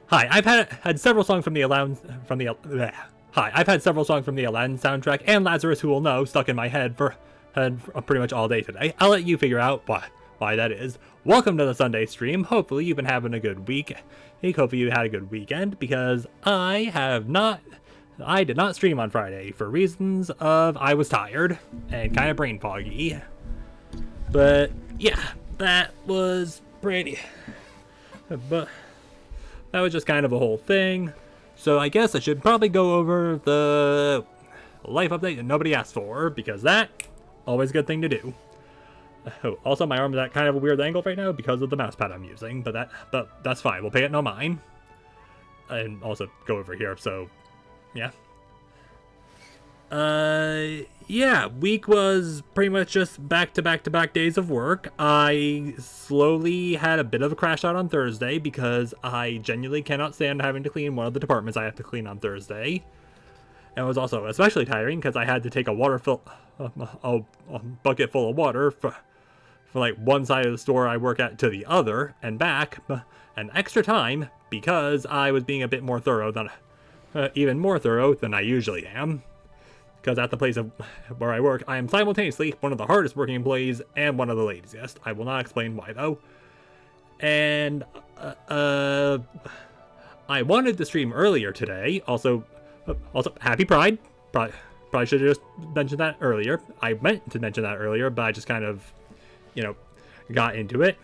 Hi, I've had several songs from the Aladdin Hi, I've had several songs from the Aladdin soundtrack and Lazarus Who Will Know stuck in my head for pretty much all day today. I'll let you figure out why that is. Welcome to the Sunday stream. Hopefully you've been having a good week. Hopefully you had a good weekend because I did not stream on Friday for reasons of I was tired and kind of brain foggy. But yeah, that was pretty. But that was just kind of a whole thing. So I guess I should probably go over the life update that nobody asked for, because that, always a good thing to do. Oh, also my arm's at kind of a weird angle right now because of the mouse pad I'm using, but that's fine. We'll pay it no mind. And also go over here, so yeah. Yeah, week was pretty much just back-to-back days of work. I slowly had a bit of a crash out on Thursday because I genuinely cannot stand having to clean one of the departments I have to clean on Thursday. And it was also especially tiring because I had to take a bucket full of water from like one side of the store I work at to the other and back, an extra time because I was being a bit more thorough than, even more thorough than I usually am. Because at the place where I work, I am simultaneously one of the hardest working employees and one of the laziest. I will not explain why, though. And, I wanted to stream earlier today. Also, happy Pride. Probably should have just mentioned that earlier. I meant to mention that earlier, but I just kind of, got into it.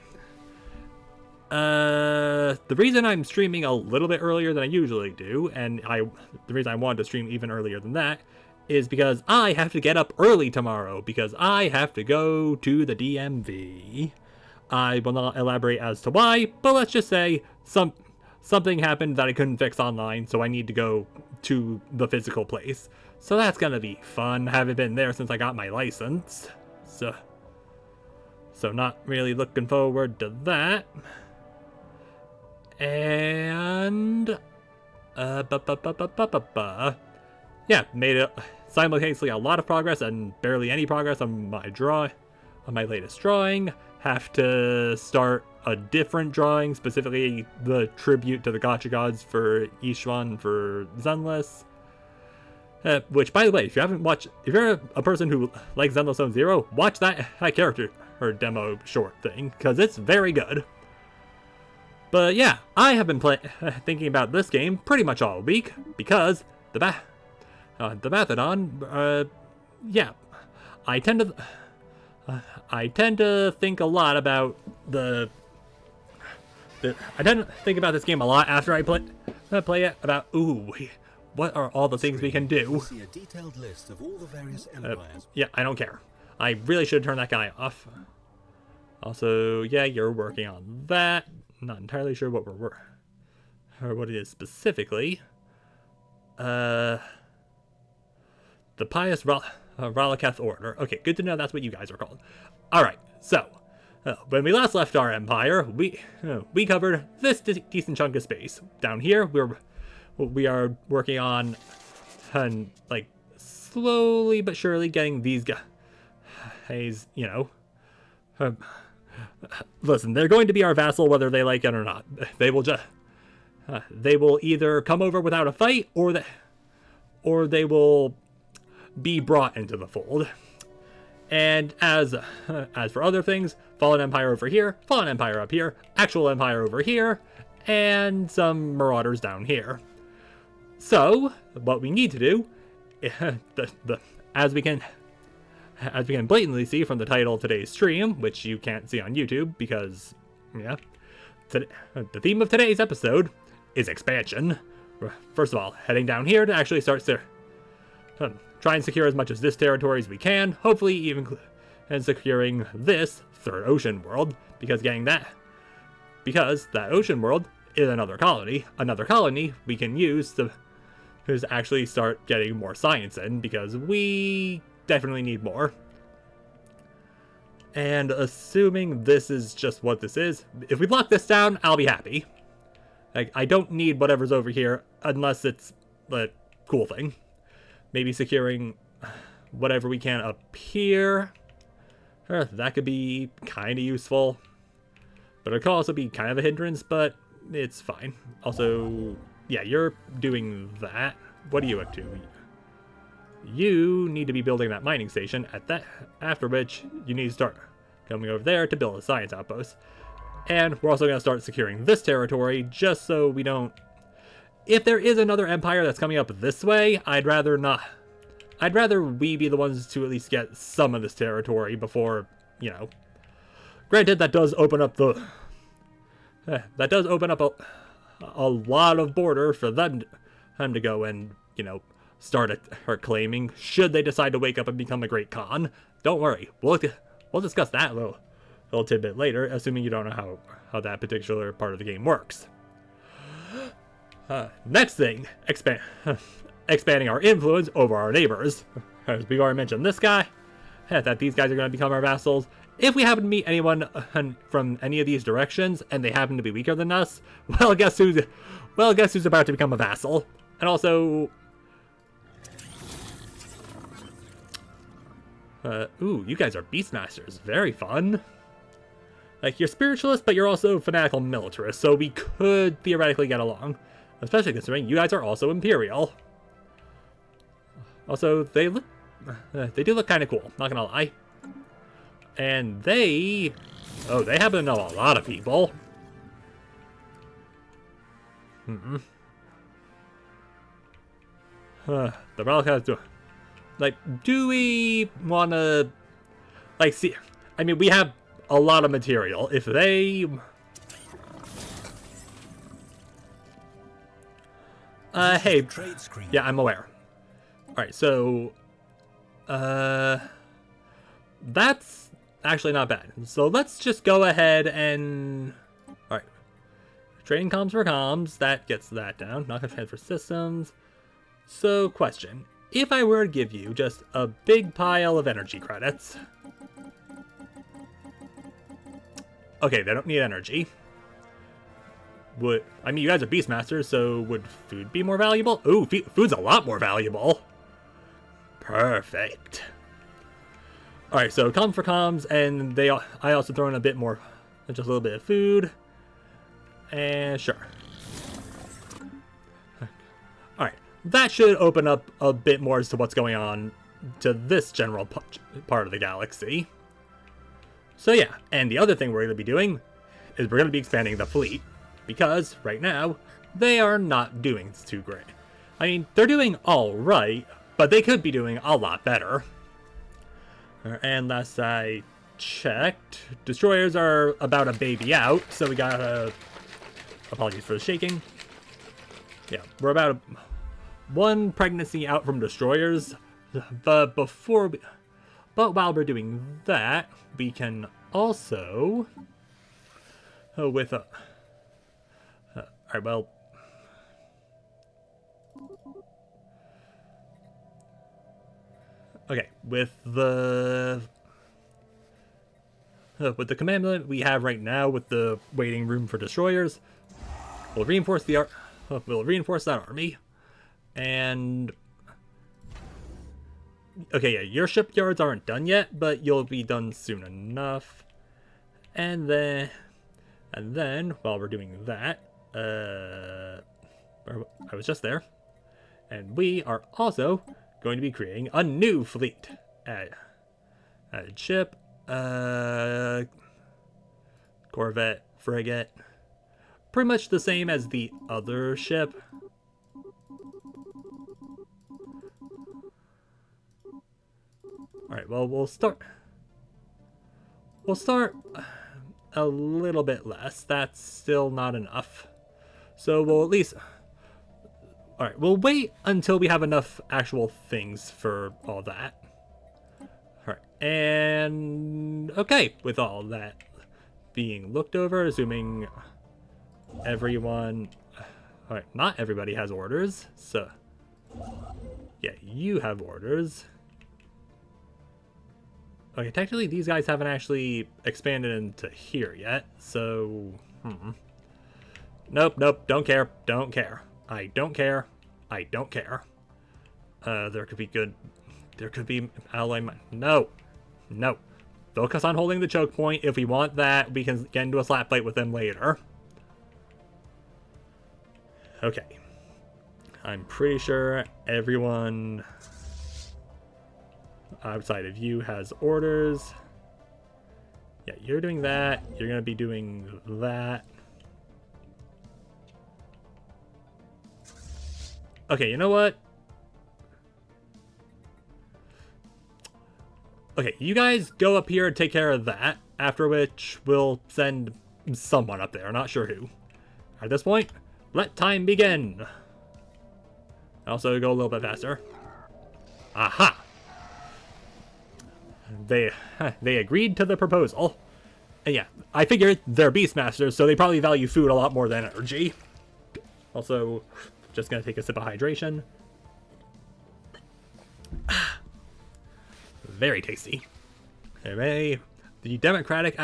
The reason I'm streaming a little bit earlier than I usually do, and the reason I wanted to stream even earlier than that, is because I have to get up early tomorrow because I have to go to the DMV. I will not elaborate as to why, but let's just say something happened that I couldn't fix online, so I need to go to the physical place. So that's gonna be fun. Haven't been there since I got my license. So not really looking forward to that. And yeah, made it simultaneously a lot of progress and barely any progress on my latest drawing. Have to start a different drawing, specifically the tribute to the Gacha gods for Ishwan for Zenless. Which, by the way, if you're a person who likes Zenless Zone Zero, watch that character or demo short thing, because it's very good. But yeah, I have been thinking about this game pretty much all week because the Bathydae, yeah, I tend to think a lot about I tend to think about this game a lot after I play it. About what are all the things we can do? See a detailed list of all the various empires. Yeah, I don't care. I really should turn that guy off. Also, yeah, you're working on that. Not entirely sure what what it is specifically. The Pious Ralaketh Order. Okay, good to know that's what you guys are called. Alright, so, when we last left our empire, we covered this decent chunk of space. Down here, we are working on, like, slowly but surely getting these guys, listen, they're going to be our vassal whether they like it or not. They will either come over without a fight, or they will be brought into the fold. And as for other things, Fallen Empire over here, Fallen Empire up here, Actual Empire over here, and some Marauders down here. So, what we need to do, as we can blatantly see from the title of today's stream, which you can't see on YouTube because, yeah, the theme of today's episode is expansion. First of all, heading down here to actually start try and secure as much of this territory as we can, hopefully even securing this third ocean world, because that ocean world is another colony we can use to actually start getting more science in, because we definitely need more. And assuming this is just what this is, if we lock this down, I'll be happy. Like, I don't need whatever's over here unless it's a cool thing. Maybe securing whatever we can up here. That could be kind of useful. But it could also be kind of a hindrance, but it's fine. Also, yeah, you're doing that. What are you up to? You need to be building that mining station, after which you need to start coming over there to build a science outpost. And we're also going to start securing this territory, just so we don't... If there is another empire that's coming up this way, I'd rather not... I'd rather we be the ones to at least get some of this territory before, you know... Granted, that does open up the... that does open up a lot of border for them to go and, you know, start claiming, should they decide to wake up and become a great Khan. Don't worry, we'll discuss that little tidbit later, assuming you don't know how that particular part of the game works. Next thing, expanding our influence over our neighbors. As we've already mentioned this guy, that these guys are going to become our vassals. If we happen to meet anyone from any of these directions, and they happen to be weaker than us, well, guess who's about to become a vassal? And also... ooh, you guys are Beastmasters. Very fun. Like, you're spiritualists, but you're also fanatical militarists, so we could theoretically get along. Especially considering you guys are also Imperial. Also, they do look kind of cool, not gonna lie. And they happen to know a lot of people. The Relic has to... Like, do we want to... Like, see... I mean, we have a lot of material. If they... hey... Yeah, I'm aware. Alright, so... That's actually not bad. So let's just go ahead and... Alright. Trading comms for comms. That gets that down. Not gonna transfer systems. So, question. If I were to give you just a big pile of energy credits... Okay, they don't need energy. I mean, you guys are Beastmasters, so would food be more valuable? Ooh, food's a lot more valuable. Perfect. Alright, so comms for comms, and I also throw in a bit more, just a little bit of food. And sure. Alright, that should open up a bit more as to what's going on to this general part of the galaxy. So yeah, and the other thing we're going to be doing is we're going to be expanding the fleet, because right now, they are not doing too great. I mean, they're doing alright, but they could be doing a lot better. And last I checked, destroyers are about a baby out, so we gotta... Apologies for the shaking. Yeah, we're about one pregnancy out from destroyers, but while we're doing that, we can also... Alright, well... Okay, with the commandment we have right now with the waiting room for destroyers, we'll reinforce that army, and okay, yeah, your shipyards aren't done yet, but you'll be done soon enough. And then while we're doing that, I was just there, and we are also going to be creating a new fleet. Added ship, corvette, frigate, pretty much the same as the other ship. Alright, well, we'll start a little bit less. That's still not enough. So we'll at least... Alright, we'll wait until we have enough actual things for all that. Alright, and... Okay, with all that being looked over, assuming everyone... Alright, not everybody has orders, so... Yeah, you have orders. Okay, technically these guys haven't actually expanded into here yet, so... Nope, don't care, don't care. I don't care. I don't care. There could be ally... No. Focus on holding the choke point. If we want that, we can get into a slap fight with them later. Okay. I'm pretty sure everyone outside of you has orders. Yeah, you're doing that. You're gonna be doing that. Okay, you know what? Okay, you guys go up here and take care of that, after which we'll send someone up there, not sure who. At this point, let time begin. Also, go a little bit faster. Aha! They agreed to the proposal. And yeah, I figured they're Beastmasters, so they probably value food a lot more than energy. Also, just gonna take a sip of hydration. Very tasty. Anyway, the Democratic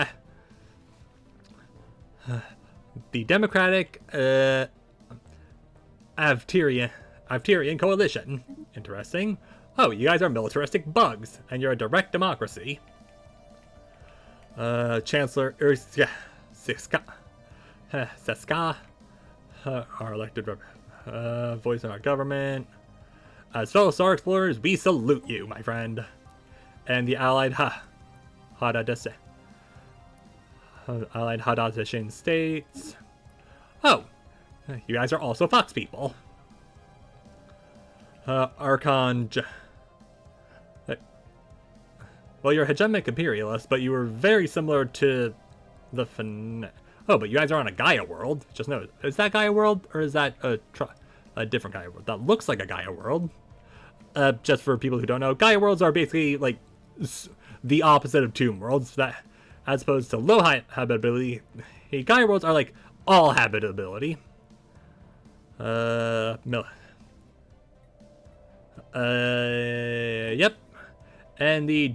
Avterian Coalition. Interesting. Oh, you guys are militaristic bugs, and you're a direct democracy. Chancellor Seska, our elected voice of our government. As fellow star explorers, we salute you, my friend. And the allied Haudation states. Oh, you guys are also fox people. Archon. Well, you're a hegemonic imperialist, but you were very similar to the Oh, but you guys are on a Gaia world. Just notice. Is that Gaia world, or is that a different Gaia world? That looks like a Gaia world. Just for people who don't know, Gaia worlds are basically like the opposite of tomb worlds. That, as opposed to low habitability, Gaia worlds are like all habitability. Yep. And the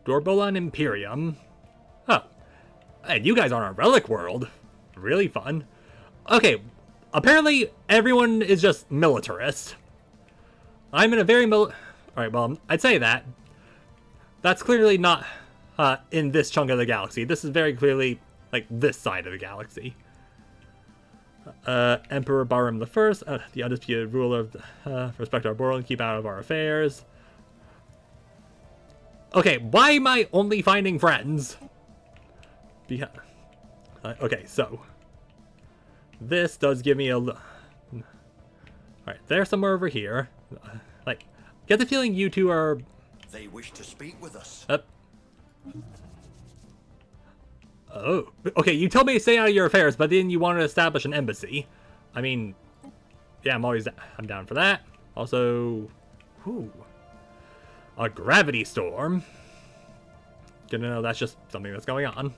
Dorbolan Imperium. Oh. And you guys are on a relic world. Really fun. Okay. Apparently, everyone is just militarist. I'm in a very Alright, well, I'd say that. That's clearly not in this chunk of the galaxy. This is very clearly, like, this side of the galaxy. Emperor Barum I, the undisputed ruler of respect our world and keep out of our affairs. Okay, why am I only finding friends? Okay, so this does give me a. Alright, they're somewhere over here. Like, get the feeling you two are. They wish to speak with us. Oh, okay. You told me to stay out of your affairs, but then you want to establish an embassy. I mean, yeah, I'm down for that. Also, a gravity storm. Good to know that's just something that's going on.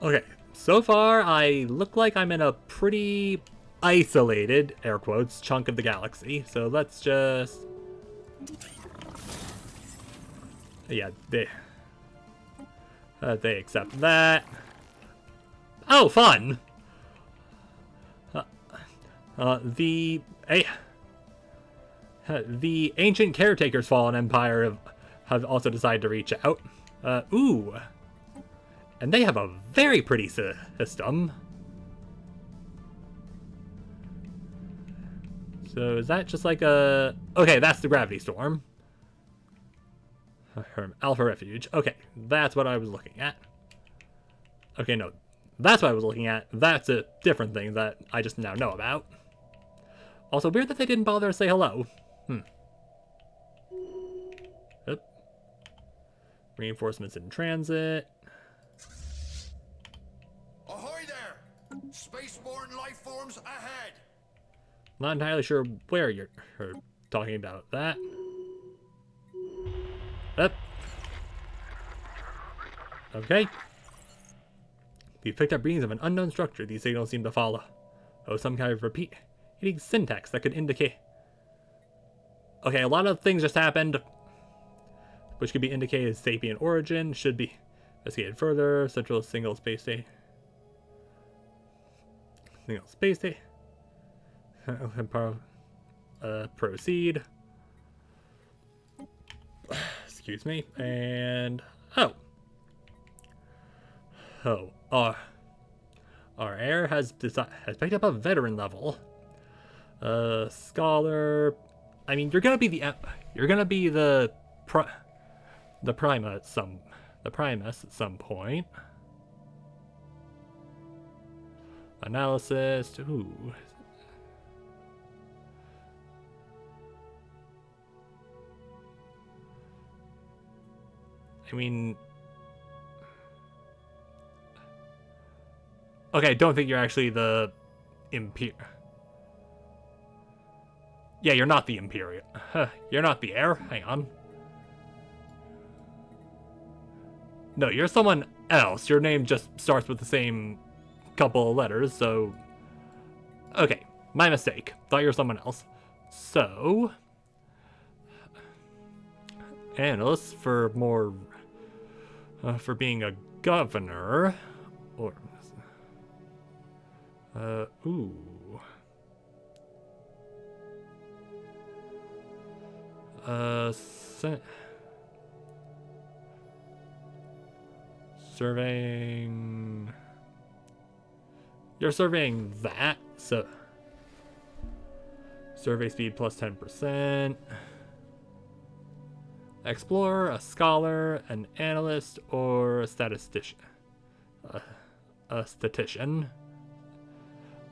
Okay, so far I look like I'm in a pretty isolated, air quotes, chunk of the galaxy. So let's just... Yeah, they accept that. Oh, fun! The ancient caretakers fallen empire have also decided to reach out. Ooh. And they have a very pretty system. So is that just like a... Okay, that's the gravity storm. Alpha Refuge. Okay, that's what I was looking at. Okay, no. That's what I was looking at. That's a different thing that I just now know about. Also, weird that they didn't bother to say hello. Yep. Reinforcements in transit. Ahoy there! Spaceborne life forms ahead! Not entirely sure where you're talking about that. Up. Okay. We've picked up readings of an unknown structure these signals seem to follow. Oh, some kind of repeating syntax that could indicate... Okay, a lot of things just happened, which could be indicated as sapient origin, should be investigated further. Central single space station. Single space station. Proceed. Excuse me. And Our heir has picked up a veteran level. Scholar. I mean, you're gonna be the Primus at some point. Analysis. Ooh. I mean, okay, I don't think you're actually the Imperial. Yeah, you're not the Imperial. You're not the heir. Hang on. No, you're someone else. Your name just starts with the same couple of letters, so... Okay, my mistake. Thought you were someone else. So... Analyst for more... for being a governor... Or... ooh... Surveying... You're surveying that, so... Survey speed plus 10%. Explorer, a scholar, an analyst, or a statistician. A statistician.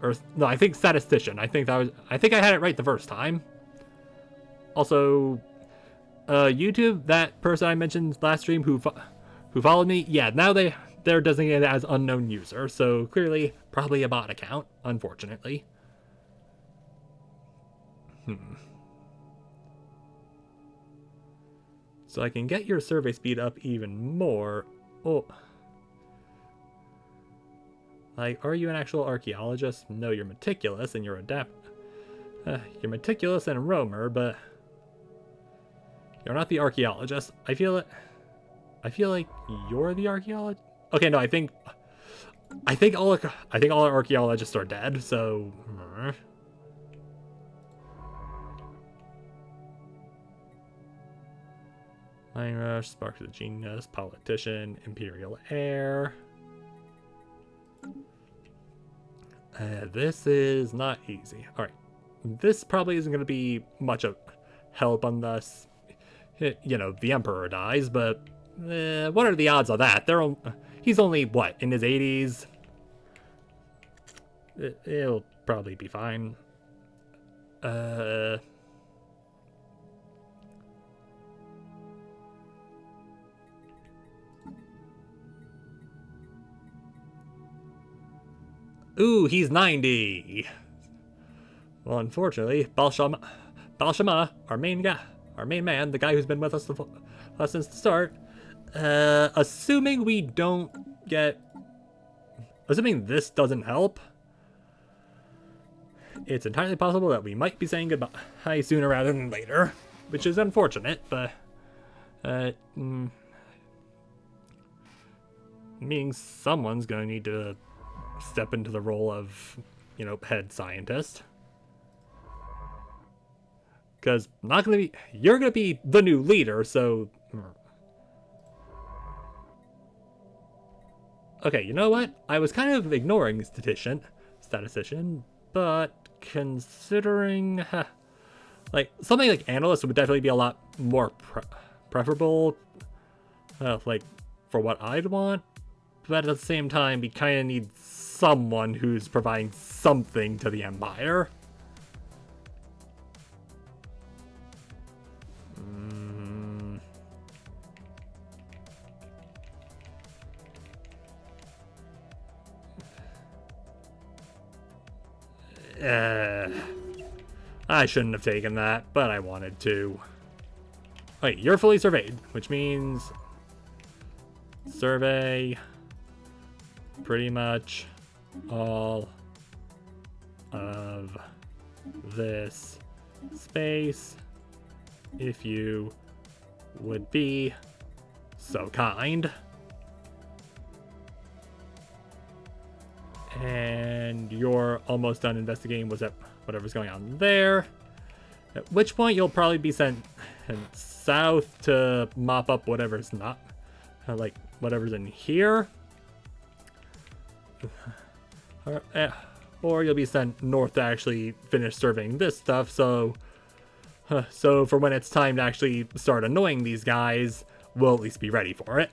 Or, no, I think statistician. I think I had it right the first time. Also, YouTube, that person I mentioned last stream who followed me, yeah, now they're designated as unknown user, so clearly probably a bot account, unfortunately. So I can get your survey speed up even more. Oh. Like, are you an actual archaeologist? No, you're meticulous and you're you're meticulous and a roamer, but you're not the archaeologist. I feel like you're the archaeologist. Okay, no, I think all our archaeologists are dead, so Mine Rush, Sparks of Genius, Politician, Imperial Heir. This is not easy. Alright. This probably isn't going to be much of help unless, you know, the Emperor dies, but what are the odds of that? He's only, what, in his 80s? It'll probably be fine. Ooh, he's 90. Well, unfortunately, Balshama, our main man, the guy who's been with us since the start, assuming this doesn't help, it's entirely possible that we might be saying goodbye sooner rather than later, which is unfortunate, but meaning someone's going to need to step into the role of, you know, head scientist. Because you're gonna be the new leader, so... Okay, you know what? I was kind of ignoring statistician, but considering... like, something like analyst would definitely be a lot more preferable, like, for what I'd want. But at the same time, we kind of need someone who's providing something to the Empire. I shouldn't have taken that, but I wanted to. Wait, you're fully surveyed, which means survey pretty much all of this space, if you would be so kind. And you're almost done investigating whatever's going on there. At which point you'll probably be sent south to mop up whatever's not, like whatever's in here. Or you'll be sent north to actually finish surveying this stuff, so for when it's time to actually start annoying these guys, we'll at least be ready for it.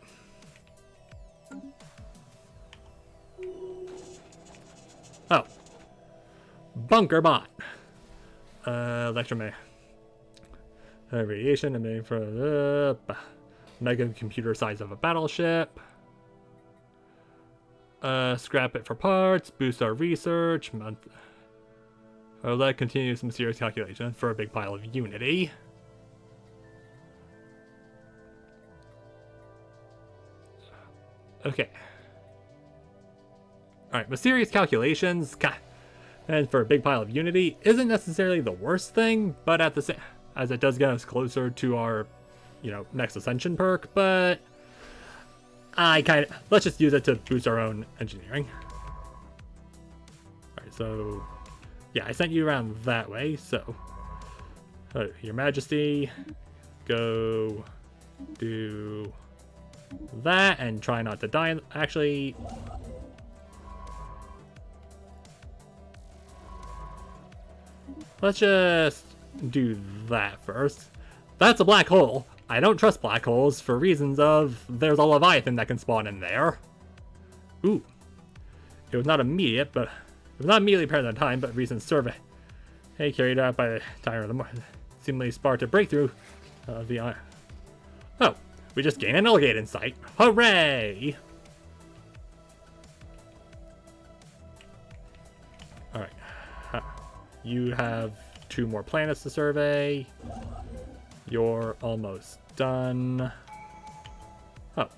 Oh. Bunker bot. Electromagnetic radiation emitting from the mega computer size of a battleship. Scrap it for parts, boost our research, or let continue some serious calculation for a big pile of unity. Okay. Alright, mysterious calculations, and for a big pile of unity, isn't necessarily the worst thing, but at the same, as it does get us closer to our, next ascension perk, but let's just use it to boost our own engineering. Alright, so, yeah, I sent you around that way, so, Your Majesty, go do that, and try not to die. Actually, let's just do that first. That's a black hole. I don't trust black holes for reasons of there's a Leviathan that can spawn in there. Ooh. It was not immediate, but it was not immediately apparent at the time, but recent survey carried out by the Tyrant of the Morning seemingly sparked a breakthrough of the iron. Oh, we just gained an Elgate insight. Hooray! Alright. You have 2 more planets to survey. You're almost done. Oh.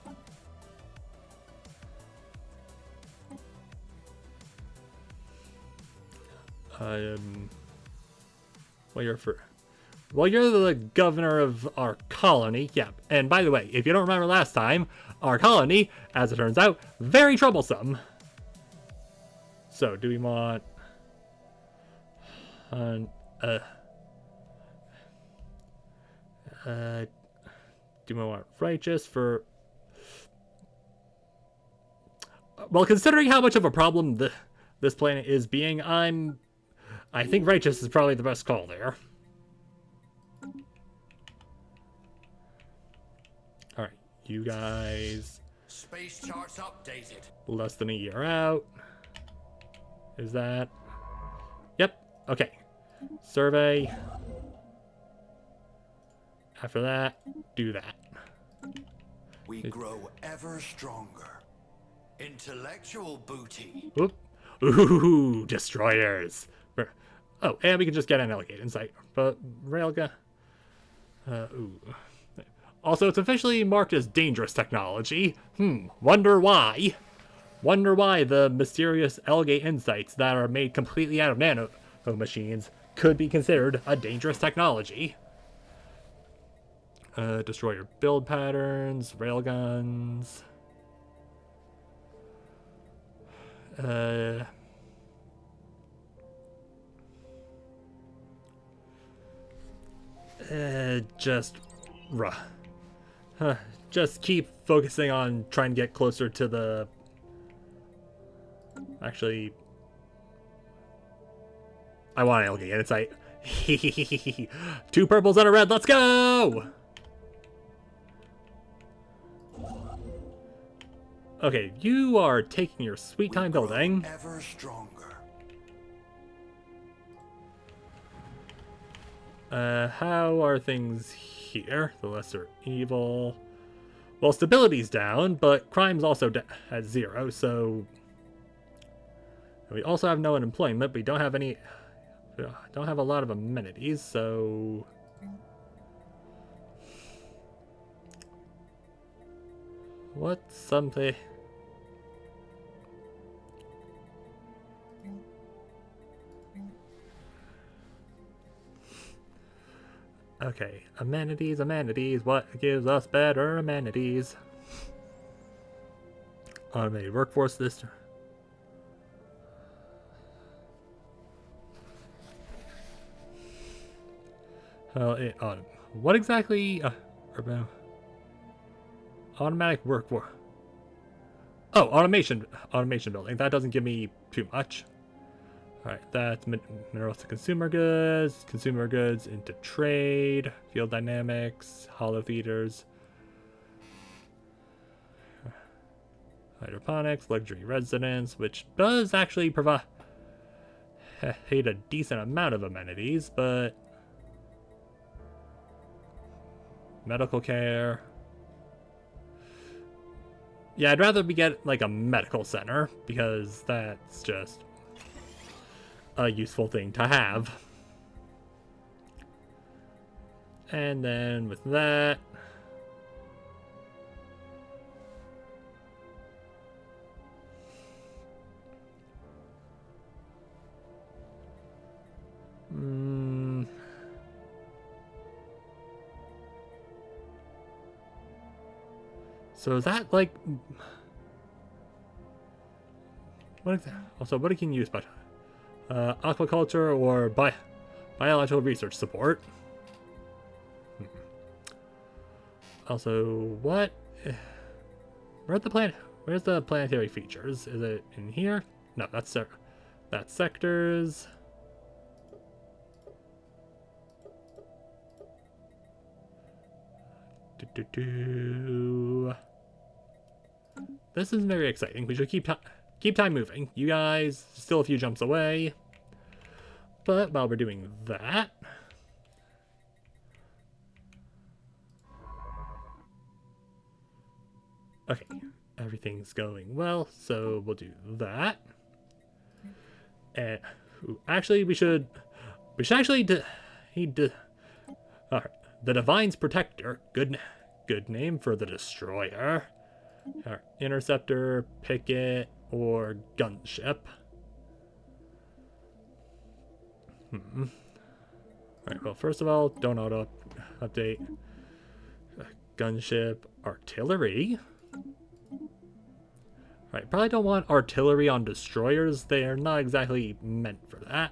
Well, you're the governor of our colony. Yeah, and by the way, if you don't remember last time, our colony, as it turns out, very troublesome. So, do we want... do we want righteous for... Well, considering how much of a problem this planet is being, I think righteous is probably the best call there. Alright, you guys... Space charts updated. Less than a year out. Is that... Yep, okay. Survey. After that, do that. We grow ever stronger. Intellectual booty. Oop. Ooh, destroyers. Oh, and we can just get an Elgate insight. But Railgun. Ooh. Also, it's officially marked as dangerous technology. Wonder why. Wonder why the mysterious Elgate insights that are made completely out of nano machines could be considered a dangerous technology. Destroyer build patterns, railguns. Just keep focusing on trying to get closer to the... Actually, I want an Elgate insight. 2 purples and a red, let's go! Okay, you are taking your sweet time building. Ever stronger. How are things here? The lesser evil. Well, stability's down, but crime's also at 0, so... We also have no unemployment, but we don't have any... don't have a lot of amenities, so... What's something... Okay, amenities, amenities. What gives us better amenities? Automated workforce this. What exactly? Urban automatic workforce. Oh, automation building. That doesn't give me too much. All right, that's minerals to consumer goods into trade, field dynamics, hollow feeders, hydroponics, luxury residence, which does actually provide a decent amount of amenities, but medical care. Yeah, I'd rather we get like a medical center because that's just a useful thing to have. And then with that, so is that like what also what it can use, but aquaculture or biological research support. Also, what? Where's the planetary features? Is it in here? No, that's sectors. This is very exciting. We should keep time moving. You guys still a few jumps away. But while we're doing that, okay, everything's going well, so we'll do that. And actually, we should actually all right, the Divine's Protector. Good name for the destroyer. All right, interceptor, picket, or gunship. Alright, well, first of all, don't auto update. Gunship, artillery. Alright, probably don't want artillery on destroyers. They are not exactly meant for that.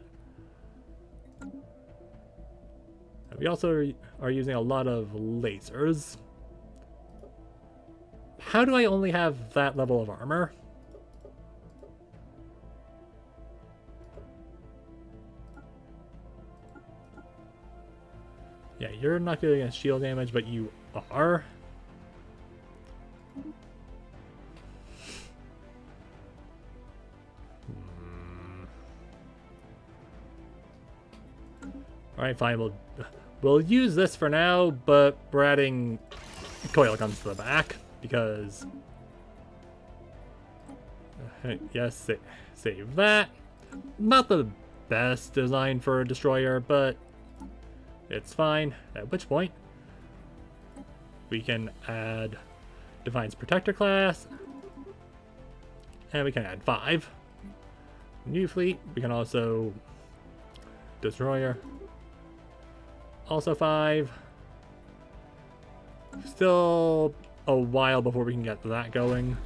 We also are using a lot of lasers. How do I only have that level of armor? Yeah, you're not good against shield damage, but you are. Alright, fine, we'll use this for now, but we're adding coil guns to the back, because... yes, save that. Not the best design for a destroyer, but it's fine. At which point, we can add Divine's Protector class, and we can add 5. New fleet, we can also destroyer, also 5. Still a while before we can get that going.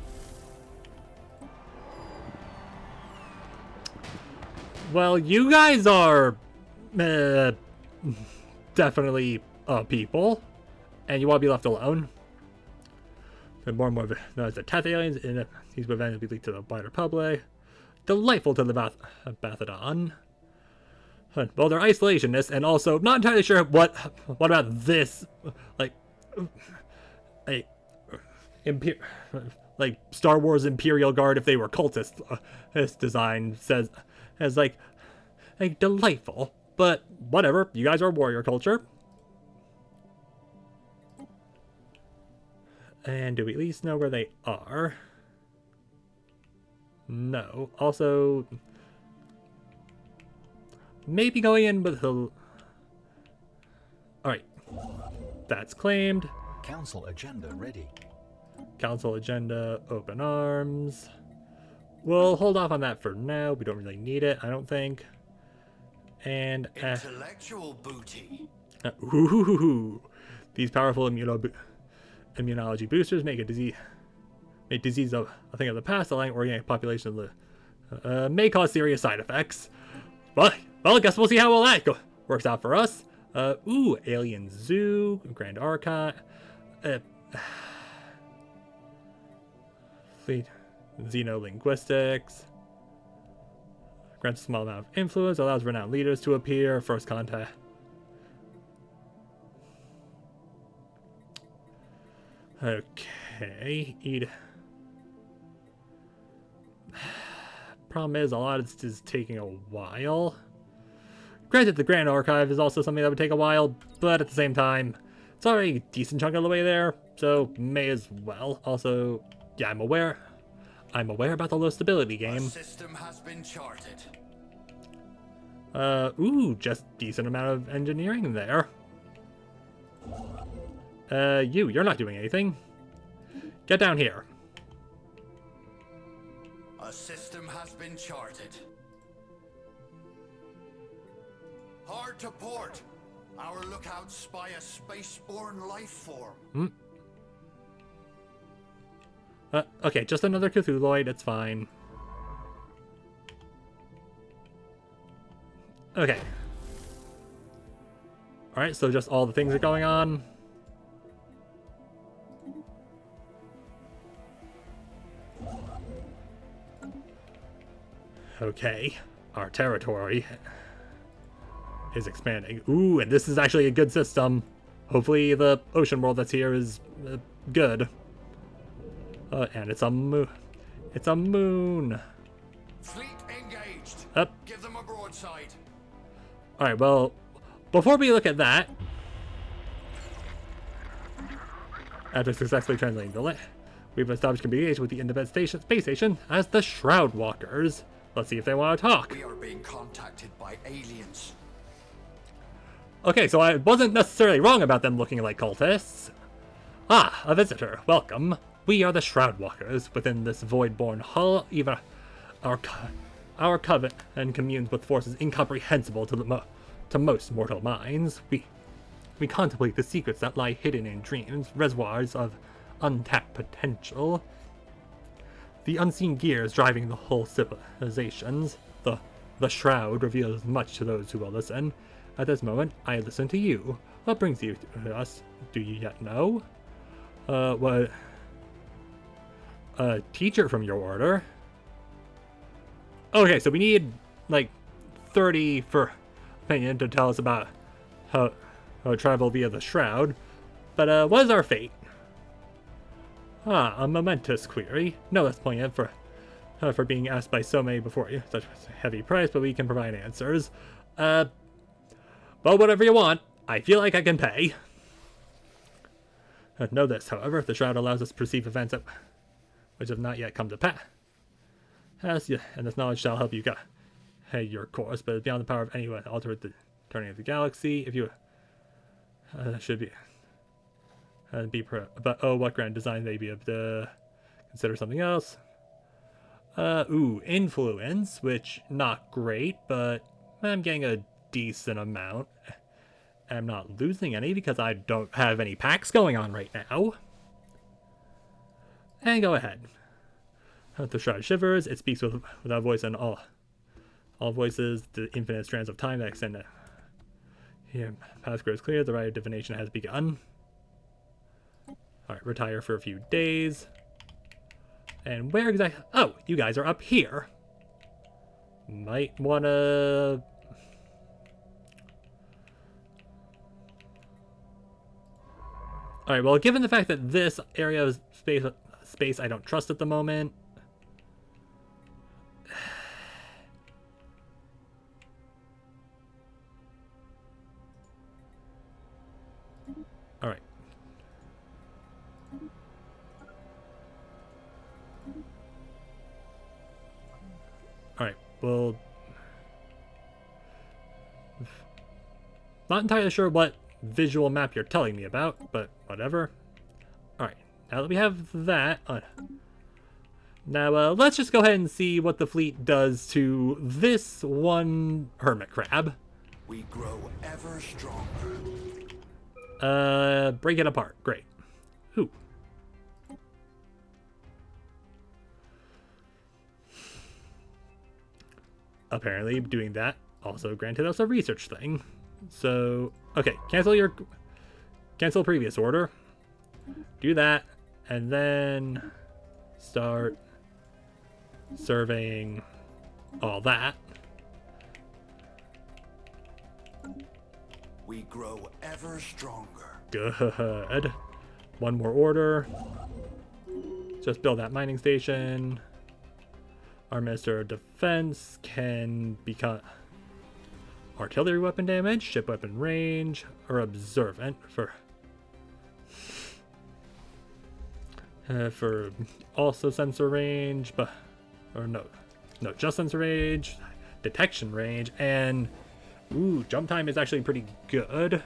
Well, you guys are definitely people, and you want to be left alone. And more and more known as the Teth aliens, and these will eventually lead to the wider public. Delightful to the Bathydae. Well, they're isolationists, and also not entirely sure what about this, like Star Wars Imperial Guard if they were cultist. This design says as like delightful, but whatever. You guys are warrior culture. And do we at least know where they are? No. Also, maybe going in with the... Alright. That's claimed. Council agenda ready. Council agenda, open arms. We'll hold off on that for now. We don't really need it, I don't think. And... Intellectual booty. Ooh. These powerful immunology boosters make disease a thing of the past, allowing organic population to may cause serious side effects. But well, I guess we'll see how all that works out for us. Ooh, Alien Zoo, Grand Archive, fleet. Xenolinguistics. Grants a small amount of influence. Allows renowned leaders to appear. First contact. Okay. Eat. Problem is, a lot of this is taking a while. Granted, the Grand Archive is also something that would take a while, but at the same time, it's already a decent chunk of the way there, so may as well. Also, yeah, I'm aware about the low stability game. A system has been charted. Ooh, just decent amount of engineering there. You're not doing anything. Get down here. A system has been charted. Hard to port. Our lookouts spy a spaceborne life form. Okay, just another Cthulhuoid, it's fine. Okay. Alright, so just all the things are going on. Okay, our territory is expanding. Ooh, and this is actually a good system. Hopefully the ocean world that's here is good. And it's a moon. It's a moon. Fleet engaged. Up. Give them a broadside. Alright, well, before we look at that, after successfully translating the link, we've established communication with the independent space station as the Shroud Walkers. Let's see if they want to talk. We are being contacted by aliens. Okay, so I wasn't necessarily wrong about them looking like cultists. Ah, a visitor. Welcome. We are the Shroud Walkers. Within this void-born hull, even our coven and communes with forces incomprehensible to most mortal minds. We contemplate the secrets that lie hidden in dreams, reservoirs of untapped potential. The unseen gears driving the whole civilizations. The Shroud reveals much to those who will listen. At this moment, I listen to you. What brings you to us? Do you yet know? What? A teacher from your order? Okay, so we need, like, 30 for opinion to tell us about how to travel via the Shroud. But, what is our fate? Ah, a momentous query. No less poignant for being asked by so many before you. Such a heavy price, but we can provide answers. Well, whatever you want. I feel like I can pay. Know this, however, the Shroud allows us to perceive events which have not yet come to pass. And this knowledge shall help you guide your course, but it's beyond the power of anyone to alter the turning of the galaxy. If you should be but oh, what grand design may be able to consider something else. Ooh, influence, which not great, but I'm getting a decent amount. I'm not losing any because I don't have any packs going on right now. And go ahead. The Shroud shivers. It speaks without voice and all voices. The infinite strands of time that extend. Here, path grows clear. The rite of divination has begun. All right, retire for a few days. And where exactly? Oh, you guys are up here. Might wanna. All right. Well, given the fact that this area of space I don't trust at the moment. All right. All right. Well, not entirely sure what visual map you're telling me about, but whatever. All right. Now that we have that, now let's just go ahead and see what the fleet does to this one hermit crab. We grow ever stronger. Break it apart. Great. Ooh. Apparently, doing that also granted us a research thing. So, okay, cancel previous order. Do that, and then start surveying all that. We grow ever stronger. Good. One more order. Just build that mining station. Our Minister of Defense can become artillery weapon damage, ship weapon range, or observant for also sensor range, but just sensor range, detection range, and jump time is actually pretty good.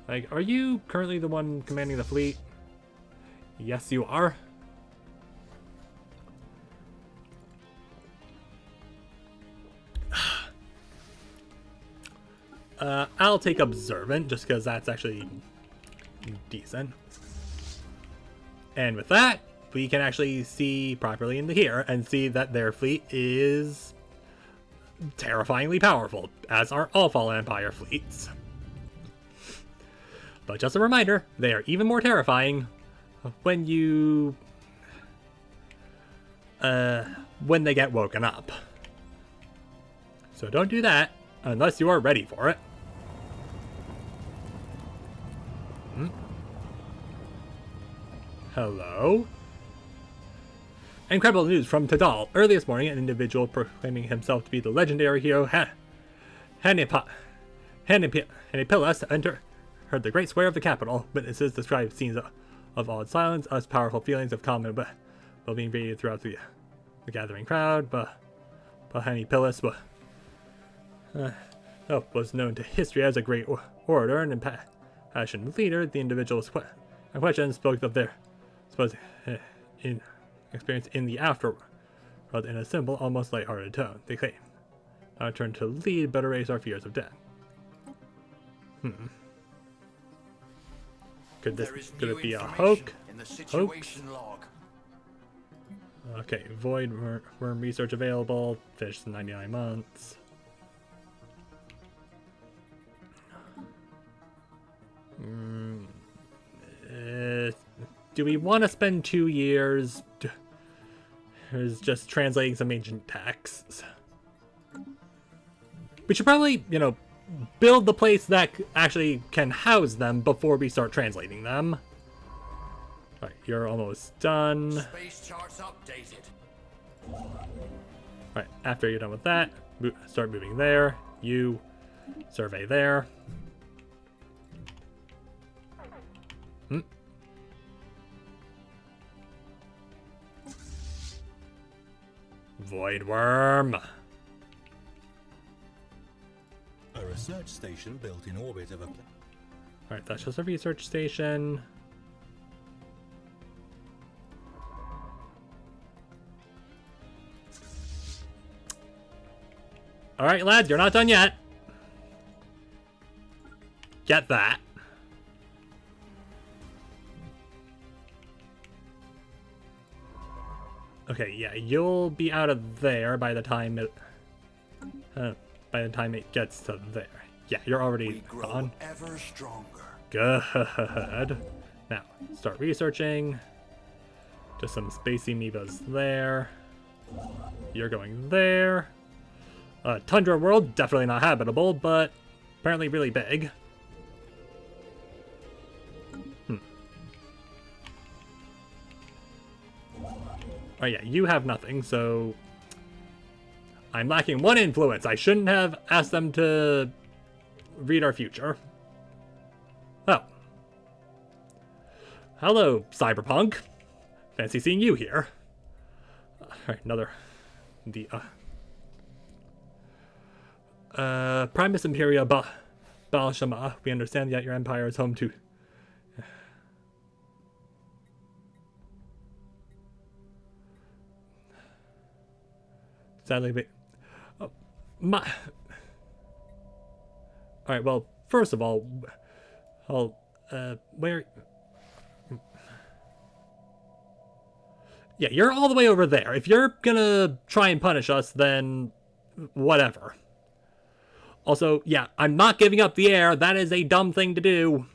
Like, are you currently the one commanding the fleet? Yes, you are. I'll take observant just because that's actually decent. And with that, we can actually see properly into here and see that their fleet is terrifyingly powerful, as are all Fallen Empire fleets. But just a reminder, they are even more terrifying when they get woken up. So don't do that unless you are ready for it. Hello? Incredible news from Tadal. Early this morning, an individual proclaiming himself to be the legendary hero Hanipilus heard the great square of the capital. Witnesses describe scenes of awed silence, as powerful feelings of calm and well-being radiated throughout the gathering crowd. But Hanipilus was known to history as a great orator and impassioned leader. The individuals in question spoke of their experience in the afterworld in a simple, almost lighthearted tone. They claim, "Not turn to lead, but erase our fears of death." Could it be a hoax? Log. Okay, void worm research available. Fish 99 months. Do we want to spend 2 years just translating some ancient texts? We should probably, build the place that actually can house them before we start translating them. Alright, you're almost done. Space charts updated. Alright, after you're done with that, start moving there. You survey there. Void worm. A research station built in orbit of a planet. Alright, that's just a research station. Alright, lads, you're not done yet. Get that. Okay, yeah, you'll be out of there by the time it gets to there. Yeah, you're already gone. Ever stronger. Good. Now, start researching. Just some space amoebas there. You're going there. Tundra world, definitely not habitable, but apparently really big. Oh yeah, you have nothing, so I'm lacking one influence. I shouldn't have asked them to read our future. Oh. Hello, Cyberpunk. Fancy seeing you here. Alright, Primus Imperia Balshama. We understand that your empire is home to... Sadly, Alright, well, first of all, where... Yeah, you're all the way over there. If you're gonna try and punish us, then whatever. Also, yeah, I'm not giving up the air. That is a dumb thing to do.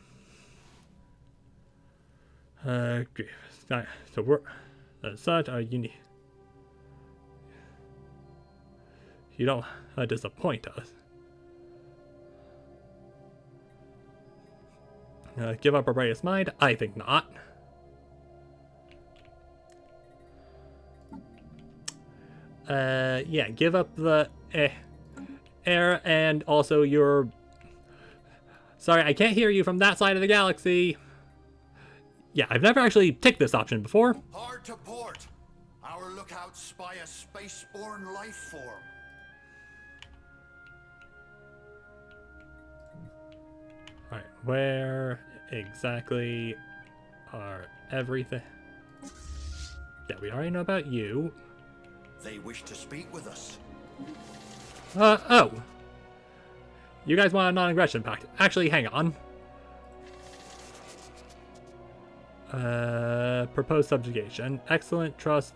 Okay, so As such, you don't disappoint us. Give up our brightest mind? I think not. Yeah, give up the air and also your... Sorry, I can't hear you from that side of the galaxy. Yeah, I've never actually ticked this option before. Hard to port. Our lookouts spy a spaceborne life form. Alright, where exactly are everything? Yeah, we already know about you. They wish to speak with us. Oh. You guys want a non-aggression pact. Actually, hang on. Proposed subjugation. Excellent, trust.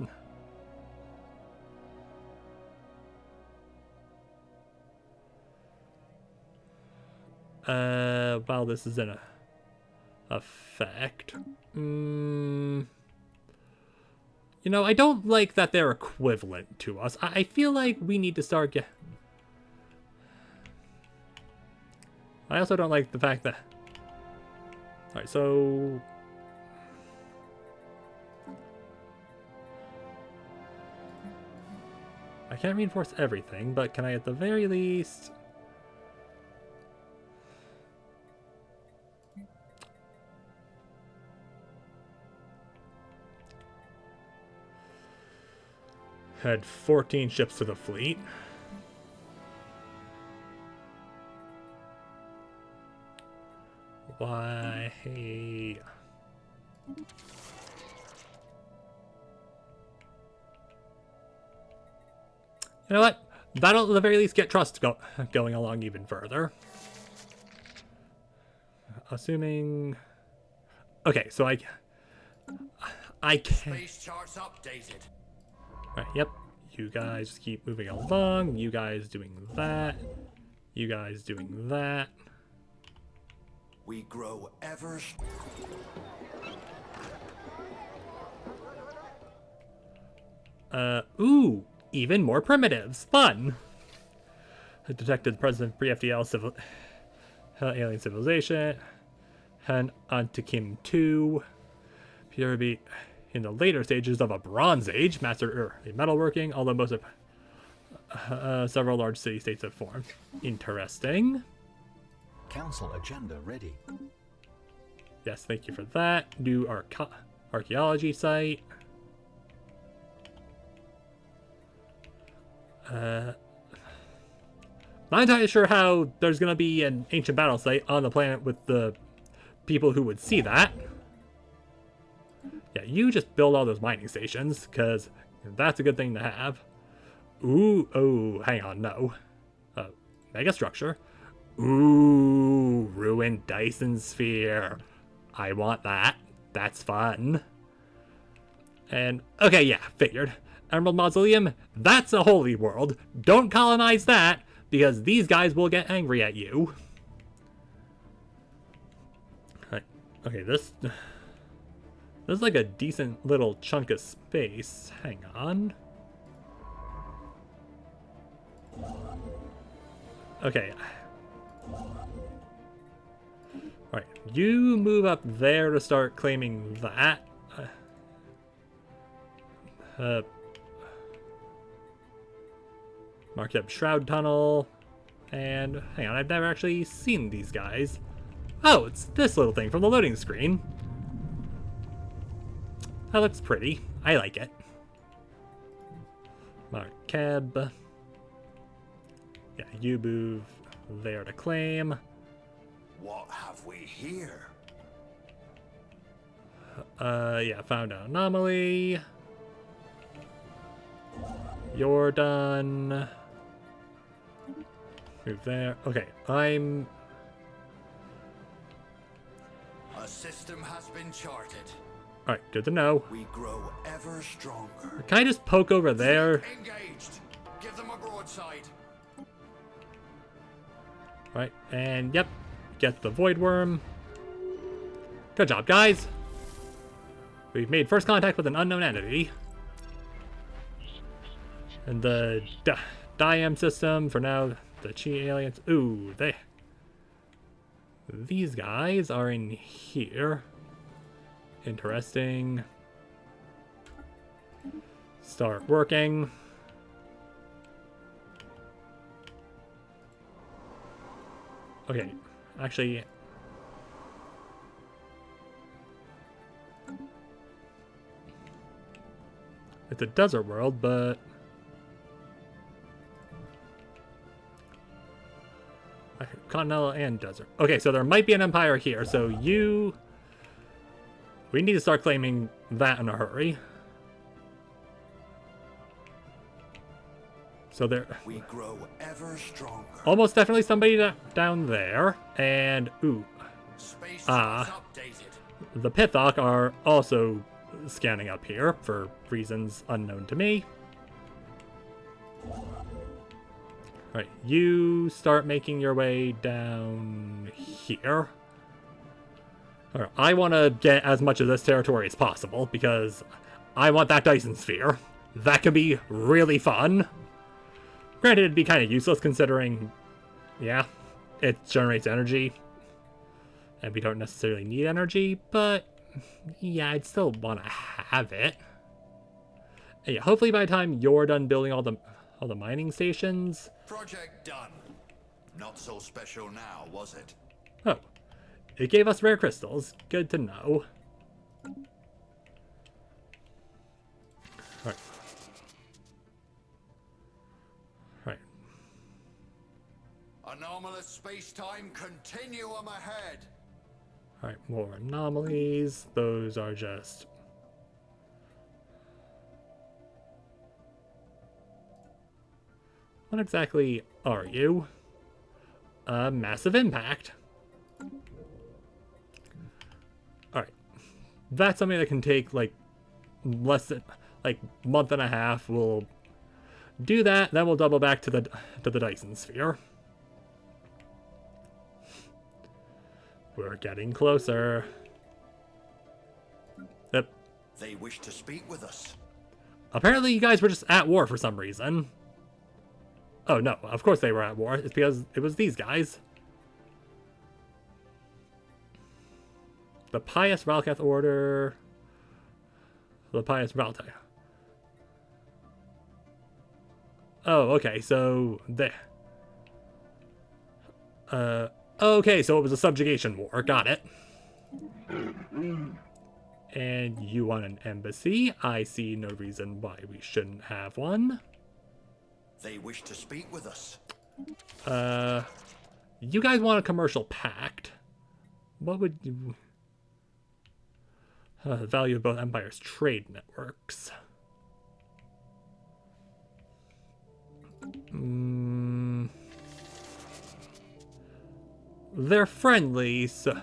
While this is in effect. You know, I don't like that they're equivalent to us. I feel like we need to start I also don't like the fact that... Alright, so... I can't reinforce everything, but can I at the very least... Had 14 ships to the fleet. Why? Hey. You know what? That'll at the very least get trust going along even further. Assuming... Okay, so I can't... Space charts updated. Right, yep. You guys just keep moving along. You guys doing that. You guys doing that. We grow ever... Ooh, even more primitives. Fun. I detected the presence of pre-FDL alien civilization. And onto Kim 2. Appear to be in the later stages of a Bronze Age, master metalworking, although most of several large city-states have formed. Interesting. Council agenda ready. Yes, thank you for that. New archaeology site. Not entirely sure how there's going to be an ancient battle site on the planet with the people who would see that. Yeah, you just build all those mining stations, because that's a good thing to have. Ooh, oh, hang on, no. Mega structure. Ooh, ruined Dyson sphere. I want that. That's fun. And, okay, yeah, figured. Emerald Mausoleum, that's a holy world. Don't colonize that, because these guys will get angry at you. Right. Okay, this is like a decent little chunk of space. Hang on. Okay. Alright, you move up there to start claiming that. Mark up Shroud Tunnel. And hang on, I've never actually seen these guys. Oh, it's this little thing from the loading screen. That looks pretty. I like it. Mark Keb. Yeah, you move there to claim. What have we here? Yeah, found an anomaly. You're done. Move there. Okay, I'm... A system has been charted. Alright, good to know. We grow ever stronger. Can I just poke over there? Engaged. Give them a broadside. Right, and yep. Get the Void Worm. Good job, guys. We've made first contact with an unknown entity. And the Diam system, for now, the Chi aliens. Ooh, these guys are in here. Interesting. Start working. Okay, actually... It's a desert world, but... Continental and desert. Okay, so there might be an empire here, so you... We need to start claiming that in a hurry. So there... We grow ever stronger. Almost definitely somebody down there. And, ooh. Space charts updated. The Pithok are also scanning up here for reasons unknown to me. Right, you start making your way down here. All right, I want to get as much of this territory as possible because I want that Dyson sphere. That could be really fun. Granted, it'd be kind of useless considering, yeah, it generates energy. And we don't necessarily need energy, but yeah, I'd still want to have it. And yeah, hopefully by the time you're done building all the mining stations. Project done. Not so special now, was it? Oh, it gave us rare crystals. Good to know. Alright. Alright. Anomalous space-time continuum ahead. Alright, more anomalies. Those are just... What exactly are you? A massive impact. Alright. That's something that can take, like, less than, like, month and a half. We'll do that, then we'll double back to the Dyson sphere. We're getting closer. Yep. They wish to speak with us. Apparently you guys were just at war for some reason. Oh no, of course they were at war. It's because it was these guys. The Pious Ralkath Order. The Pious Raltai. Oh, okay, so they... okay, so it was a subjugation war. Got it. And you want an embassy? I see no reason why we shouldn't have one. They wish to speak with us. You guys want a commercial pact. What would you... the value of both empires' trade networks. They're friendly, so...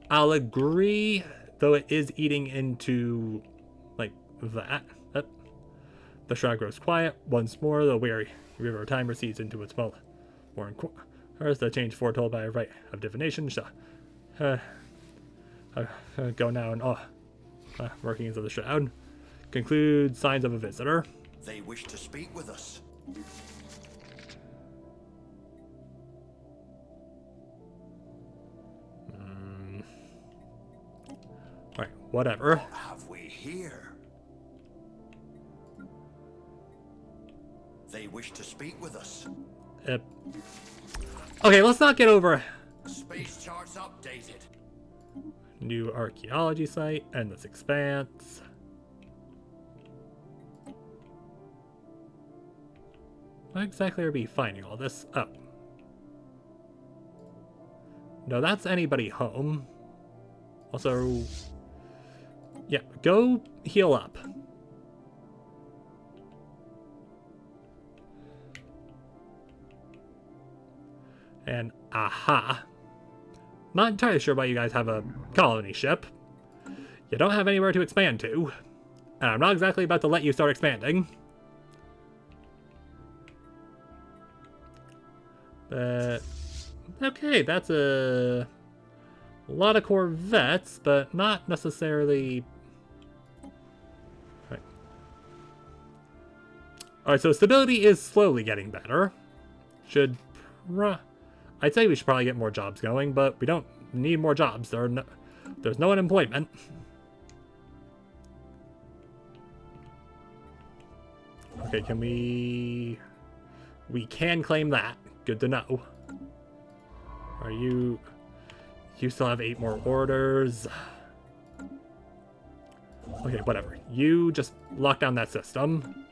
I'll agree, though it is eating into, like, that. The shroud grows quiet. Once more, the weary river of time recedes into its well. Warren Earth, the change foretold by a right of divination shall go now and workings of the shroud. Conclude signs of a visitor. They wish to speak with us. Alright, whatever. What have we here? They wish to speak with us. Okay, let's not get over... Space charts updated. New archaeology site, endless expanse. What exactly are we finding all this? Oh. No, that's anybody home. Also... Yeah, go heal up. And aha. Not entirely sure why you guys have a colony ship. You don't have anywhere to expand to. And I'm not exactly about to let you start expanding. But... Okay, that's a... A lot of corvettes, but not necessarily... Alright, so stability is slowly getting better. I'd say we should probably get more jobs going, but we don't need more jobs. There's no unemployment. Okay, can we... We can claim that. Good to know. Are you... You still have 8 more orders. Okay, whatever. You just lock down that system.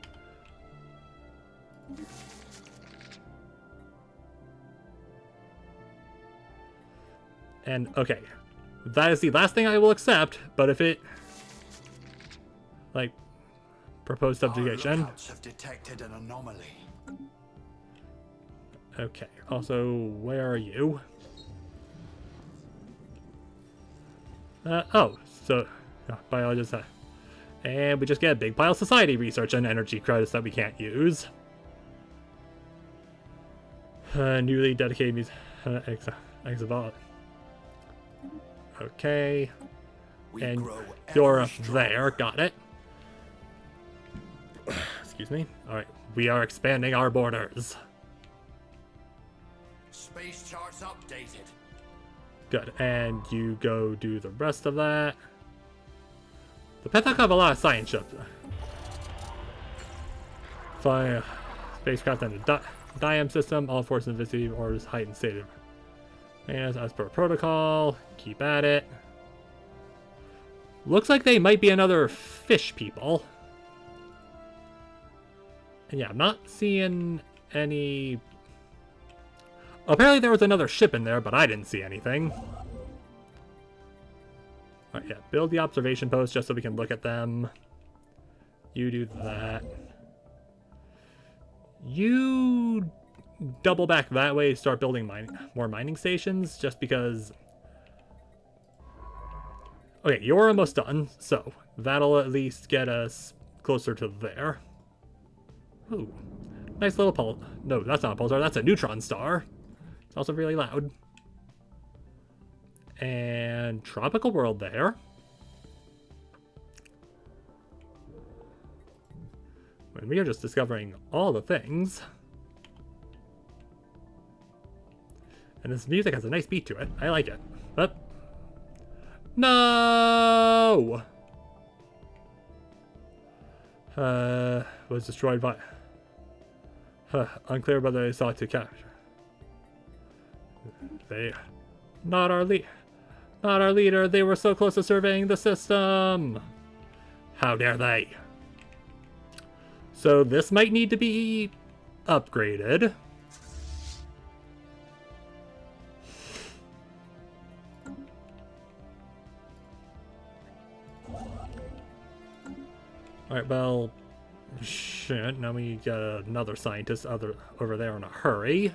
And, okay. That is the last thing I will accept, but if it... Like... Proposed subjugation. Our lookouts have detected an anomaly. Okay, also, where are you? Biologist. And we just get a big pile of society research and energy credits that we can't use. Newly dedicated exhibit. Okay. And you're up there, got it. Excuse me. Alright, we are expanding our borders. Space charts updated. Good, and you go do the rest of that. The Pethok have a lot of science ships. Fine, spacecraft and the Diam system, all forces and vicinity orders heightened state of maintenance as per protocol. Keep at it. Looks like they might be another fish people. And yeah, I'm not seeing any... Apparently there was another ship in there, but I didn't see anything. Alright, yeah, build the observation post just so we can look at them. You do that. You double back that way, start building more mining stations, just because... Okay, you're almost done, so that'll at least get us closer to there. Ooh, nice little pulsar. No, that's not a pulsar, that's a neutron star. It's also really loud. And tropical world there. And we are just discovering all the things. And this music has a nice beat to it. I like it. But no! Was destroyed by... unclear whether they sought to capture. They... Not our leader. They were so close to surveying the system. How dare they? So this might need to be upgraded. Alright, well, shit, now we got another scientist over there in a hurry.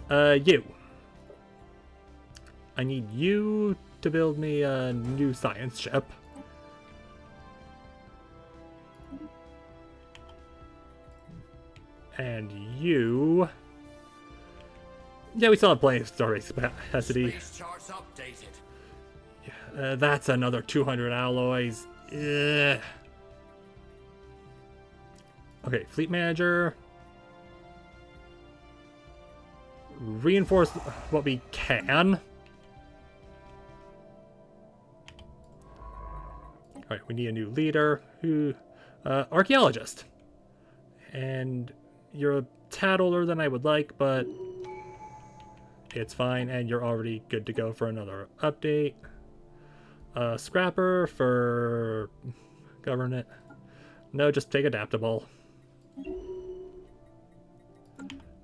You. I need you to build me a new science ship. And you... Yeah, we still have plenty of storage capacity. Space charts updated. That's another 200 alloys. Ugh. Okay, fleet manager. Reinforce what we can. Alright, we need a new leader. Who? Archaeologist. And you're a tad older than I would like, but it's fine, and you're already good to go for another update. Scrapper for government. No, just take adaptable.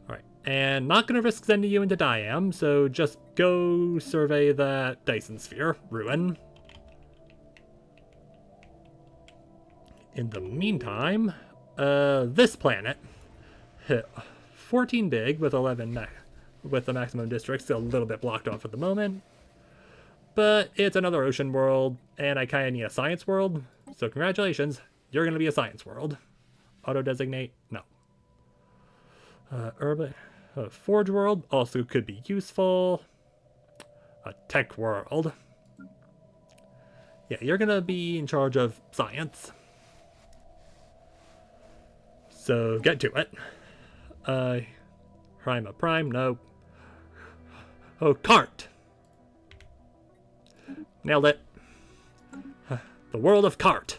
Alright, and not going to risk sending you into Diam, so just go survey that Dyson sphere ruin. In the meantime, this planet, 14 big with 11 with the maximum districts a little bit blocked off at the moment. But it's another ocean world, and I kind of need a science world. So congratulations, you're going to be a science world. Auto-designate? No. Urban Forge world also could be useful. a tech world. Yeah, you're gonna be in charge of science. So get to it. Prime, no. Oh, cart. Nailed it. The world of cart.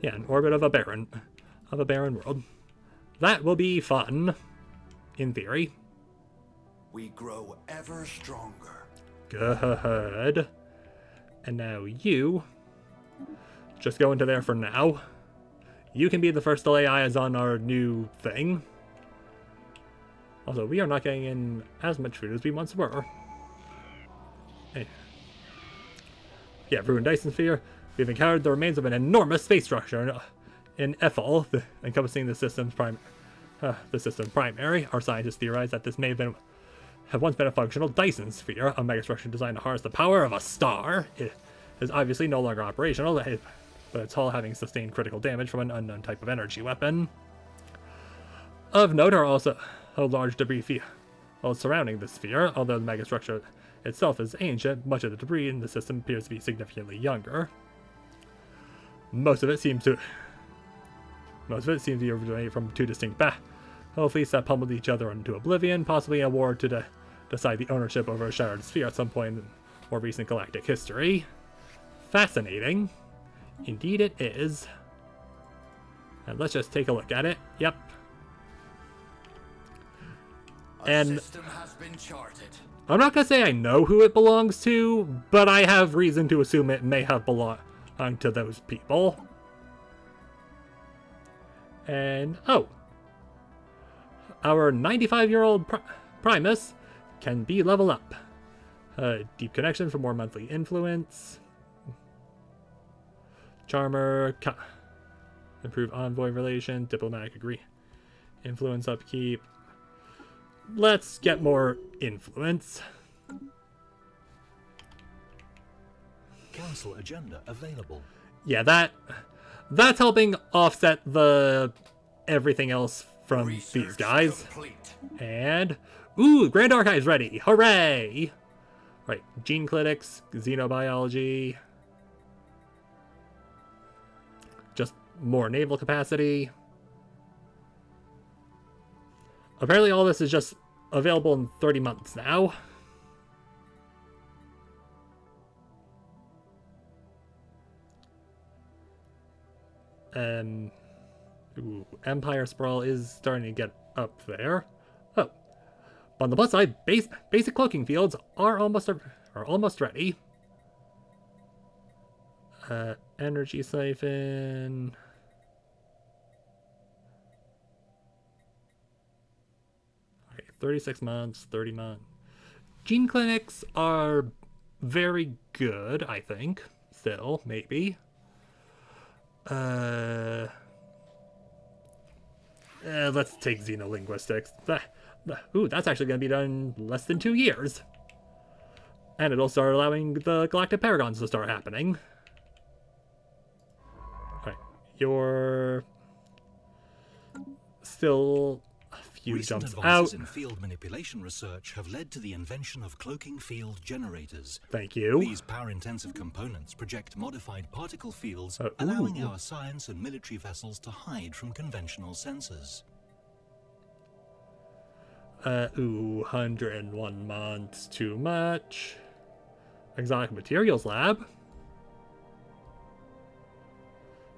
Yeah, in orbit of a barren world. That will be fun, in theory. We grow ever stronger. Good. And now you just go into there for now. You can be the first to lay eyes on our new thing. Also, we are not getting in as much food as we once were. Hey. Yeah, ruined Dyson Sphere. We've encountered the remains of an enormous space structure in Ethel, encompassing the system's primary. Our scientists theorize that this may have once been a functional Dyson Sphere, a megastructure designed to harness the power of a star. It is obviously no longer operational, but it's all having sustained critical damage from an unknown type of energy weapon. Of note are also a large debris field surrounding the sphere. Although the megastructure itself is ancient, much of the debris in the system appears to be significantly younger. Most of it seems to originate from two distinct battlefields that pummeled each other into oblivion, possibly a war to decide the ownership over a shattered sphere at some point in more recent galactic history. Fascinating. Indeed it is. And let's just take a look at it. Yep. And System has been charted. I'm not going to say I know who it belongs to, but I have reason to assume it may have belonged to those people. And, oh. Our 95-year-old Primus can be leveled up. Deep connection for more monthly influence. Charmer. Improve envoy relation. Diplomatic agree. Influence upkeep. Let's get more influence. Council agenda available. Yeah, that's helping offset the everything else from these guys. Complete. And ooh, Grand Archive's ready. Hooray! Right, gene clinics, xenobiology. Just more naval capacity. Apparently all this is just available in 30 months now. Ooh, Empire Sprawl is starting to get up there. Oh. But on the plus side, basic cloaking fields are almost ready. Energy siphon. Okay, 36 months, 30 months. Gene clinics are very good, I think. Still, maybe. Let's take xenolinguistics. Ooh, that's actually going to be done in less than 2 years. And it'll start allowing the Galactic Paragons to start happening. Alright, you're still a few Recent jumps advances out. in field manipulation research have led to the invention of cloaking field generators. Thank you. These power-intensive components project modified particle fields, ooh. allowing our science and military vessels to hide from conventional sensors. 101 months, too much. Exotic Materials Lab.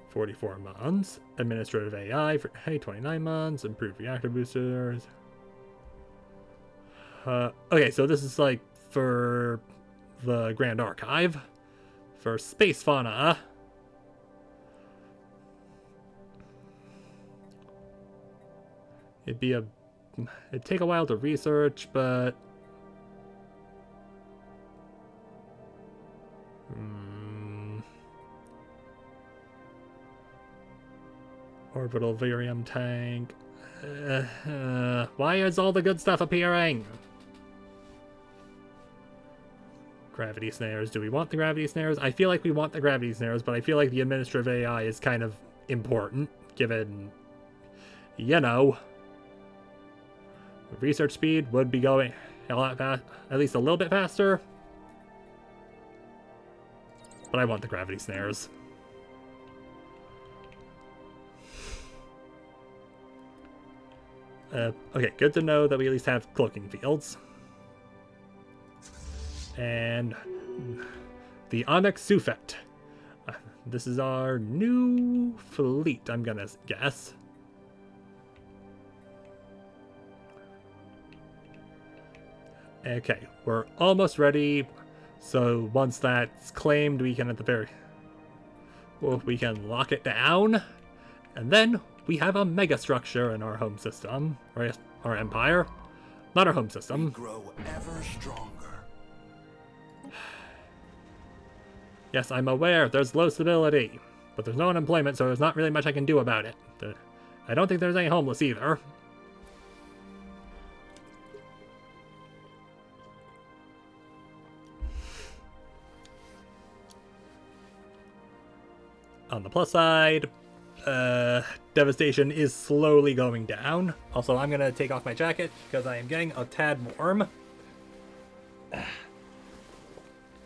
44 months. Administrative AI for 29 months. Improved reactor boosters. Okay, so this is like for the Grand Archive. For space fauna. It'd take a while to research, but orbital virium tank. Why is all the good stuff appearing? Gravity snares. Do we want the gravity snares? I feel like we want the gravity snares, but I feel like the administrative AI is kind of important, given, you know, research speed would be going a lot fast, at least a little bit faster. But I want the gravity snares. Okay, good to know that we at least have cloaking fields. And the Onyx Sufet. This is our new fleet, I'm gonna guess. Okay, we're almost ready. So once that's claimed, we can we can lock it down. And then we have a mega structure in our home system, or our empire. Not our home system. We grow ever stronger. Yes, I'm aware there's low stability, but there's no unemployment, so there's not really much I can do about it. I don't think there's any homeless either. On the plus side, devastation is slowly going down. Also, I'm gonna take off my jacket because I am getting a tad warm. I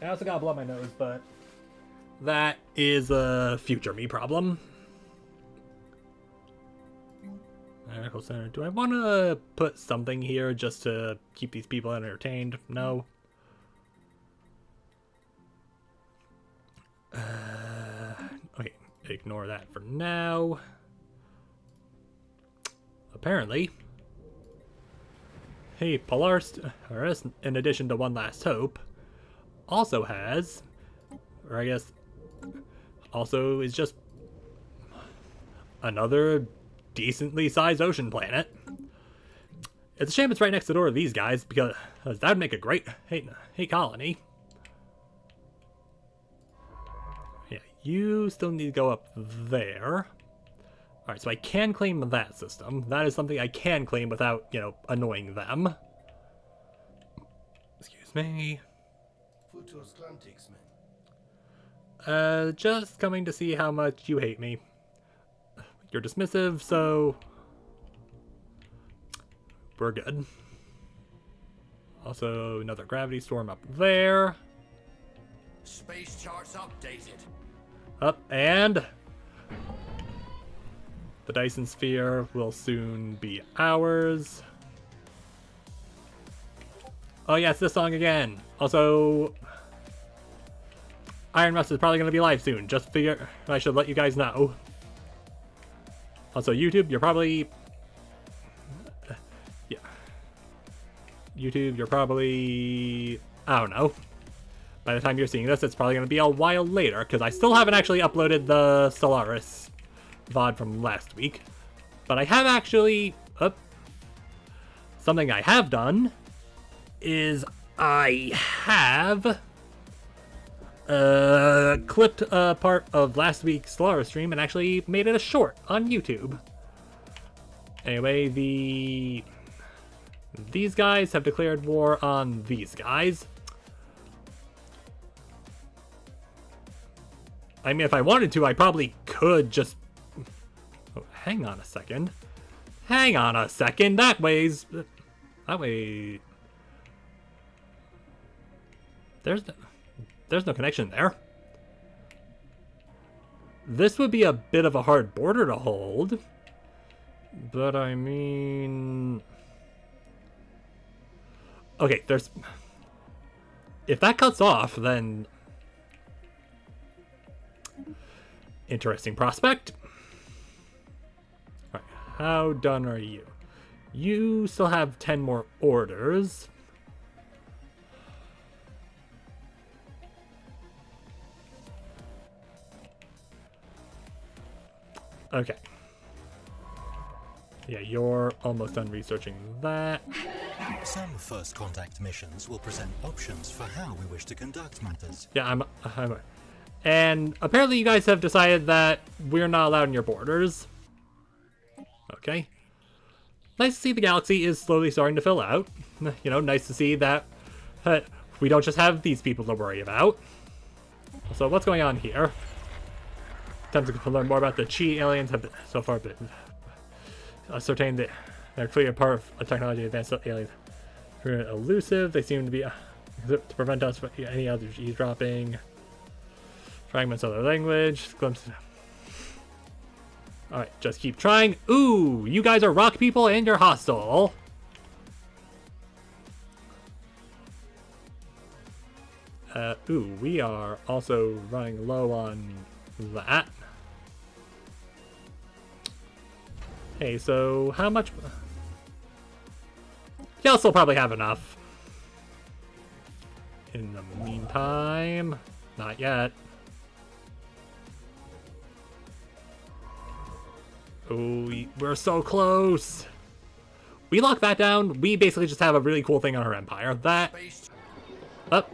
also gotta blow my nose, but that is a future me problem. Medical center. Do I want to put something here just to keep these people entertained? No. Okay, ignore that for now. Apparently, hey, Stellaris, in addition to One Last Hope, also has, or I guess, also is just another decently sized ocean planet. It's a shame it's right next door to these guys, because that would make a great hey colony. Yeah, you still need to go up there. Alright, so I can claim that system. That is something I can claim without, you know, annoying them. Excuse me. Just coming to see how much you hate me. You're dismissive, so we're good. Also, another gravity storm up there. Space charts updated. Up, and the Dyson Sphere will soon be ours. Oh yeah, it's this song again. Also, Iron Rust is probably going to be live soon. Just figure I should let you guys know. Also, YouTube, you're probably... yeah. YouTube, you're probably... I don't know. By the time you're seeing this, it's probably going to be a while later, because I still haven't actually uploaded the Stellaris VOD from last week. But I have actually... something I have done is I have clipped a part of last week's Stellaris stream and actually made it a short on YouTube. Anyway, these guys have declared war on these guys. I mean, if I wanted to, I probably could just... oh, hang on a second. Hang on a second. That way... There's no connection there. This would be a bit of a hard border to hold. But I mean... okay, there's... if that cuts off, then... interesting prospect. Alright, how done are you? You still have 10 more orders. Okay. Yeah, you're almost done researching that. Some first contact missions will present options for how we wish to conduct matters. Yeah, I'm and apparently you guys have decided that we're not allowed in your borders. Okay. Nice to see the galaxy is slowly starting to fill out. You know, nice to see that we don't just have these people to worry about. So what's going on here? Time to learn more about the Chi aliens have so far been ascertained that They're clearly a part of a technology advanced alien. They're elusive. They seem to be to prevent us from any other eavesdropping. Fragments of their language. Glimpses. Alright, just keep trying. Ooh, you guys are rock people and you're hostile. Ooh, we are also running low on that. Hey, so how much? Y'all still probably have enough. In the meantime, not yet. Oh, we're so close. We lock that down. We basically just have a really cool thing on our empire. That. Up.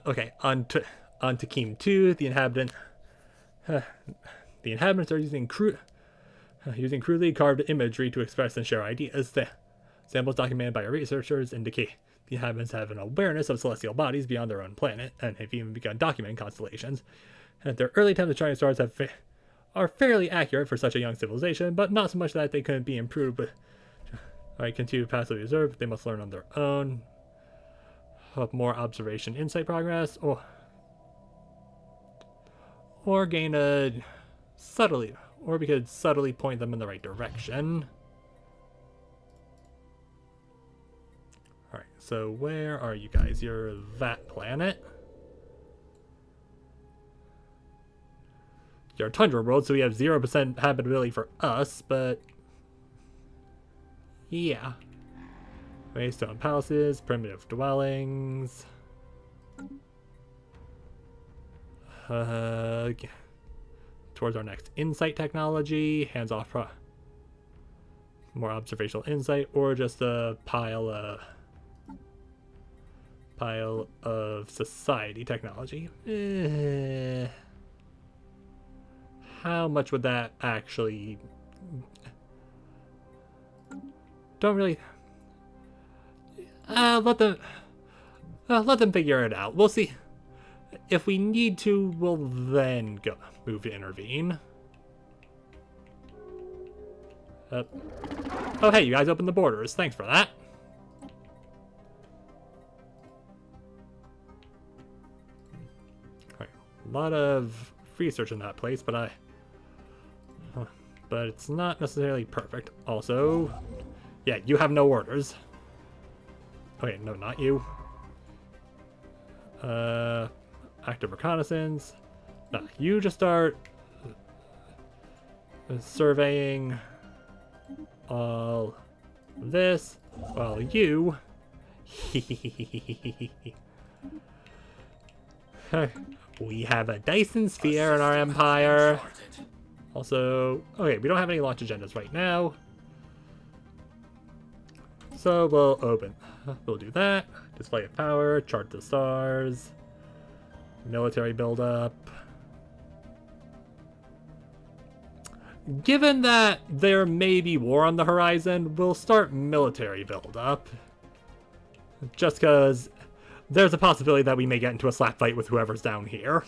Okay, on to Keem 2, the inhabitants are using crudely carved imagery to express and share ideas. The samples documented by our researchers indicate the inhabitants have an awareness of celestial bodies beyond their own planet, and have even begun documenting constellations. And their early attempts at charting stars are fairly accurate for such a young civilization, but not so much that they couldn't be improved. But I continue to passively observe. They must learn on their own. More observation insight progress, or gain a subtly, or we could subtly point them in the right direction. Alright, so where are you guys? You're that planet. You're a tundra world, so we have 0% habitability for us, but yeah. Stone palaces, primitive dwellings. Towards our next insight technology, hands off more observational insight, or just a pile of society technology. How much would that actually? Don't really. Let them figure it out. We'll see. If we need to, we'll then move to intervene. Oh, hey, you guys opened the borders. Thanks for that. Alright, a lot of research in that place, but it's not necessarily perfect. Also, yeah, you have no orders. Okay, no, not you. Active reconnaissance. No, you just start surveying all this while you we have a Dyson sphere in our empire. Also, okay, we don't have any launch agendas right now. So we'll do that. Display of power, chart the stars, military buildup. Given that there may be war on the horizon, we'll start military buildup. Just because there's a possibility that we may get into a slap fight with whoever's down here.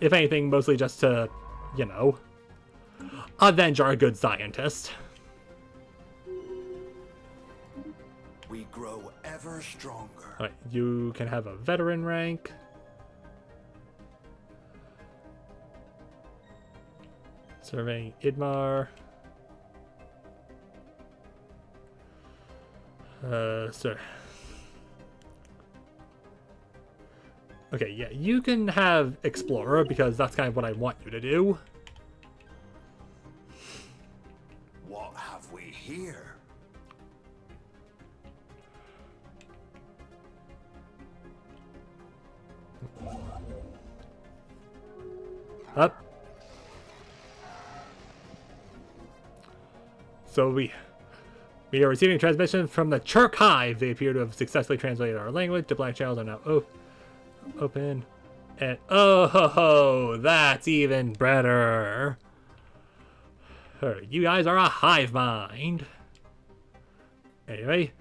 If anything, mostly just to, you know, avenge our good scientist. We grow ever stronger. Alright, you can have a veteran rank. Surveying Idmar. Sir. Okay, yeah, you can have Explorer because that's kind of what I want you to do. What have we here? Up. So we are receiving transmission from the Churk Hive. They appear to have successfully translated our language. Diplomatic channels are now open. And oh, that's even better. You guys are a hive mind. Anyway,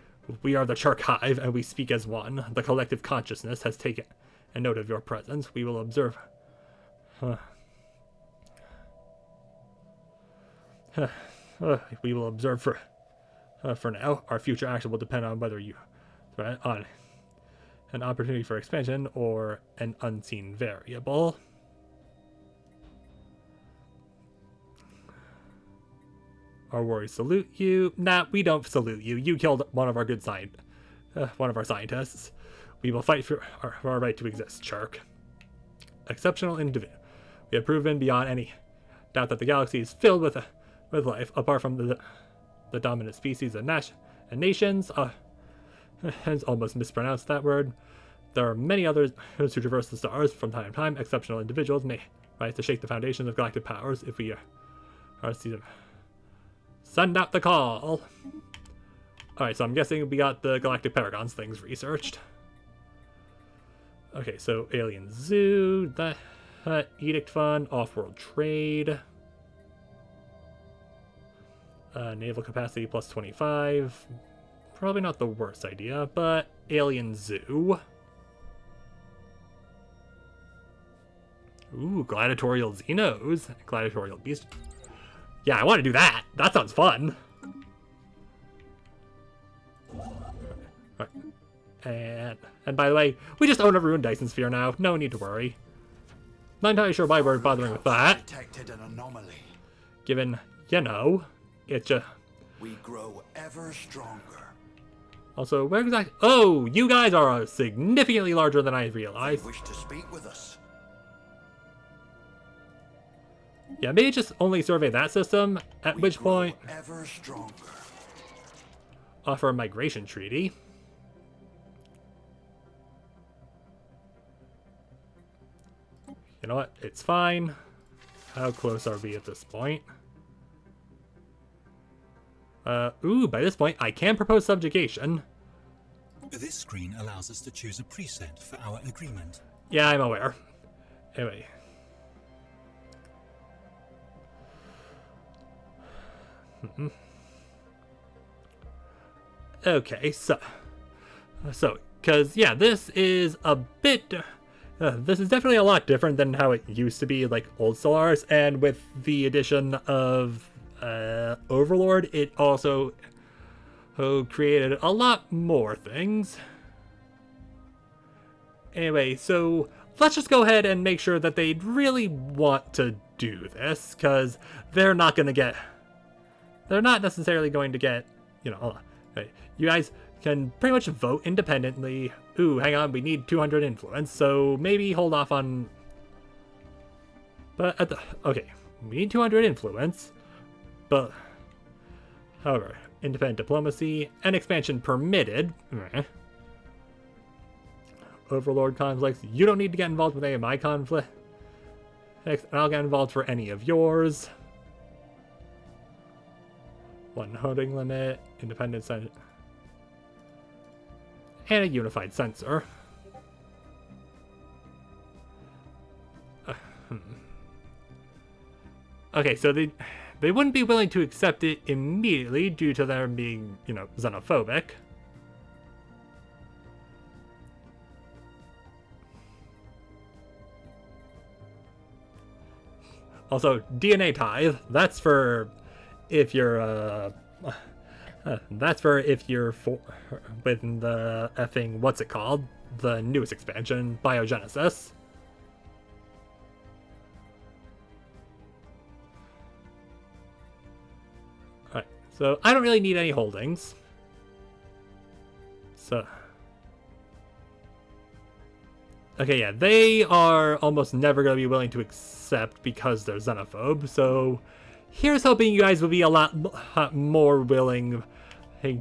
we are the Churk Hive, and we speak as one. The collective consciousness has taken and note of your presence. We will observe. We will observe for now. Our future action will depend on whether you threat on an opportunity for expansion or an unseen variable. Our warriors salute you. Nah, we don't salute you. You killed one of our one of our scientists. We will fight for our right to exist, Chark. Exceptional individual. We have proven beyond any doubt that the galaxy is filled with life, apart from the dominant species of nations. Hence, almost mispronounced that word. There are many others who traverse the stars from time to time. Exceptional individuals may rise to shake the foundations of galactic powers if we are to see them. Send out the call. Alright, so I'm guessing we got the Galactic Paragons things researched. Okay, so Alien Zoo, that Edict Fund, Off-World Trade. Naval capacity plus 25. Probably not the worst idea, but Alien Zoo. Ooh, gladiatorial Xenos. Gladiatorial Beast. Yeah, I want to do that. That sounds fun. Right. And by the way, we just own a ruined Dyson sphere now. No need to worry. Not entirely sure why we're bothering with that. Detected an anomaly. Given, you know, it just... We grow ever stronger. Also, where exactly... Oh, you guys are significantly larger than I realized. They wish to speak with us. Yeah, maybe just only survey that system, at which point... Ever stronger. Offer a migration treaty. You know what? It's fine. How close are we at this point? Ooh, by this point, I can propose subjugation. This screen allows us to choose a preset for our agreement. Yeah, I'm aware. Anyway. Okay, so, because, yeah, this is a bit, this is definitely a lot different than how it used to be, like, old Stellaris, and with the addition of, Overlord, it also created a lot more things. Anyway, so, let's just go ahead and make sure that they really want to do this, because they're not necessarily going to get, you know, hold on. Okay. You guys can pretty much vote independently. Ooh, hang on, we need 200 influence, so maybe hold off on... But okay, we need 200 influence, but... However, independent diplomacy and expansion permitted. Overlord conflicts. You don't need to get involved with any of my conflicts, and I'll get involved for any of yours. One holding limit, independent sensor, and a unified sensor. Okay, so they wouldn't be willing to accept it immediately due to them being, you know, xenophobic. Also, DNA tithe, that's for if you're, that's for if you're with the effing, what's it called? The newest expansion, Biogenesis. Alright, so I don't really need any holdings. So... Okay, yeah, they are almost never going to be willing to accept because they're xenophobe, so here's hoping you guys will be a lot more willing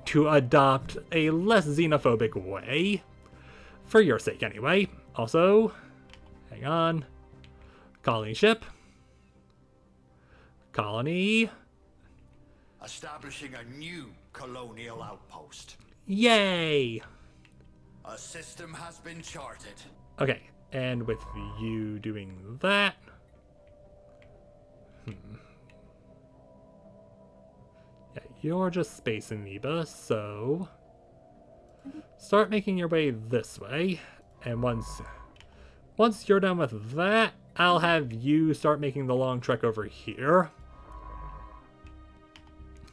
to adopt a less xenophobic way. For your sake, anyway. Also, hang on. Colony ship. Colony. Establishing a new colonial outpost. Yay! A system has been charted. Okay, and with you doing that... Yeah, you're just space amoeba, so... Start making your way this way, and once once you're done with that, I'll have you start making the long trek over here.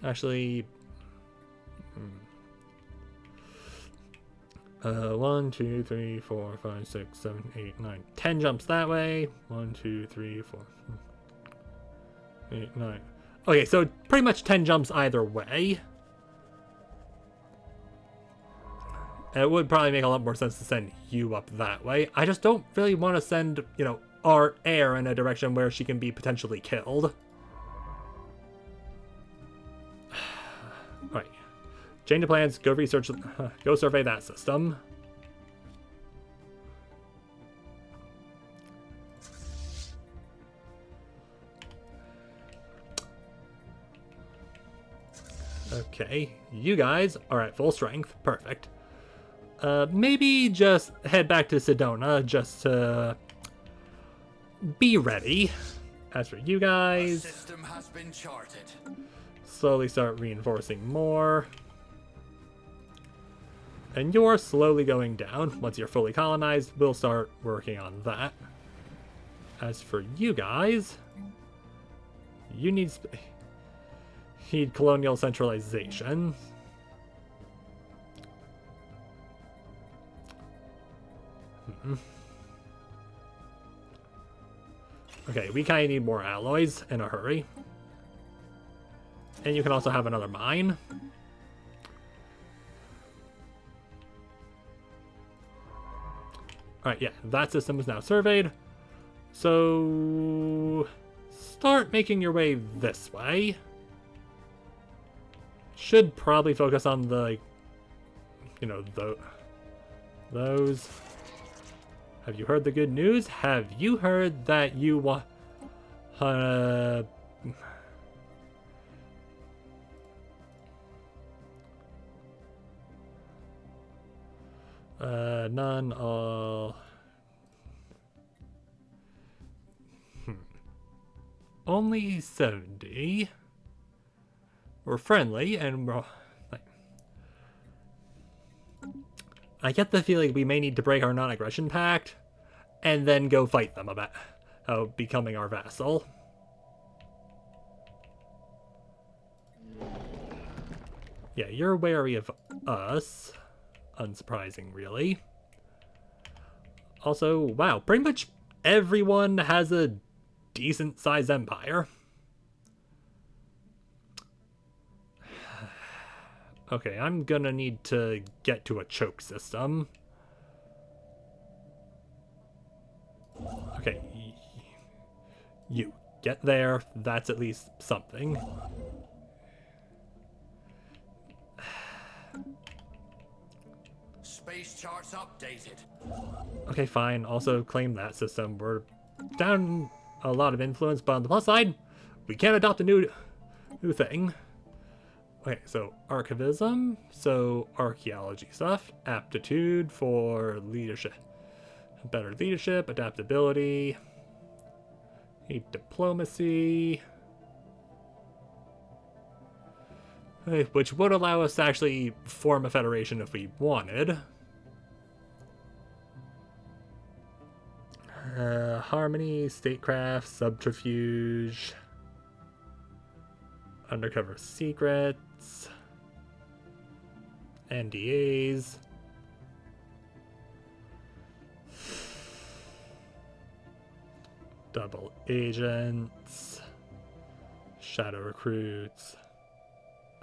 Actually, 1, 2, 3, 4, 5, 6, 7, 8, 9, 10 jumps that way. 1, 2, 3, 4, 8, 9. Okay, so pretty much 10 jumps either way. It would probably make a lot more sense to send you up that way. I just don't really want to send, you know, our heir in a direction where she can be potentially killed. Alright. Change of plans, go research, go survey that system. Okay, you guys are at full strength. Perfect. Maybe just head back to Sedona just to be ready. As for you guys, System has been charted. slowly start reinforcing more. And you're slowly going down. Once you're fully colonized, we'll start working on that. As for you guys, you need colonial centralization. Okay, we kind of need more alloys in a hurry. And you can also have another mine. Alright, yeah, that system is now surveyed. So start making your way this way. Should probably focus on the, like, you know, those. Have you heard the good news? Have you heard that you want none all only 70. We're friendly and we're like, I get the feeling we may need to break our non-aggression pact and then go fight them about becoming our vassal. Yeah, you're wary of us. Unsurprising, really. Also, wow, pretty much everyone has a decent-sized empire. Okay, I'm gonna need to get to a choke system. Okay, you get there. That's at least something. Space charts updated. Okay, fine. Also claim that system. We're down a lot of influence, but on the plus side, we can't adopt a new thing. Okay, so archivism, so archaeology stuff, aptitude for leadership, better leadership, adaptability, diplomacy, which would allow us to actually form a federation if we wanted. Harmony, statecraft, subterfuge, undercover secrets, NDAs, double agents, shadow recruits,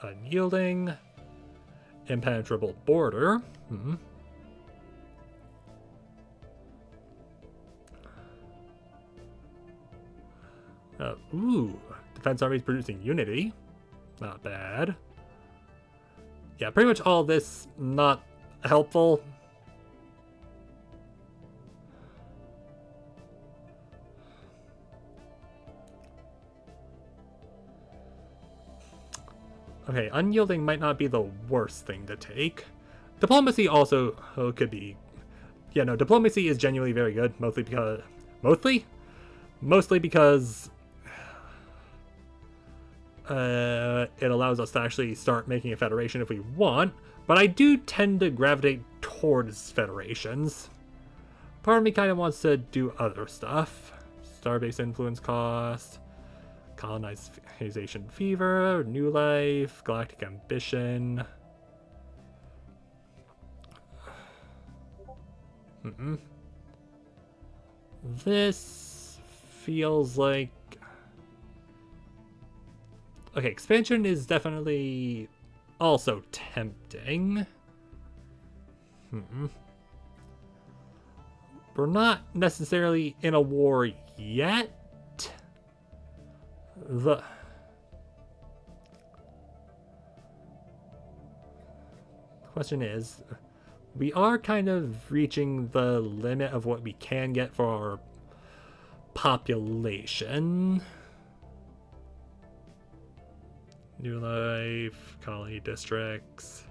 unyielding, impenetrable border. Ooh, defense armies producing unity. Not bad. Yeah, pretty much all this not helpful. Okay, unyielding might not be the worst thing to take. Diplomacy also could be... Yeah, no, diplomacy is genuinely very good, mostly because... Mostly because... it allows us to actually start making a federation if we want, but I do tend to gravitate towards federations. part of me kind of wants to do other stuff. Starbase influence cost, colonization fever, new life, galactic ambition. This feels like... Okay, expansion is definitely also tempting. We're not necessarily in a war yet. The question is, we are kind of reaching the limit of what we can get for our population. New life, colony districts.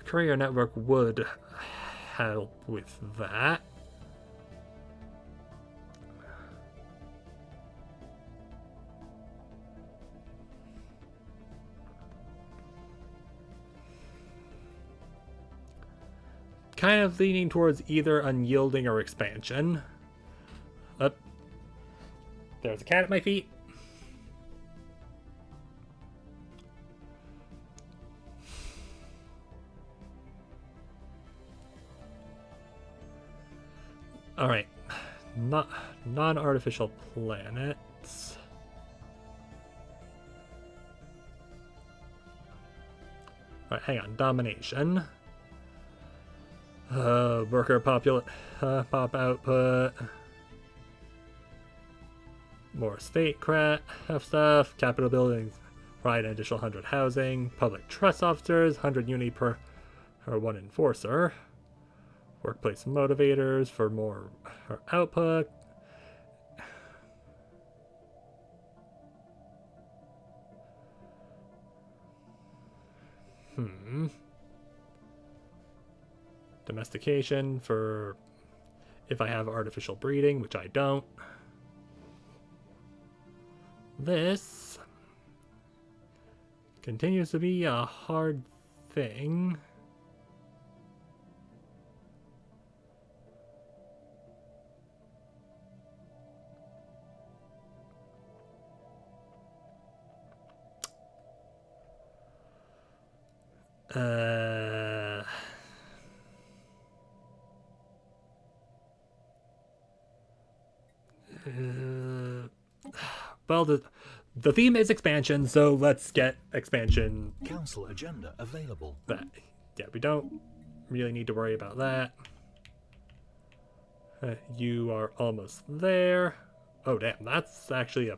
Courier network would help with that. Kind of leaning towards either unyielding or expansion. Up. There's a cat at my feet. Alright. Non-artificial planets. Alright, hang on. Domination. Worker pop output. More statecraft stuff. Capital buildings. Provide an additional 100 housing. Public trust officers. 100 uni per 1 enforcer. Workplace motivators for more output. Domestication for if I have artificial breeding, which I don't. This continues to be a hard thing. Well, the theme is expansion, so let's get expansion. Council agenda available. But yeah, we don't really need to worry about that. You are almost there. Oh damn, that's actually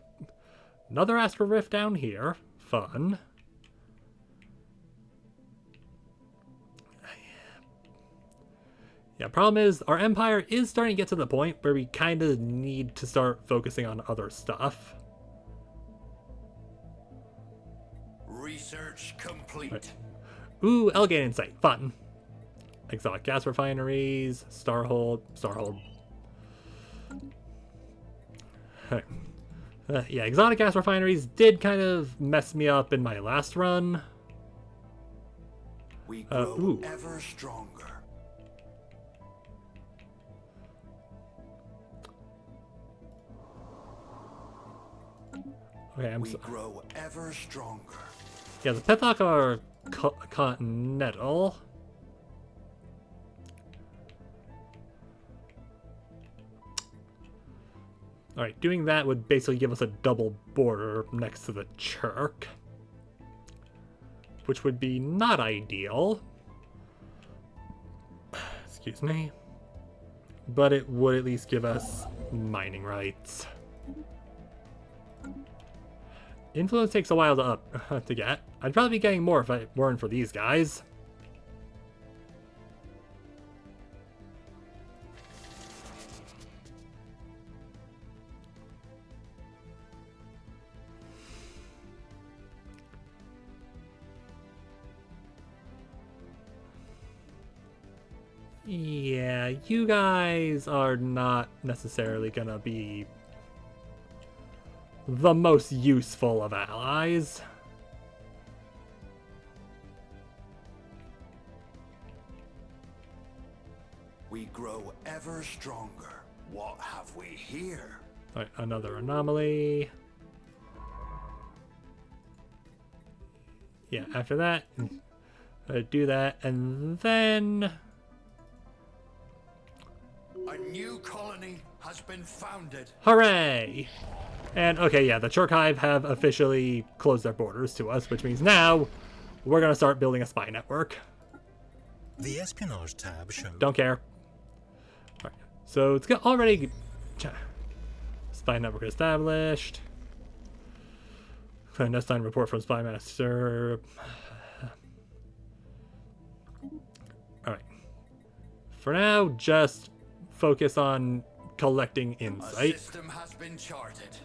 another astral rift down here. Fun. Yeah, problem is our empire is starting to get to the point where we kind of need to start focusing on other stuff. Research complete. Right. Ooh, Elgate Insight. Fun. Exotic gas refineries. Starhold. Right. Yeah, exotic gas refineries did kind of mess me up in my last run. We grow ever stronger. Okay, we grow ever stronger. Yeah, the Pithok are continental. Alright, doing that would basically give us a double border next to the Chirk, which would be not ideal. Excuse me. But it would at least give us mining rights. Influence takes a while to get. I'd probably be getting more if it weren't for these guys. Yeah, you guys are not necessarily gonna be the most useful of allies. we grow ever stronger. What have we here? Alright, another anomaly. Yeah, after that, do that, and then... A new colony has been founded. Hooray! And, okay, yeah, the Churchive have officially closed their borders to us, which means now we're gonna start building a spy network. The espionage tab shows. Don't care. Alright, so it's already... Spy network established. Clandestine report from Spy Master. Alright. For now, just focus on collecting insight. A system has been charted.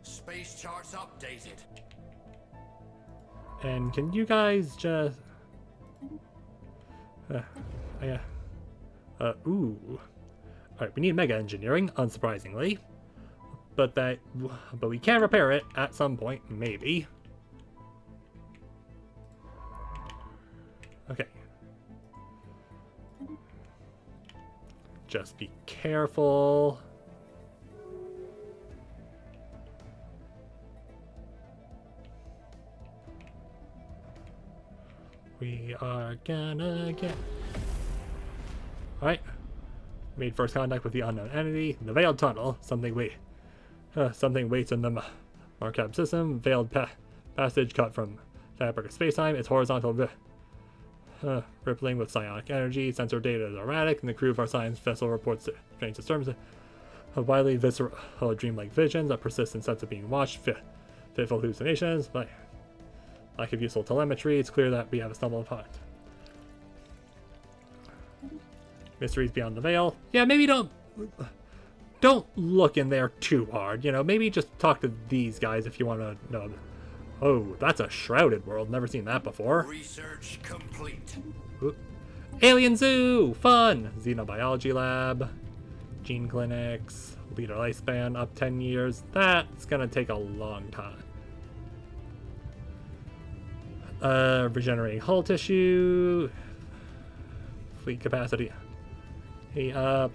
Space charts updated. And can you guys just... ooh. Alright, we need mega engineering, unsurprisingly. But we can repair it at some point, maybe. Okay. Just be careful. We are gonna get... Alright. Made first contact with the unknown entity. The Veiled Tunnel. Something waits in the Marcab system. Veiled passage cut from fabric of space-time. It's horizontal rippling with psionic energy. Sensor data is erratic, and the crew of our science vessel reports strange disturbances of widely visceral dreamlike visions, a persistent sense of being watched, fitful hallucinations, but lack of useful telemetry. It's clear that we have stumbled upon mysteries beyond the veil. Yeah, maybe don't look in there too hard. You know, maybe just talk to these guys if you want to know. Oh, that's a shrouded world. Never seen that before. Research complete. Ooh. Alien Zoo! Fun! Xenobiology lab. Gene clinics. Leader lifespan up 10 years. That's gonna take a long time. Regenerating hull tissue. Fleet capacity. Hey, up.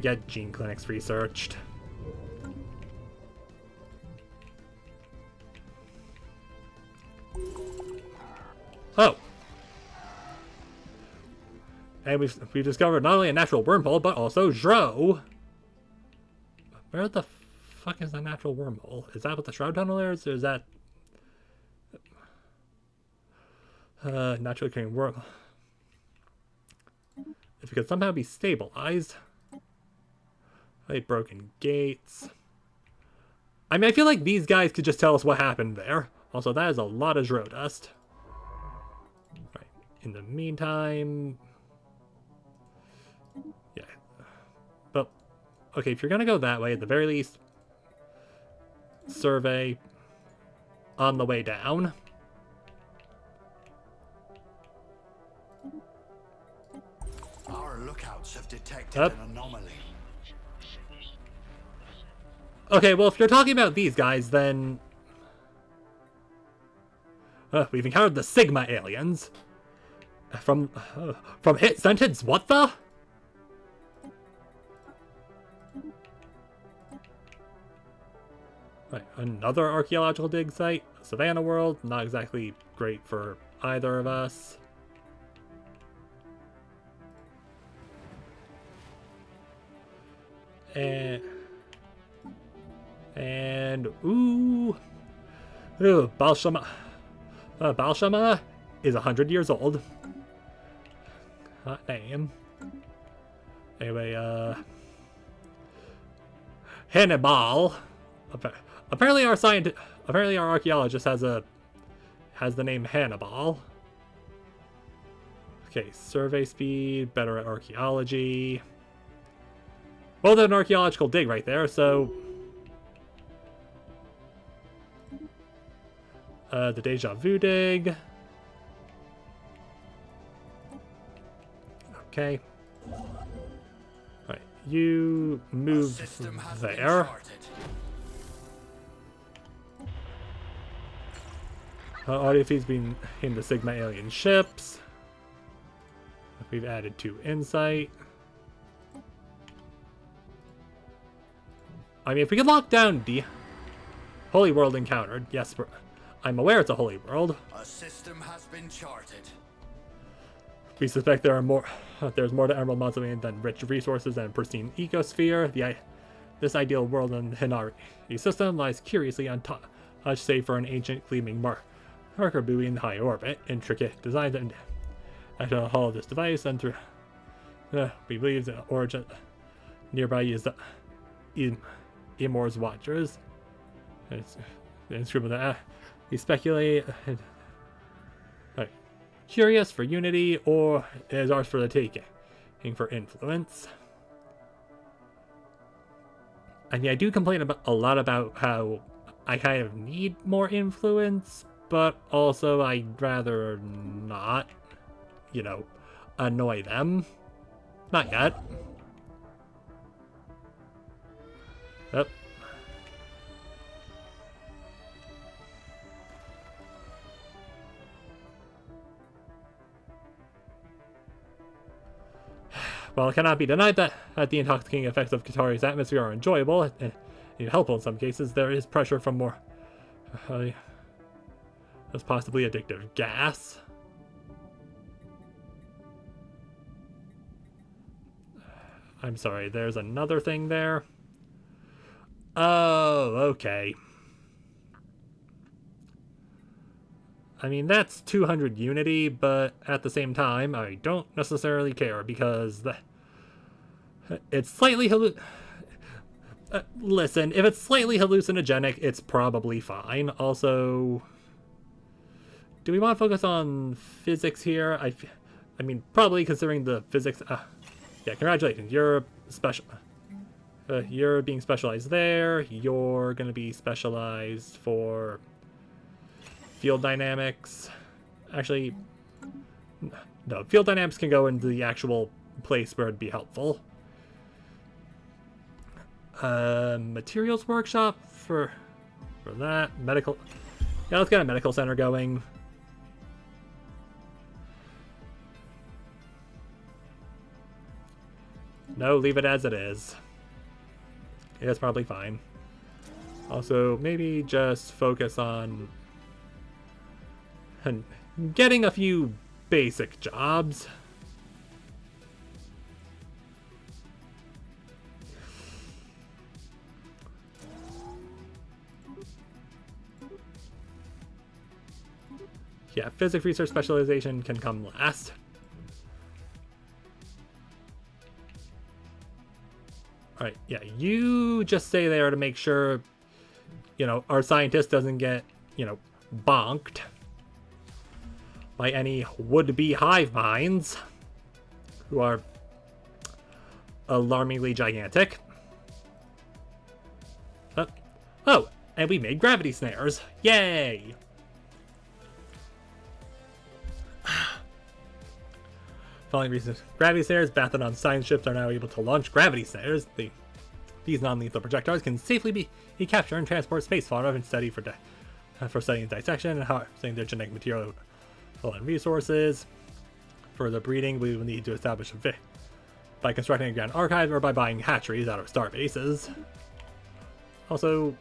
Get gene clinics researched. Oh. And we've discovered not only a natural wormhole, but also Zhro. Where the fuck is the natural wormhole? Is that what the Shroud Tunnel is? Or is that... naturally occurring wormhole. If it could somehow be stabilized. Like broken gates. I mean, I feel like these guys could just tell us what happened there. Also, that is a lot of Zhro dust. Right. In the meantime... Yeah. But, okay, if you're gonna go that way, at the very least, survey on the way down. Our lookouts have detected an anomaly. Okay, well, if you're talking about these guys, then... we've encountered the Sigma aliens. From hit sentence, what the? Right, another archaeological dig site. Savannah World, not exactly great for either of us. And ooh, Balshama is 100 years old. Hot name. Anyway, Hannibal. Apparently our archaeologist has the name Hannibal. Okay, survey speed, better at archaeology. Well, there's an archaeological dig right there, so... the Deja Vu dig. Okay. Alright, you move there. Audio feeds being in the Sigma alien ships. We've added 2 insight. I mean, if we could lock down the Holy World encountered, yes, I'm aware it's a Holy World. A system has been charted. We suspect there's more to Emerald Mausoleum than rich resources and pristine ecosphere. This ideal world in the Hinari system lies curiously untouched, save for an ancient gleaming marker buoy in high orbit. Intricate designs and at the hull of this device, and through we believe the origin nearby is the Imor's Watchers. It's inscribed that we speculate. Curious for unity, or is ours for the taking for influence. And yeah, I do complain a lot about how I kind of need more influence, but also I'd rather not, you know, annoy them. Not yet. Yep. While it cannot be denied that the intoxicating effects of Qatari's atmosphere are enjoyable and helpful in some cases, there is pressure from more as possibly addictive gas. I'm sorry, there's another thing there. Oh, okay. I mean, that's 200 unity, but at the same time, I don't necessarily care because it's slightly listen, if it's slightly hallucinogenic, it's probably fine. Also, do we want to focus on physics here? I mean, probably considering the physics. Yeah, congratulations, you're special. You're being specialized there. You're gonna be specialized for field dynamics. Actually, no, field dynamics can go into the actual place where it'd be helpful. Materials workshop for that. Medical. Yeah, let's get a medical center going. No, leave it as it is. Yeah, it's probably fine. Also, maybe just focus on getting a few basic jobs. Yeah, physics research specialization can come last. Alright, yeah, you just stay there to make sure, you know, our scientist doesn't get, you know, bonked by any would-be hive minds who are alarmingly gigantic. Oh, and we made gravity snares. Yay! Following recent gravity snares, Bathydae science ships are now able to launch gravity snares. These non-lethal projectiles can safely be captured and transport space fauna and study for studying dissection and harvesting their genetic material and resources. For the breeding, we will need to establish a by constructing a grand archive or by buying hatcheries out of star bases. Also,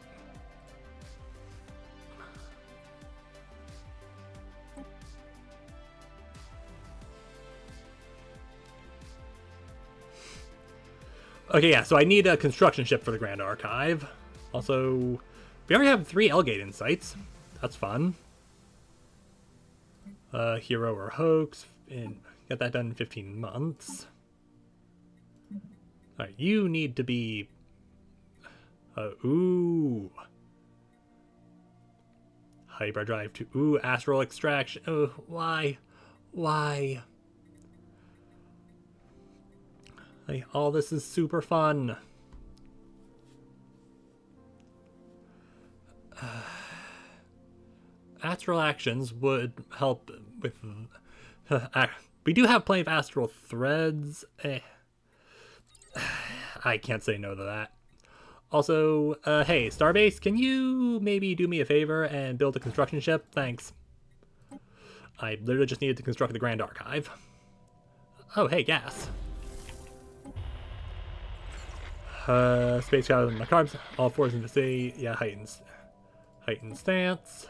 okay, yeah, so I need a construction ship for the Grand Archive. Also, we already have 3 Elgate insights. That's fun. Hero or hoax. And get that done in 15 months. Alright, you need to be... ooh. Hyperdrive to... Ooh, astral extraction. Oh, why? Why? Like, all this is super fun. Astral actions would help with... we do have plenty of astral threads. I can't say no to that. Also, hey, Starbase, can you maybe do me a favor and build a construction ship? Thanks. I literally just needed to construct the Grand Archive. Oh, hey, gas. Space travel in my carbs. All fours in the city. Yeah, heightened stance.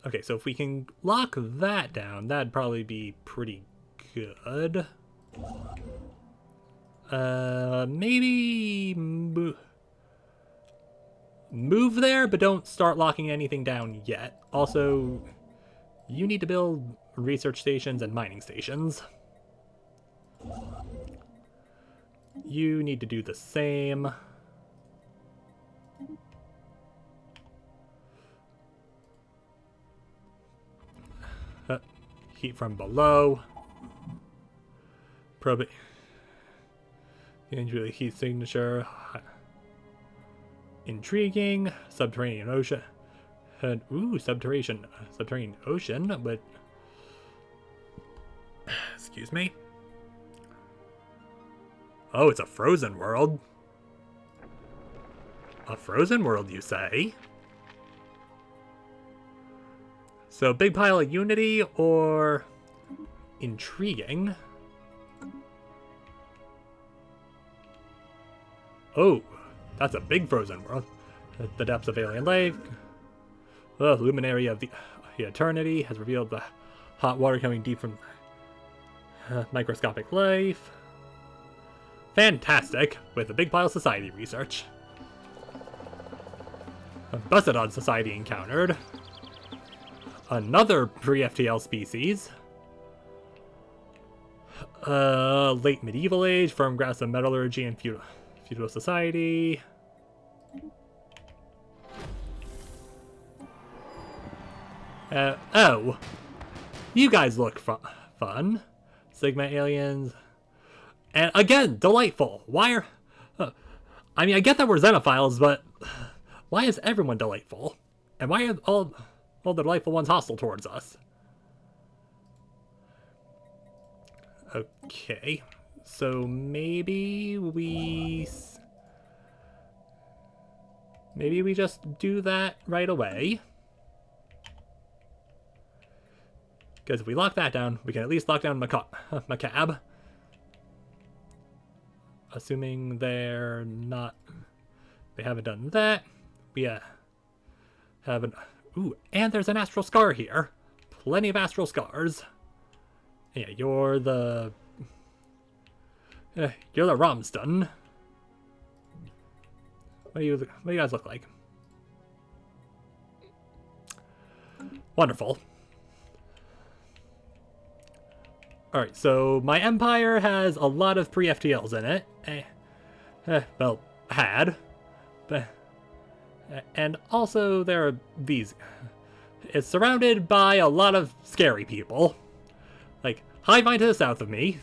Okay, so if we can lock that down, that'd probably be pretty good. Maybe move there, but don't start locking anything down yet. Also, you need to build research stations and mining stations. You need to do the same. Heat from below. Probate. Usually heat signature. Intriguing. Subterranean ocean. Ooh, subterranean ocean, but... Excuse me. Oh, it's a frozen world. A frozen world, you say? So, big pile of unity or intriguing? Oh, that's a big frozen world. The depths of alien life. The luminary of the eternity has revealed the hot water coming deep from microscopic life. Fantastic, with a big pile of society research. A Bathydae society encountered. Another pre-FTL species. Late medieval age, firm grasp of metallurgy and feudal society. Oh. You guys look fun. Sigma aliens. And again, delightful. Why are... I mean, I get that we're xenophiles, but... Why is everyone delightful? And why are all the delightful ones hostile towards us? Okay. So maybe we... Maybe we just do that right away. Because if we lock that down, we can at least lock down Macab. Assuming they're not... They haven't done that. We haven't... Ooh, and there's an astral scar here. Plenty of astral scars. Yeah, you're the... you're the Romston. What do you guys look like? Wonderful. Alright, so my empire has a lot of pre-FTLs in it. Well, had. But, and also there are these. It's surrounded by a lot of scary people. Like, Hivine to the south of me.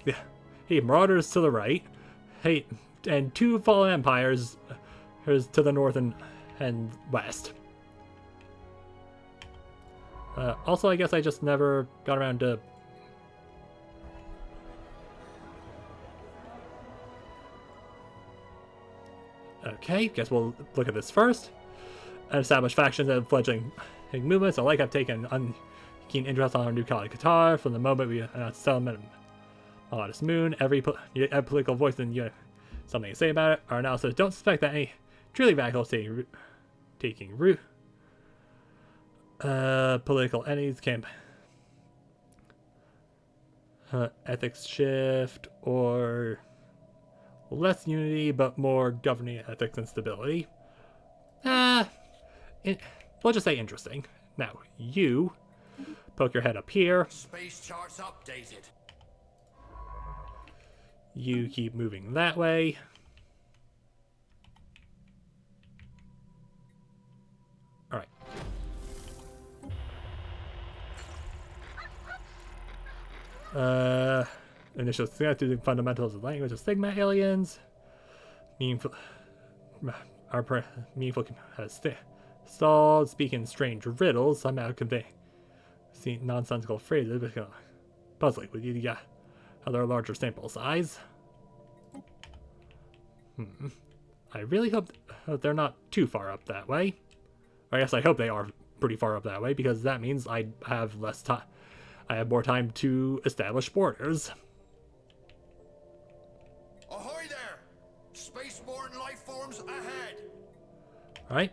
Hey, Marauders to the right. Hey, and two fallen empires to the north and west. Also, I guess I just never got around to... Okay, guess we'll look at this first. Establish factions and fledgling movements. Alike I've taken keen interest on our new colleague Qatar from the moment we announced settlement on Modest Moon. Every political voice and you have something to say about it. Our analysis don't suspect that any truly radical taking root. Political entities camp. Ethics shift or less unity but more governing ethics and stability. We'll just say interesting. Now, you poke your head up here. Space charts updated. You keep moving that way. Alright. Initial through the fundamentals of language of Sigma aliens. Meaningful has stalled, speaking strange riddles, somehow convey nonsensical phrases, but puzzling with you got other larger sample size. I really hope they're not too far up that way. I guess I hope they are pretty far up that way, because that means I have less time. I have more time to establish borders. Ahoy there! Spaceborne life forms ahead! Alright.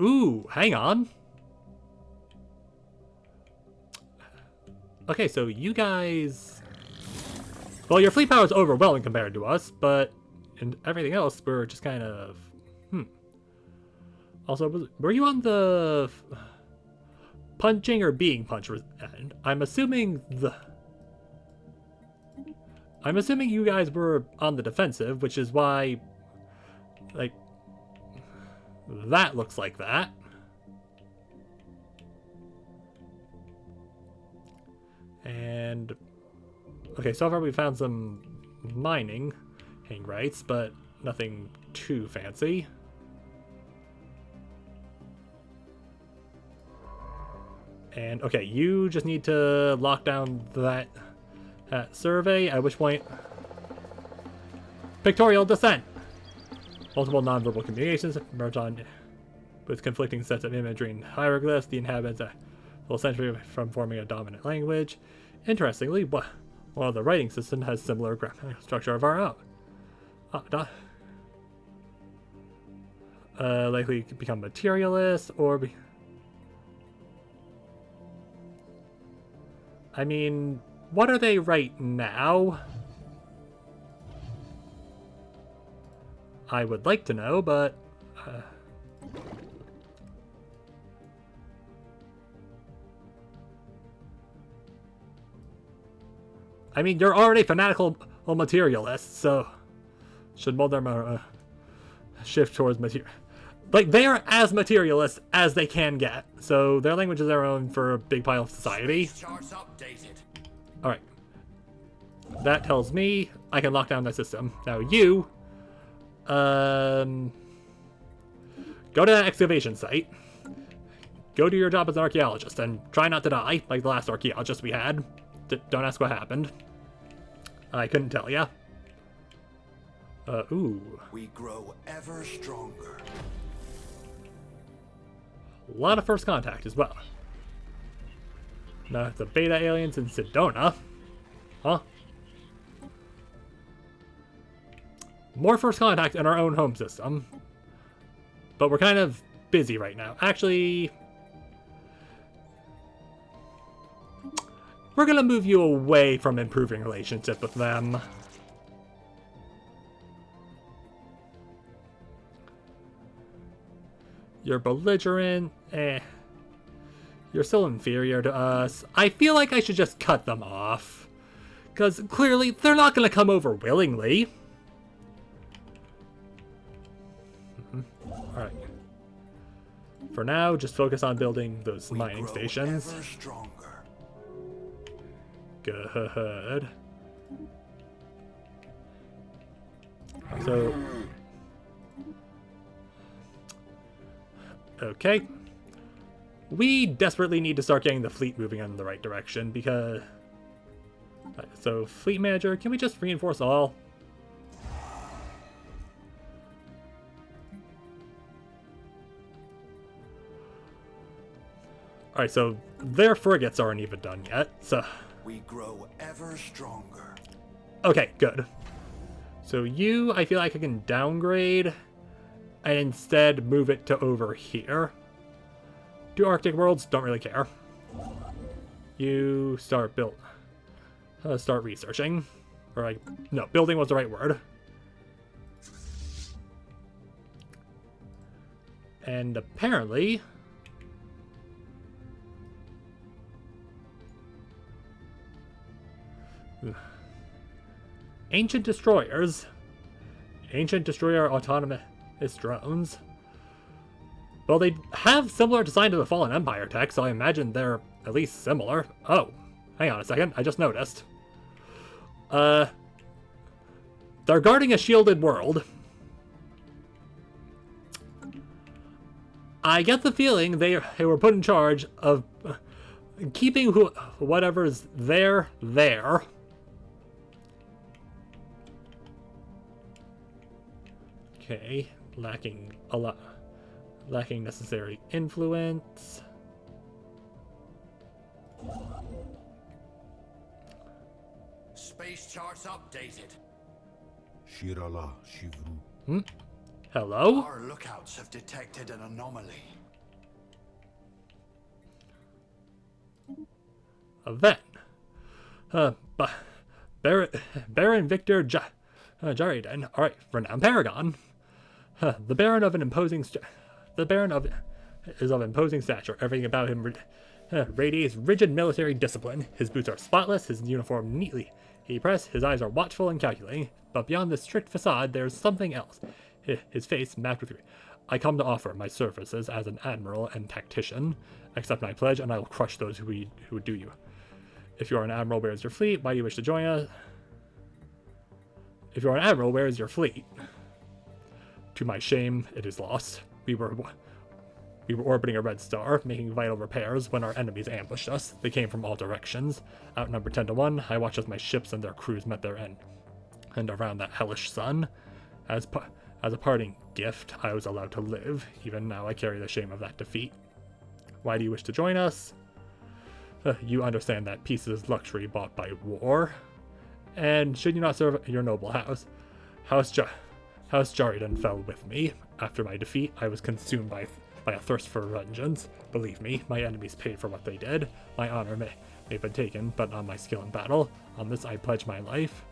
Ooh, hang on. Okay, so you guys... Well, your fleet power is overwhelming compared to us, but in everything else, we're just kind of... Also, were you on the punching or being punched end? I'm assuming you guys were on the defensive, which is why, like, that looks like that. And, okay, so far we found some mining hang rights, but nothing too fancy. And, okay, you just need to lock down that survey, at which point... Pictorial descent! Multiple nonverbal communications emerge on with conflicting sets of imagery and hieroglyphs. The inhabitants will century from forming a dominant language. Interestingly, while the writing system has similar grammatical structure of our own. Likely become materialist, or I mean, what are they right now? I would like to know, but... I mean, you're already fanatical materialists, so... should mold them shift towards material... Like, they are as materialist as they can get, so their language is their own for a big pile of society. Alright. That tells me I can lock down that system. Now you... go to that excavation site. Go do your job as an archaeologist, and try not to die, like the last archaeologist we had. Don't ask what happened. I couldn't tell ya. Ooh. We grow ever stronger. A lot of first contact as well. Now, the beta aliens in Sedona. Huh? More first contact in our own home system. But we're kind of busy right now. Actually, we're gonna move you away from improving relationship with them. You're belligerent. You're still inferior to us. I feel like I should just cut them off. Because clearly, they're not going to come over willingly. Alright. For now, just focus on building those mining stations. Good. So... okay. We desperately need to start getting the fleet moving in the right direction, because... so, fleet manager, can we just reinforce all? Alright, so their frigates aren't even done yet, so... we grow ever stronger. Okay, good. So you, I feel like I can downgrade... and instead move it to over here. Two Arctic worlds, don't really care. You start start researching. Or like, no, building was the right word. And apparently... ancient destroyers. Ancient destroyer autonomous drones. Well, they have similar design to the Fallen Empire tech, so I imagine they're at least similar. Oh, hang on a second, I just noticed. They're guarding a shielded world. I get the feeling they were put in charge of keeping whatever's there. Okay, lacking necessary influence. Space charts updated. Shirala Shivru. Hello? Our lookouts have detected an anomaly. Event. Baron Victor Jaridan. Alright, renowned paragon. The Baron of an imposing is of imposing stature. Everything about him radiates rigid military discipline. His boots are spotless, his uniform neatly pressed, his eyes are watchful and calculating. But beyond this strict facade, there's something else. His face mapped with. I come to offer my services as an admiral and tactician. Accept my pledge, and I will crush those who would do you. If you are an admiral, where is your fleet? Why do you wish to join us? If you are an admiral, where is your fleet? To my shame, it is lost. We were orbiting a red star, making vital repairs when our enemies ambushed us. They came from all directions. Outnumbered 10 to 1, I watched as my ships and their crews met their end. And around that hellish sun, as a parting gift, I was allowed to live. Even now, I carry the shame of that defeat. Why do you wish to join us? You understand that peace is luxury bought by war. And should you not serve your noble house? House Jaridan fell with me. After my defeat, I was consumed by a thirst for vengeance. Believe me, my enemies paid for what they did. My honor may have been taken, but not my skill in battle. On this, I pledge my life.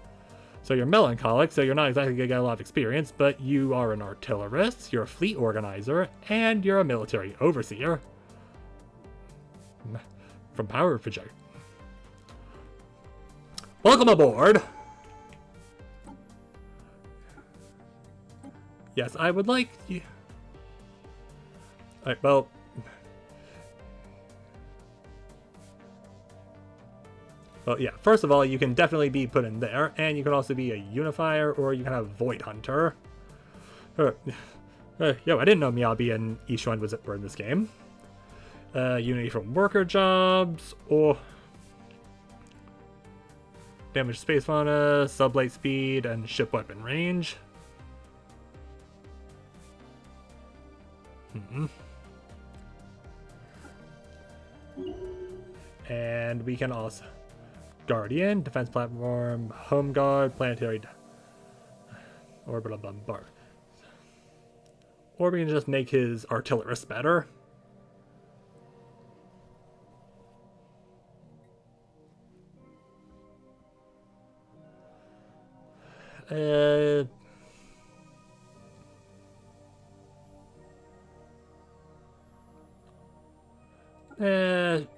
So you're melancholic, so you're not exactly gonna get a lot of experience, but you are an artillerist, you're a fleet organizer, and you're a military overseer. From Power Project. Welcome aboard! Yes, I would like you... Alright, well... Well, yeah, first of all, you can definitely be put in there, and you can also be a unifier, or you can have Void Hunter. Yo, I didn't know Miyabi and Ishuan were in this game. Unity from worker jobs, or... Damage space fauna, sublight speed, and ship weapon range. And we can also... Guardian, defense platform, home guard, planetary... Orbital bombard. Or we can just make his artillerist better.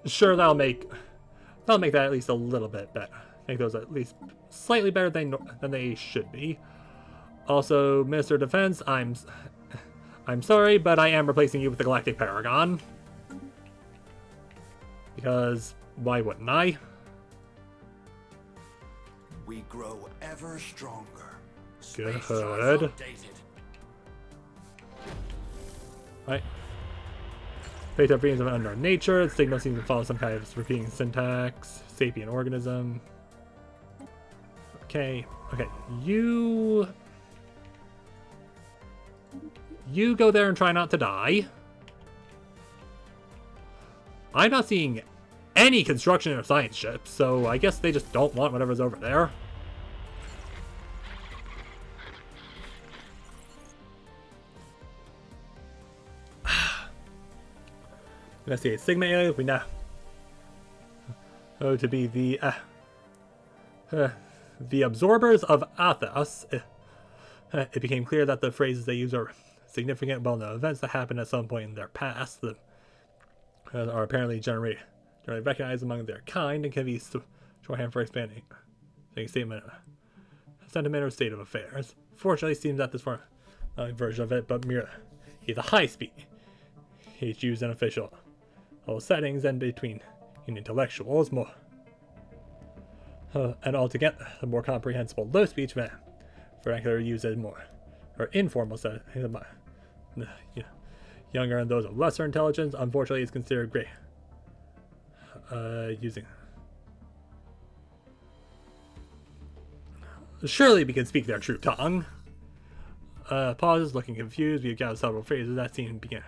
Sure, that'll make that at least a little bit better. Make those at least slightly better than they should be. Also, Minister of Defense, I'm sorry, but I am replacing you with the Galactic Paragon. Because why wouldn't I? We grow ever stronger. Good. Space charts updated. Right. Based on beings of unknown nature, the signal seems to follow some kind of repeating syntax. Sapient organism. Okay. You go there and try not to die. I'm not seeing any construction of science ships, so I guess they just don't want whatever's over there. Let's see, Sigma aliens, we now to be the absorbers of Athos. It became clear that the phrases they use are significant, well-known events that happened at some point in their past that are apparently generally recognized among their kind and can be shorthand for expanding statement, sentiment, or state of affairs. Fortunately, it seems that this version of it, but merely is a high speed. It's used in official settings and between intellectuals more, and altogether the more comprehensible low speech vernacular used as more or informal settings. Younger and those of lesser intelligence, unfortunately, is considered great. Using. Surely we can speak their true tongue. Pauses, looking confused. We've got several phrases that seem to begin.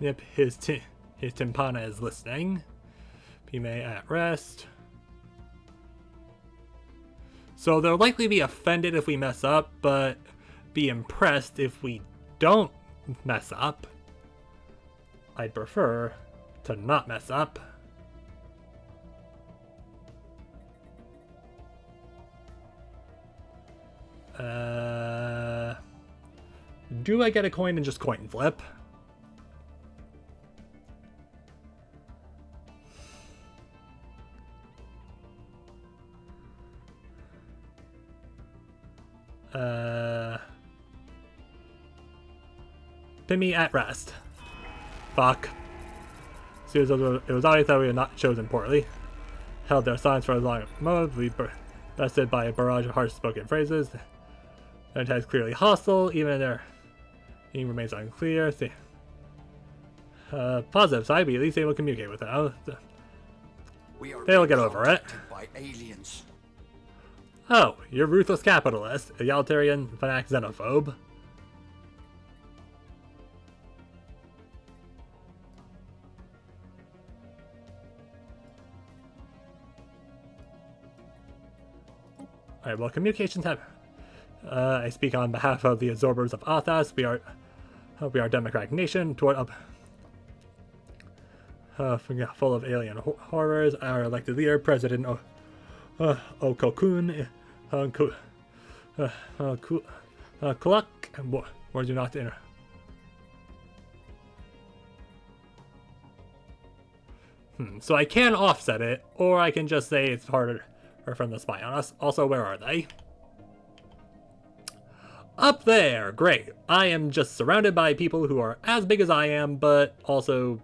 Yep, his tympana is listening. Pime at rest. So they'll likely be offended if we mess up, but be impressed if we don't mess up. I'd prefer to not mess up. Do I get a coin and just coin flip? Pimmy at rest. Fuck. It was obvious that we were not chosen poorly. Held their silence for as long as mode. We bested by a barrage of harsh spoken phrases. Their intent is clearly hostile, even their meaning remains unclear. Positive side, we at least able to communicate with them. They'll get over it. By aliens. Oh, you're ruthless capitalist, egalitarian, fanatic xenophobe. Alright, well, communications have... I speak on behalf of the absorbers of Athas. We are a democratic nation toward full of alien horrors. Our elected leader, President Okokun, Kulak, words do not enter. So I can offset it, or I can just say it's harder from the spy on us. Also, where are they? Up there! Great. I am just surrounded by people who are as big as I am, but also,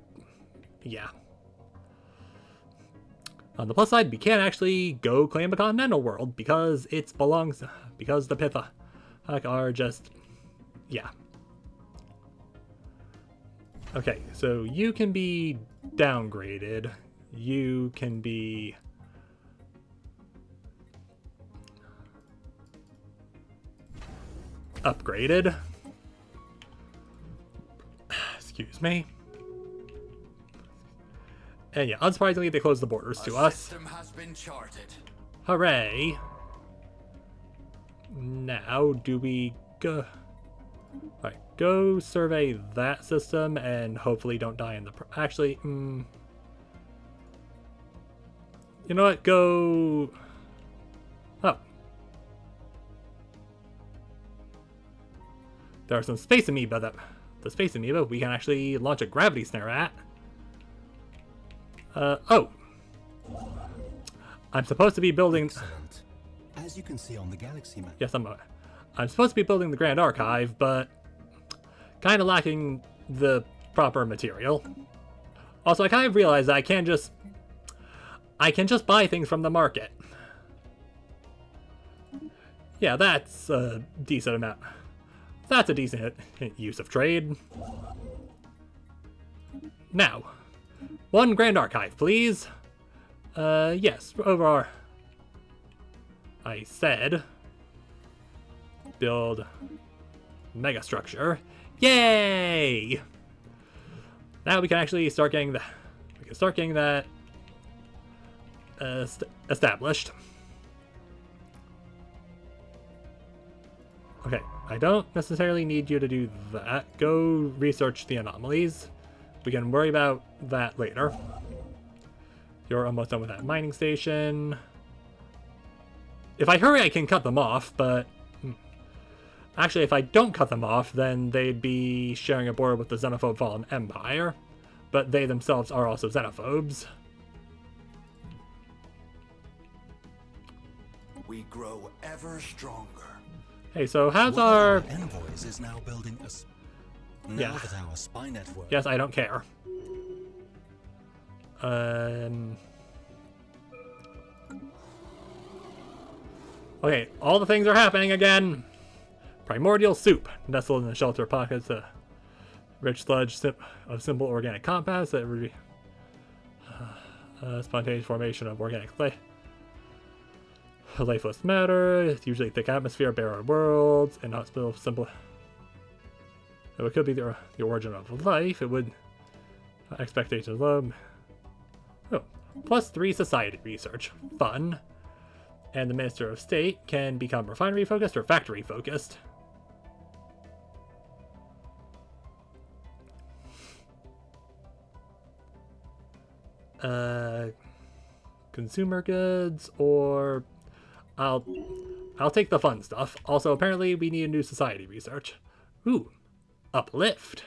yeah. On the plus side, we can't actually go claim a continental world because the Pitha are just, yeah. Okay, so you can be downgraded. You can be... upgraded. Excuse me. And yeah, unsurprisingly, they closed the borders to us. System has been charted. Hooray. Now, do we go... Alright, go survey that system and hopefully don't die in the... Actually, you know what? Go... Oh. There are some space amoeba that... The space amoeba we can actually launch a gravity snare at. Oh. I'm supposed to be building... Excellent. As you can see on the galaxy map. Yes, I'm supposed to be building the Grand Archive, but kind of lacking the proper material. Also, I kind of realized that I can just buy things from the market. Yeah, that's a decent amount. That's a decent use of trade. Now, one Grand Archive, please. Yes, over our... I said... build mega structure. Yay! Now we can actually start getting that established. Okay, I don't necessarily need you to do that. Go research the anomalies. We can worry about that later. You're almost done with that mining station. If I hurry, I can cut them off, but... Actually, if I don't cut them off, then they'd be sharing a border with the xenophobe Fallen Empire. But they themselves are also xenophobes. We grow ever stronger. Hey, so how's One of our... envoys is now building a... Now Yeah. that our spy network... Yes, I don't care. Okay, all the things are happening again. Primordial soup, nestled in the shelter pockets. Rich sludge of simple organic compounds that would be spontaneous formation of organic lifeless matter. It's usually thick atmosphere, barren worlds, and hospital simple. So it could be the origin of life. It would expectations low. Oh, +3 society research, fun. And the Minister of State can become refinery focused or factory focused. Consumer goods, or I'll take the fun stuff. Also, apparently we need a new society research. Ooh, uplift.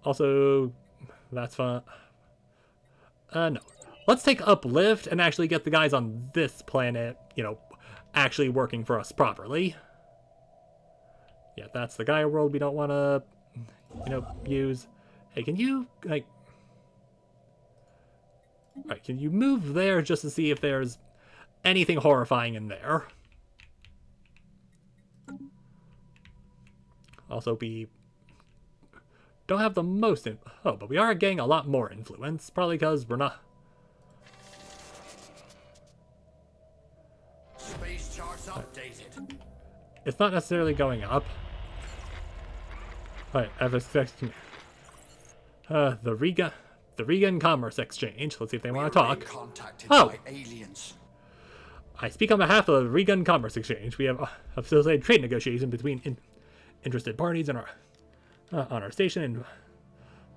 Also, that's fun. No. Let's take uplift and actually get the guys on this planet, you know, actually working for us properly. Yeah, that's the Gaia world we don't want to, you know, use. Hey, can you, like... Alright, can you move there just to see if there's anything horrifying in there? Also, we don't have the most... Oh, but we are getting a lot more influence. Probably because we're not... Space charts updated. It's not necessarily going up. Alright, I've expected... The Regan Commerce Exchange. Let's see if they want to talk. Contacted Oh! by aliens. I speak on behalf of the Regan Commerce Exchange. We have facilitated trade negotiations between interested parties in our on our station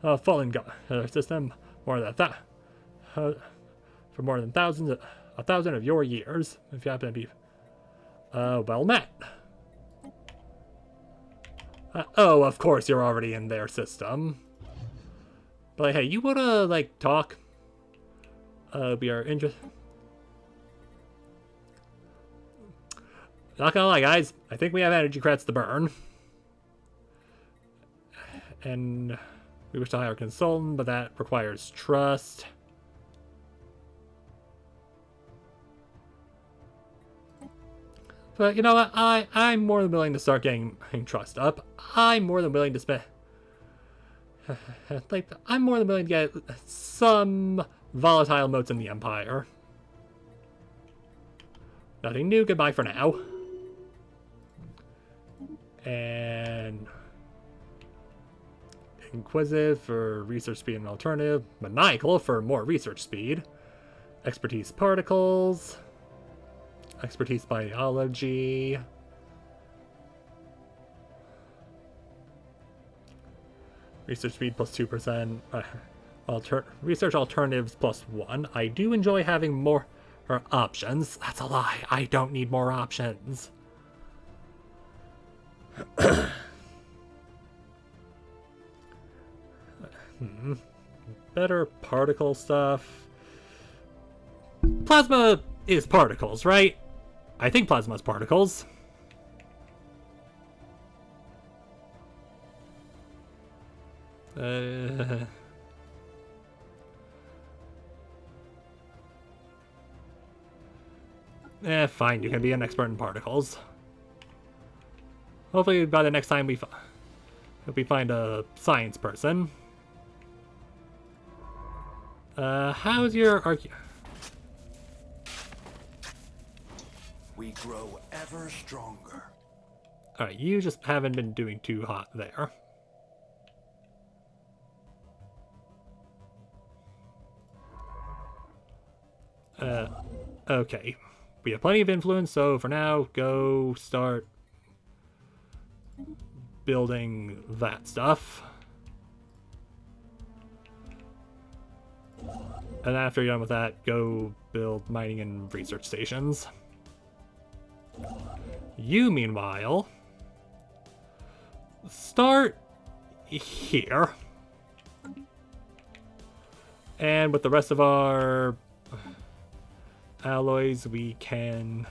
and fallen system more than that for more than a thousand of your years. If you happen to be well met. Oh, of course you're already in their system. But hey, you wanna like talk? We are interested. Not gonna lie, guys. I think we have energy credits to burn. And we wish to hire a consultant, but that requires trust. But you know what? I'm more than willing to start getting trust up. I'm more than willing to spend... like, I'm more than willing to get some volatile motes in the Empire. Nothing new. Goodbye for now. And... Inquisitive for research speed and alternative. Maniacal for more research speed. Expertise particles. Expertise biology. Research speed plus 2%. Research alternatives plus 1. I do enjoy having more options. That's a lie. I don't need more options. Better particle stuff. Plasma is particles, right? I think plasma is particles. Fine, you can be an expert in particles. Hopefully by the next time we find a science person. How's your We grow ever stronger. Alright, you just haven't been doing too hot there. Okay. We have plenty of influence, so for now, go start building that stuff. And after you're done with that, go build mining and research stations. You, meanwhile, start here. And with the rest of our alloys, we can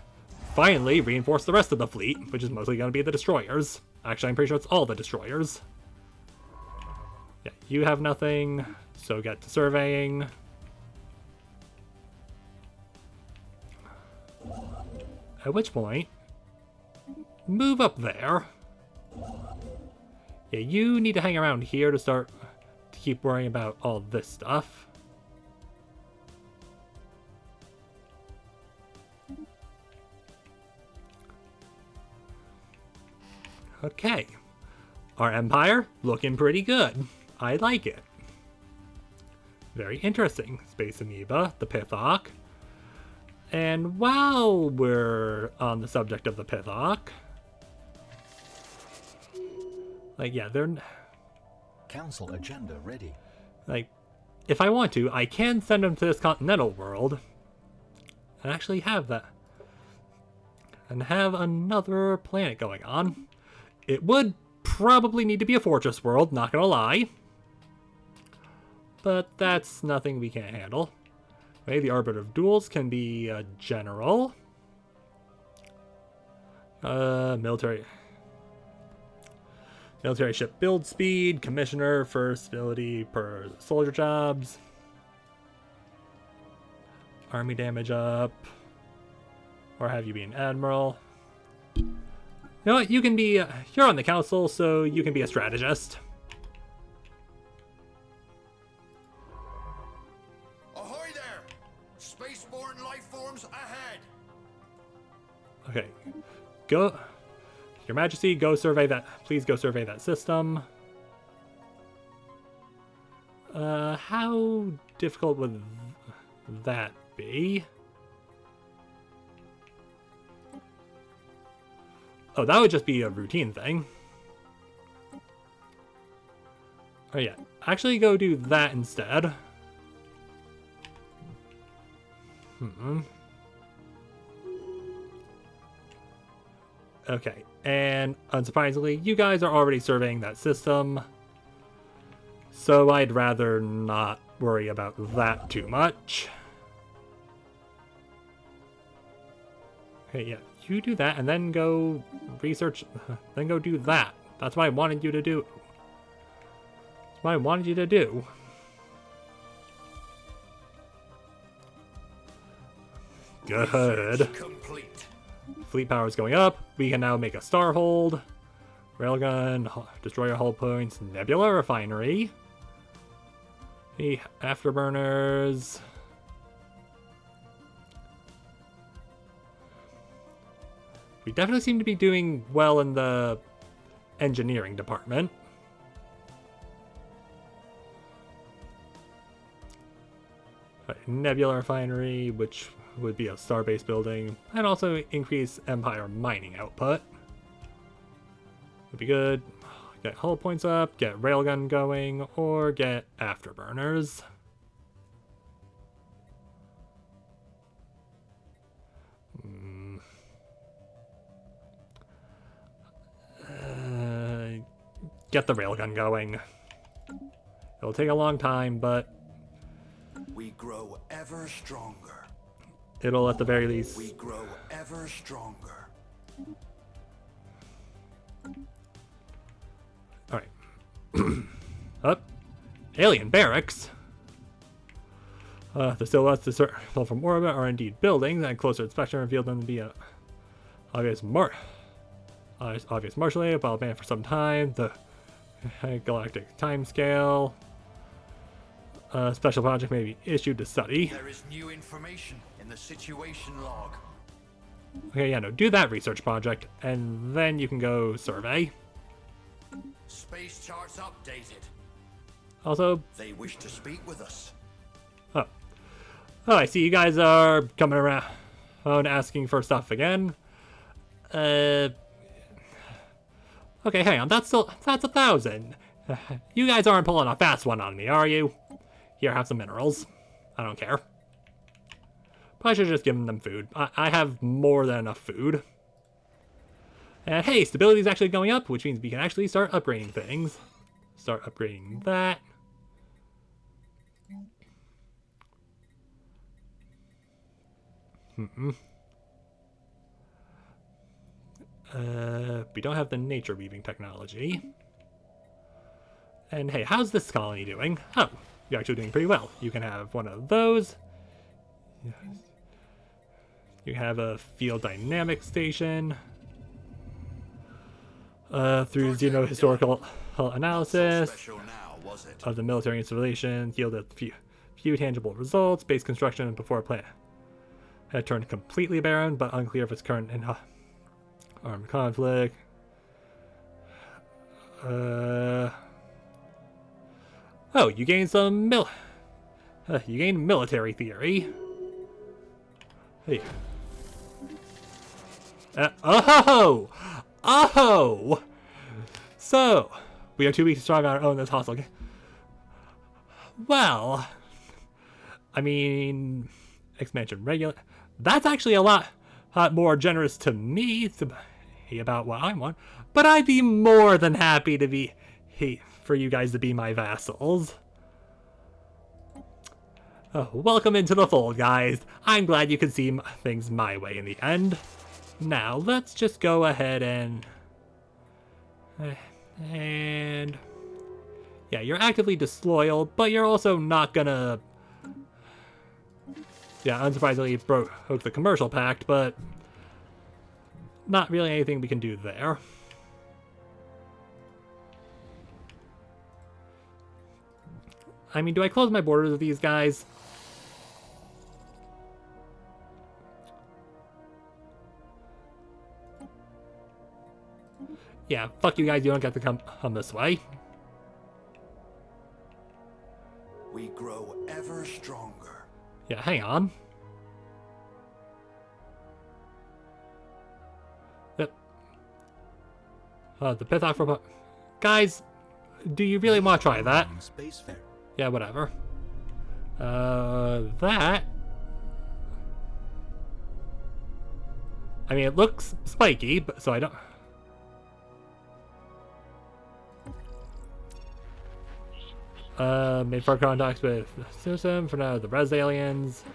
finally reinforce the rest of the fleet, which is mostly going to be the destroyers. Actually, I'm pretty sure it's all the destroyers. Yeah, you have nothing, so get to surveying. At which point, move up there. Yeah, you need to hang around here to keep worrying about all this stuff. Okay. Our empire looking pretty good. I like it. Very interesting. Space amoeba, the Pithok. And while we're on the subject of the Pithok, like, yeah, they're... Council agenda ready. Like, if I want to, I can send them to this continental world and actually have that. And have another planet going on. It would probably need to be a fortress world, not gonna lie. But that's nothing we can't handle. Okay, the Arbiter of Duels can be a general. Military ship build speed, commissioner for stability per soldier jobs. Army damage up. Or have you be an admiral. You know what, you can be, you're on the council, so you can be a strategist. Ahoy there! Spaceborne life forms ahead! Okay. Go. Your Majesty, go survey that. Please go survey that system. How difficult would that be? Oh, that would just be a routine thing. Oh yeah, actually go do that instead. Okay, and unsurprisingly, you guys are already surveying that system. So I'd rather not worry about that too much. Okay, yeah, you do that and then go research, then go do that. That's what I wanted you to do. That's what I wanted you to do. Good. Complete. Fleet power is going up. We can now make a Starhold, Railgun, Destroyer hull points, Nebula Refinery, the Afterburners. We definitely seem to be doing well in the engineering department. Nebula Refinery, which would be a star-based building, and also increase Empire mining output. Would be good. Get hull points up, get Railgun going, or get Afterburners. Get the Railgun going. It'll take a long time, but We grow ever stronger. it'll at the very least... We grow ever stronger. Alright. Up. Alien barracks. The silhouettes discernible from orbit are indeed buildings, and closer inspection revealed them to be a obvious martial aid, while banned for some time. The galactic timescale. Special project may be issued to study. There is new information in the situation log. Okay, yeah, no, do that research project, and then you can go survey. Space charts updated. Also, They wish to speak with us. oh, I see you guys are coming around asking for stuff again. Okay, hang on, that's 1,000. You guys aren't pulling a fast one on me, are you? Here, have some minerals. I don't care. Probably should have just given them food. I have more than enough food. And hey, stability is actually going up, which means we can actually start upgrading things. Start upgrading that. We don't have the nature weaving technology. And hey, how's this colony doing? Oh, you're actually doing pretty well. You can have one of those. You You have a field dynamic station. Through xenohistorical analysis Special now, was it? of the military installations, yielded few tangible results. Base construction before plant had turned completely barren, but unclear of its current armed conflict. Oh, you gained some you gained military theory. Hey. Oh! So, we are too weak to strive on our own this hostile game. Well, I mean, expansion regular. That's actually a lot more generous to me about what I want. But I'd be more than happy to for you guys to be my vassals. Welcome into the fold, guys. I'm glad you could see things my way in the end. Now, let's just go ahead and... yeah, you're actively disloyal, but you're also not gonna... yeah, unsurprisingly broke the commercial pact, but... not really anything we can do there. I mean, do I close my borders with these guys? Yeah, fuck you guys, you don't get to come this way. We grow ever stronger. Yeah, hang on. Yep. The Bathydae Run. Guys, do you really want to try that? Space fair. Yeah, whatever. That... I mean, it looks spiky, but so I don't... made far contacts with Susan for now, the Res aliens.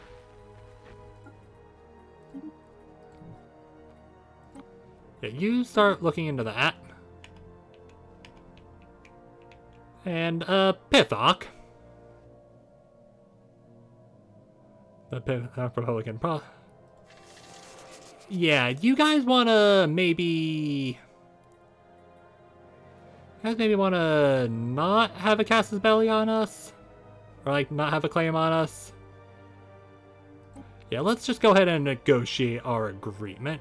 Yeah, you start looking into that. And, Pithok. The Pithok Republican yeah, you guys wanna maybe... You guys maybe want to not have a Casus Belli on us? Or, like, not have a claim on us? Yeah, let's just go ahead and negotiate our agreement.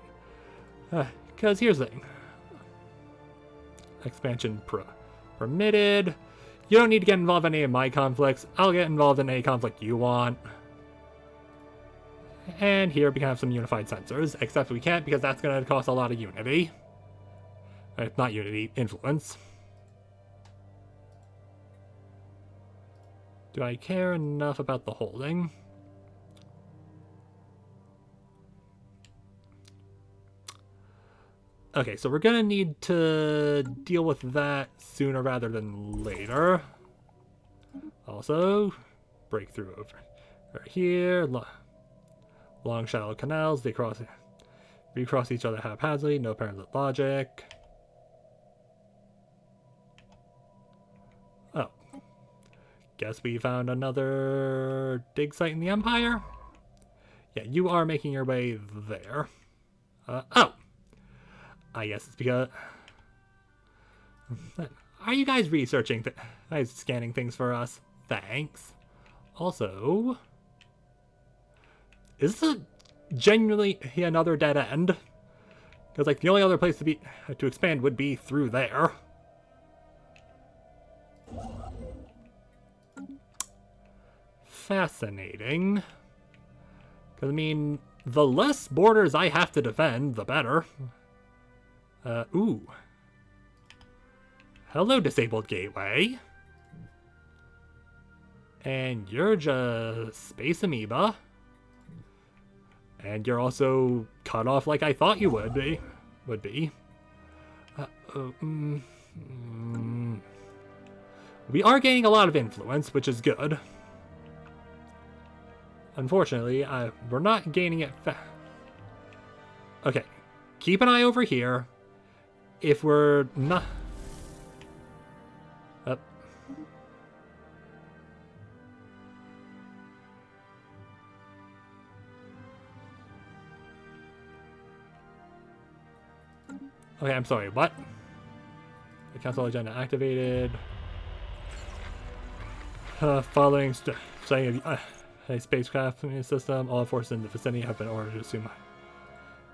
Because here's the thing. Expansion permitted. You don't need to get involved in any of my conflicts. I'll get involved in any conflict you want. And here we can have some unified sensors. Except we can't because that's going to cost a lot of unity. Not unity, influence. Do I care enough about the holding? Okay, so we're gonna need to deal with that sooner rather than later. Also, breakthrough over here. Long shallow canals, they recross each other haphazardly, no apparent logic. Oh. Guess we found another dig site in the Empire? Yeah, you are making your way there. Oh! I guess it's because... Are you guys researching scanning things for us? Thanks. Also... Is this genuinely another dead end? Because, like, the only other place to expand would be through there. Fascinating. Because, I mean, the less borders I have to defend, the better. Ooh. Hello, disabled gateway. And you're just space amoeba. And you're also cut off like I thought you would be. We are gaining a lot of influence, which is good. Unfortunately, we're not gaining it Okay, keep an eye over here. If we're not... Okay, I'm sorry, what? The council agenda activated. Following studying a spacecraft system, all forces in the vicinity have been ordered to assume.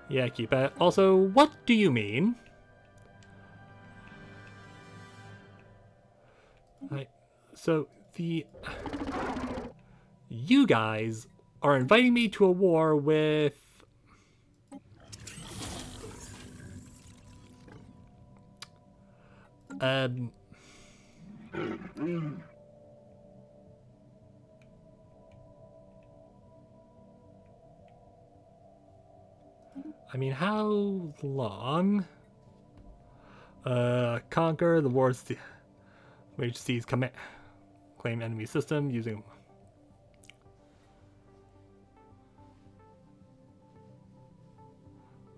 Yeah, keep it. Also, what do you mean? Right. So, you guys are inviting me to a war with... I mean, how long? Conquer the war's wage seize command, claim enemy system using.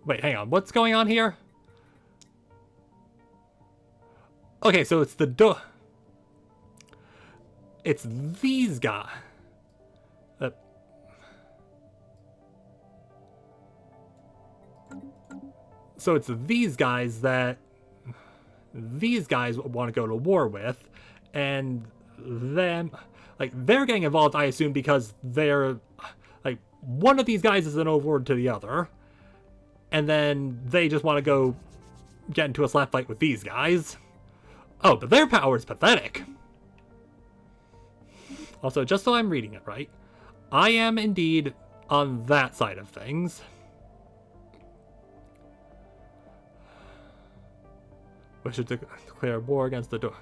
Wait, hang on. What's going on here? Okay, so it's it's these guys. So it's these guys that these guys want to go to war with, and them, like, they're getting involved, I assume, because they're, like, one of these guys is an overlord to the other, and then they just want to go get into a slap fight with these guys. Oh, but their power is pathetic. Also, just so I'm reading it right, I am indeed on that side of things. We should declare war against the door.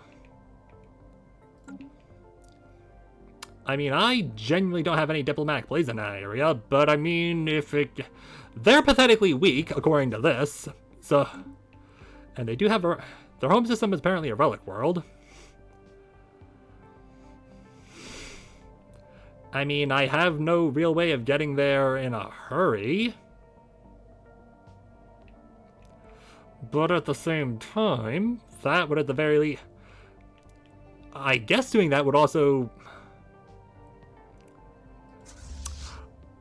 I mean, I genuinely don't have any diplomatic plays in that area, but I mean, they're pathetically weak, according to this, so... And they do have their home system is apparently a relic world. I mean, I have no real way of getting there in a hurry. But at the same time, that would at the very least... I guess doing that would also...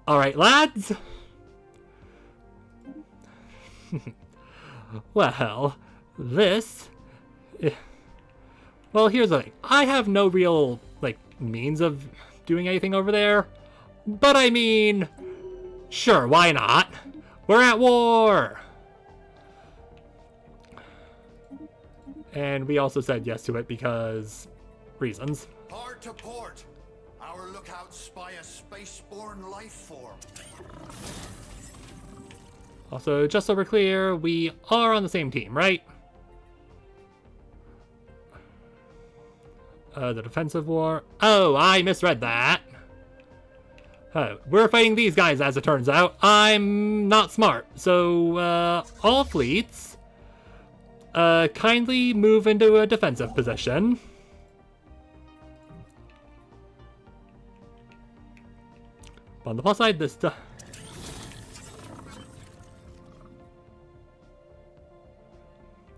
Alright, lads! Well, this... Well, here's the thing. I have no real, like, means of doing anything over there. But I mean... Sure, why not? We're at war! And we also said yes to it because reasons. Hard to port. Our lookouts spy a spaceborne life form. Also, just so we're clear, we are on the same team, right? The defensive war. Oh, I misread that. We're fighting these guys, as it turns out. I'm not smart. So, all fleets... kindly move into a defensive position. On the plus side, this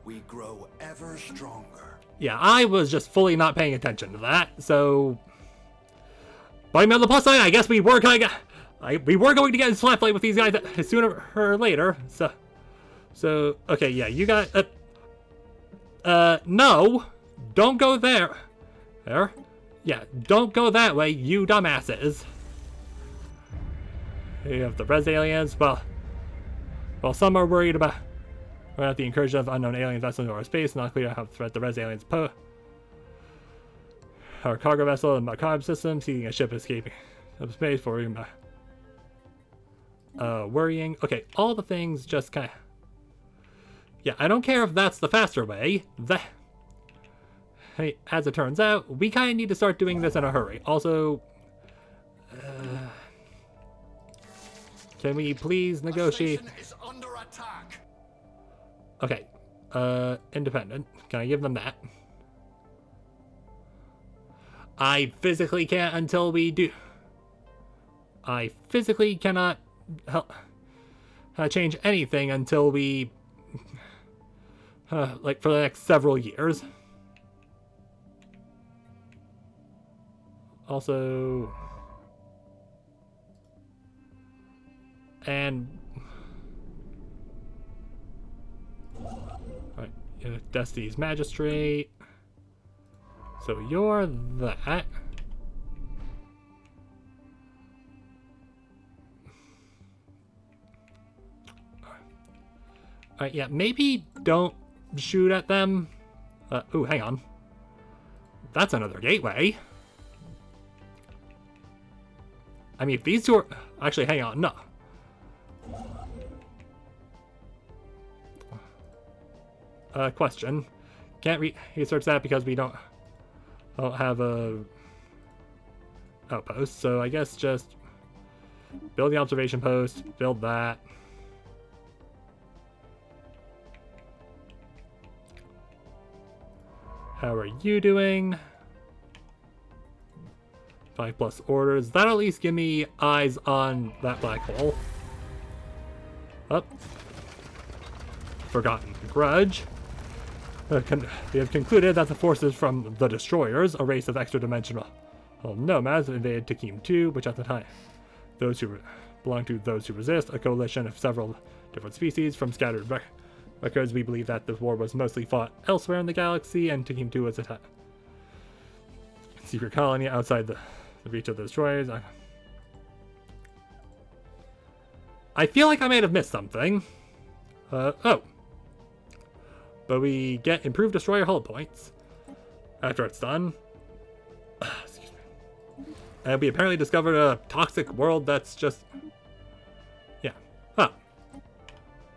We grow ever stronger. Yeah, I was just fully not paying attention to that, so... But I mean, on the plus side, I guess we were going to get in slap fight with these guys sooner or later, so... Okay, yeah, you got... no! Don't go there! There? Yeah, don't go that way, you dumbasses! You have the res aliens, well, some are worried about the incursion of unknown alien vessels into our space, not clear how threat the res aliens pose. Our cargo vessel and Mechanium system, seeking a ship escaping of space for worrying. Okay, all the things just kind of... Yeah, I don't care if that's the faster way. Hey, as it turns out, we kind of need to start doing this in a hurry. Also, can we please negotiate? Our station is under attack. Okay, independent. Can I give them that? I physically can't until we do. I physically cannot help change anything until we, like, for the next several years. Also, and Alright, Destiny's Magistrate. So you're that. Alright, yeah, maybe don't shoot at them. Ooh, hang on. That's another gateway. I mean, if these two are... Actually, hang on, no. Question. Can't research that because we don't have a outpost, so I guess just build the observation post, build that. How are you doing? 5+ orders. That'll at least give me eyes on that black hole. Up. Forgotten Grudge. We have concluded that the forces from the Destroyers, a race of extra-dimensional nomads, invaded Takim 2, which at the time, those who belong to those who resist, a coalition of several different species from scattered records. We believe that the war was mostly fought elsewhere in the galaxy, and Takim 2 was a secret colony outside the reach of the Destroyers. I feel like I may have missed something. Oh. But we get improved Destroyer hull points after it's done. Excuse me. And we apparently discovered a toxic world that's just... Yeah. Oh.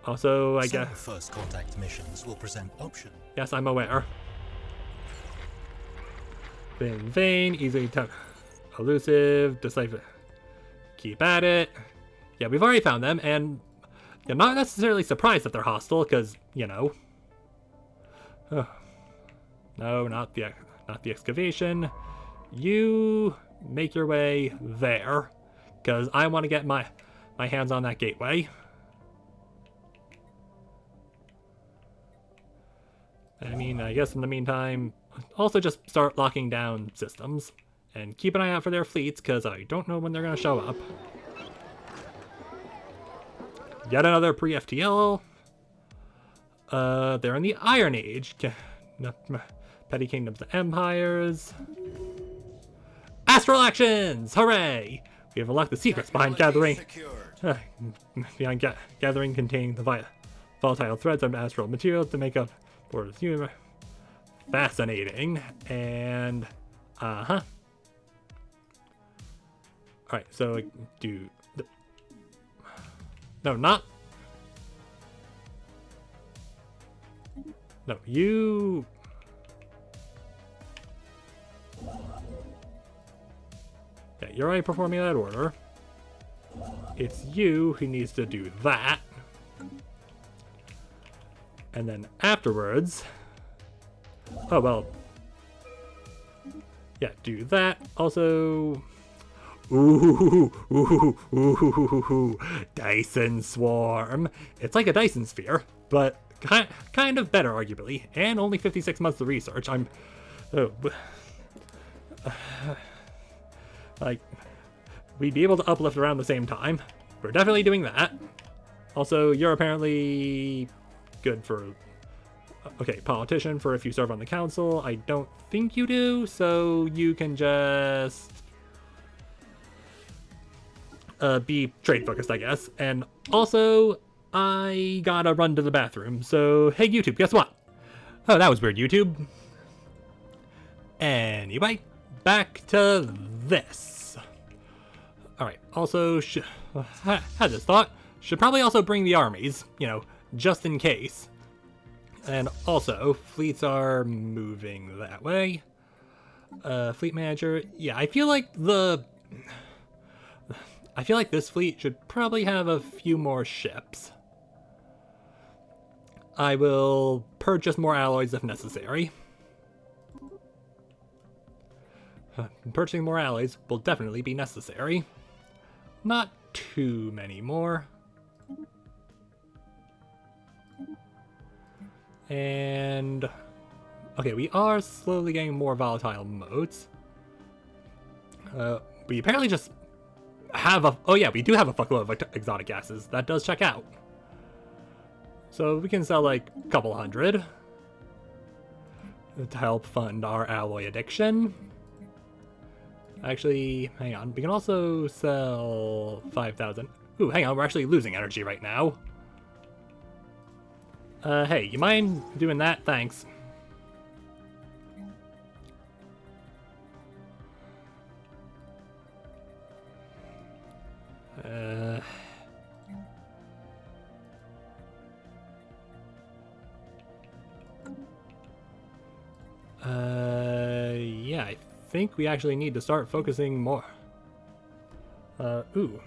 Also, I guess... Some first contact missions will present option. Yes, I'm aware. In vain, easily elusive, decipher. Keep at it. Yeah, we've already found them, and you're not necessarily surprised that they're hostile, because, you know... No, not the excavation. You make your way there, because I want to get my hands on that gateway. I mean, I guess in the meantime, also just start locking down systems and keep an eye out for their fleets, because I don't know when they're going to show up. Yet another pre-FTL. They're in the Iron Age. Petty Kingdoms to Empires. Astral Actions! Hooray! We have unlocked the secrets behind gathering. Gathering containing the volatile threads of astral materials to make up for the humor. Fascinating. And alright, so do no, not no, you yeah, you're already performing that order. It's you who needs to do that. And then afterwards, oh well, yeah, do that. Also, ooh, Dyson Swarm. It's like a Dyson Sphere, but kind of better, arguably, and only 56 months of research. Like, we'd be able to uplift around the same time. We're definitely doing that. Also, you're apparently good for, okay, politician for if you serve on the council. I don't think you do, so you can just be trade focused, I guess. And also, I gotta run to the bathroom, so hey YouTube, guess what? Oh, that was weird, YouTube. Anyway, back to this. Alright, also, had this thought, should probably also bring the armies, you know, just in case. And also, fleets are moving that way. Fleet manager, yeah, I feel like this fleet should probably have a few more ships. I will purchase more alloys if necessary. Purchasing more alloys will definitely be necessary. Not too many more. And okay, we are slowly getting more volatile modes. We apparently just have a, oh yeah, we do have a fuckload of exotic gases. That does check out. So we can sell like a couple hundred to help fund our alloy addiction. Actually, hang on. We can also sell 5,000. Ooh, hang on. We're actually losing energy right now. Hey, you mind doing that? Thanks. Yeah, I think we actually need to start focusing more. Ooh.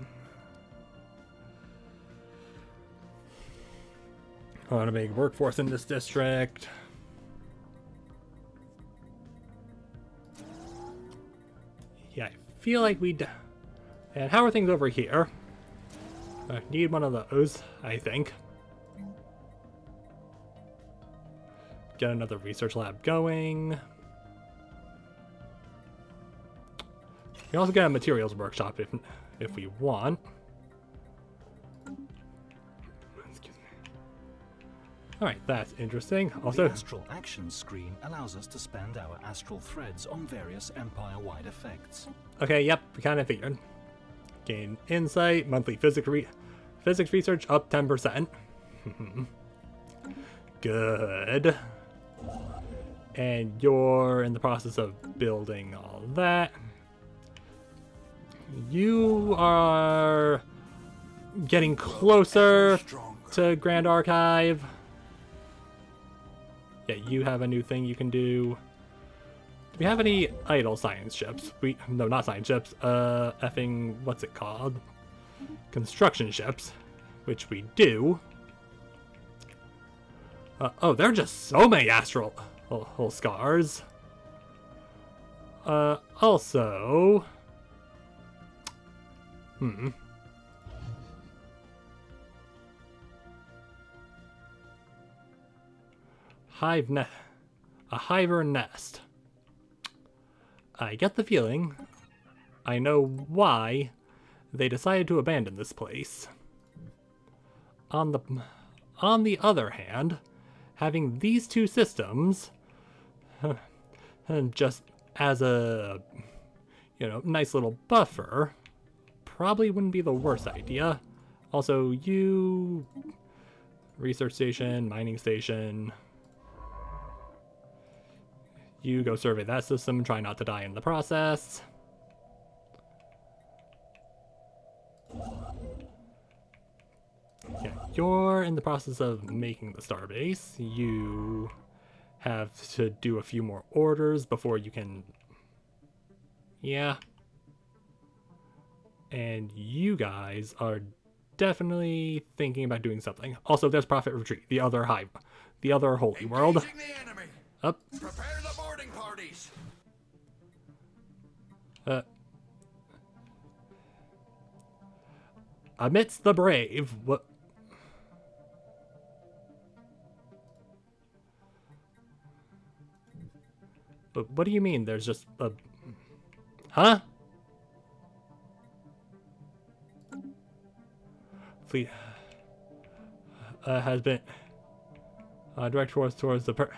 I want a big workforce in this district. Yeah, I feel like and how are things over here? I need one of those, I think. Get another research lab going. We can also get a materials workshop if we want. Excuse me. Alright, that's interesting. Also, the astral action screen allows us to spend our astral threads on various empire-wide effects. okay, yep, we kind of figured. Gain insight, monthly physics research up 10%. Good. And you're in the process of building all that. You are getting closer to Grand Archive. Yeah, you have a new thing you can do. Do we have any idle science ships? No, not science ships. What's it called? Construction ships, which we do. Oh, there are just so many astral scars. Also... A hiver nest. I get the feeling I know why they decided to abandon this place. On the other hand, having these two systems just as a nice little buffer probably wouldn't be the worst idea. Also, research station, mining station, you go survey that system, try not to die in the process. Yeah, you're in the process of making the starbase. You have to do a few more orders before you can... Yeah. And you guys are definitely thinking about doing something. Also, there's Prophet Retreat, the other holy world. The enemy. Up. Prepare the boarding parties. Amidst the brave. What? But what do you mean? There's just a... Huh? Fleet has been direct towards the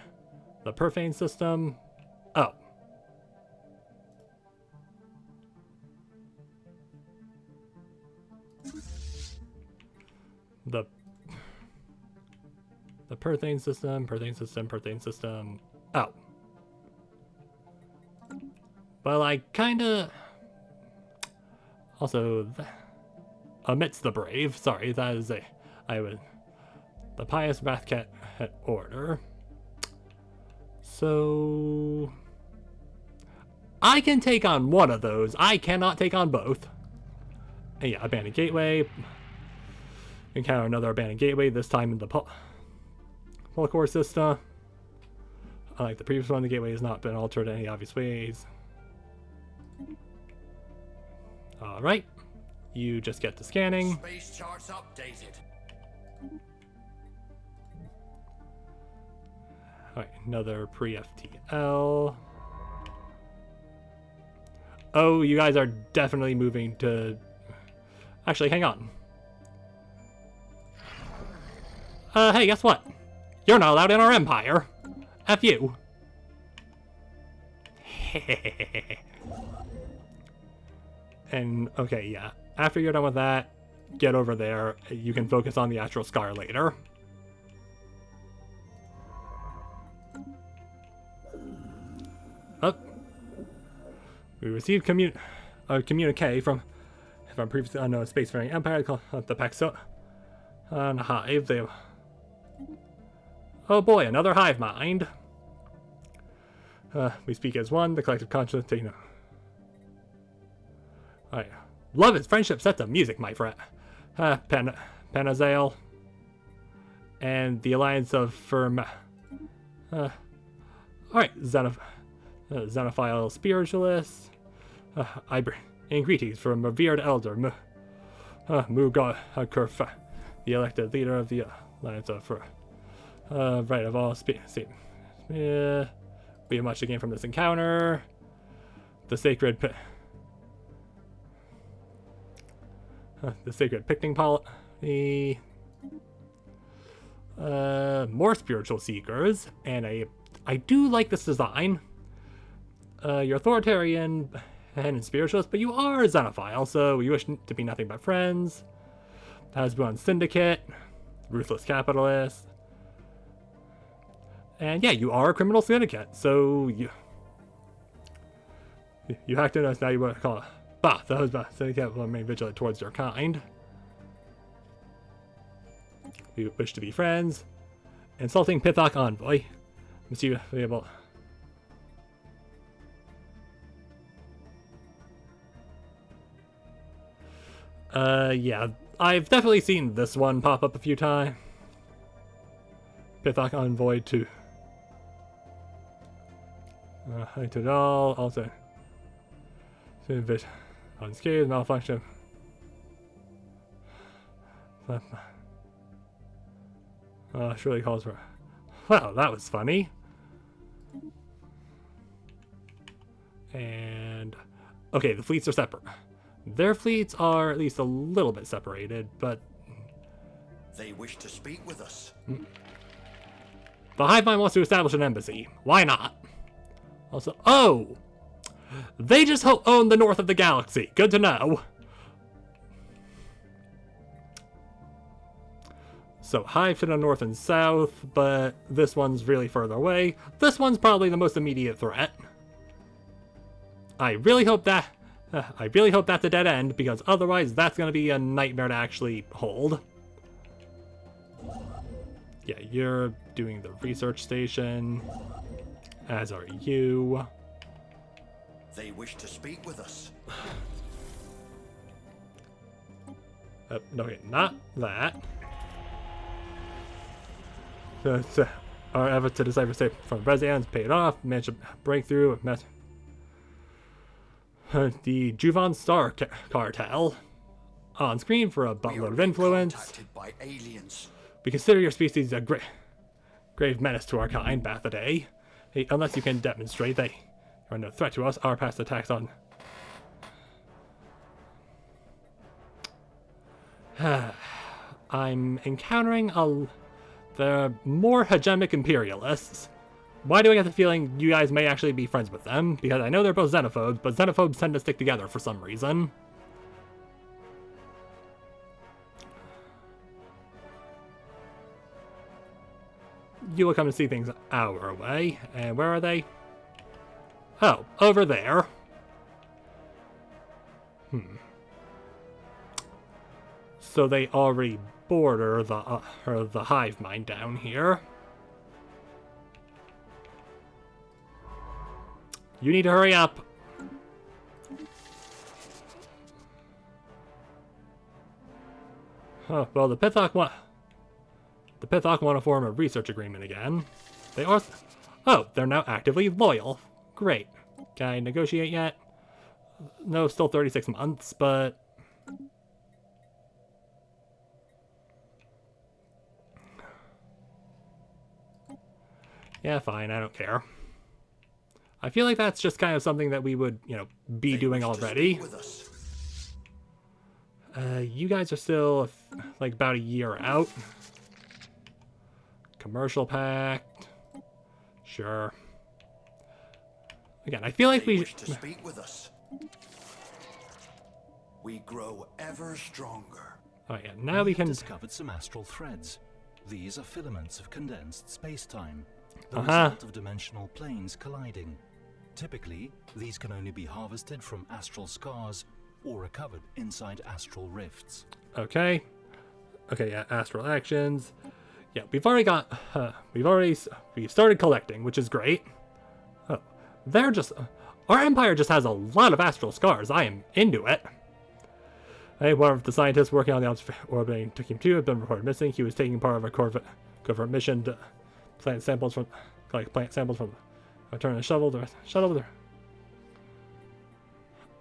Perfane system. Oh. The Perfane system. Oh. Well, I kinda... Also... Amidst the brave. Sorry, that is the pious Bathcat order. So I can take on one of those. I cannot take on both. And yeah, abandoned gateway. Encounter another abandoned gateway. This time in the Polycore system. Unlike the previous one, the gateway has not been altered in any obvious ways. All right. You just get to scanning. Space charts updated. Alright, another pre-FTL. Oh, you guys are definitely moving to... Actually, hang on. Hey, guess what? You're not allowed in our empire. F you. And, okay, yeah. After you're done with that, get over there. You can focus on the actual scar later. Up. We received a communique from previously unknown spacefaring empire called the Paxo and Hive. They have... Oh boy, another hive mind. We speak as one, the collective consciousness taking. Alright. Love is friendship set to music, my friend. Panazale. And the Alliance of Firm. Alright, Xenophile Spiritualists. And greetings from revered elder Muga Kurfa, the elected leader of the Alliance of right of all we have much to gain from this encounter. The sacred picnic policy. More spiritual seekers, and I do like this design. You're authoritarian and spiritualist, but you are a xenophile, so you wish to be nothing but friends. Has been on syndicate, ruthless capitalist, and yeah, you are a criminal syndicate. So you hacked into us. Now you want to call it those syndicate will remain vigilant towards your kind. You wish to be friends. Insulting Pithok envoy. Must you be able. Yeah, I've definitely seen this one pop up a few times. Pithok Envoy 2. Hi to it all, also. Unscathed, malfunction. Surely calls for. Well, that was funny. And. Okay, the fleets are separate. Their fleets are at least a little bit separated, but... They wish to speak with us. The hive mind wants to establish an embassy. Why not? Also, oh! They just own the north of the galaxy. Good to know. So, hive to the north and south, but this one's really further away. This one's probably the most immediate threat. I really hope that's a dead end, because otherwise that's going to be a nightmare to actually hold. Yeah, you're doing the research station, as are you. They wish to speak with us. Okay, not that. Our effort to decipher state from Residence paid off. Managed to break through. The Juvan Star Cartel. On screen for a buttload of influence. By aliens. We consider your species a grave menace to our kind, Bathydae. Hey, unless you can demonstrate they are no threat to us, our past attacks on... I'm encountering the more hegemonic imperialists. Why do I get the feeling you guys may actually be friends with them? Because I know they're both xenophobes, but xenophobes tend to stick together for some reason. You will come to see things our way. And where are they? Oh, over there. So they already border the hive mind down here. You need to hurry up. Oh, well, the Pithok want to form a research agreement again. They are... Oh, they're now actively loyal. Great. Can I negotiate yet? No, still 36 months, but... Yeah, fine, I don't care. I feel like that's just kind of something that we would, be doing already. You guys are still, like, about a year out. Commercial pact. Sure. Again, I feel like They we... wish to speak with us. We grow ever stronger. Oh yeah, now we have can... discovered some astral threads. These are filaments of condensed space-time, the Uh-huh. result of dimensional planes colliding. Typically, these can only be harvested from astral scars or recovered inside astral rifts. Okay. Okay, yeah, astral actions. Yeah, we've started collecting, which is great. Oh, our empire just has a lot of astral scars. I am into it. Hey, one of the scientists working on the orbiting Tachyon 2 has been reported missing. He was taking part of a covert mission to collect samples from return the shuttle.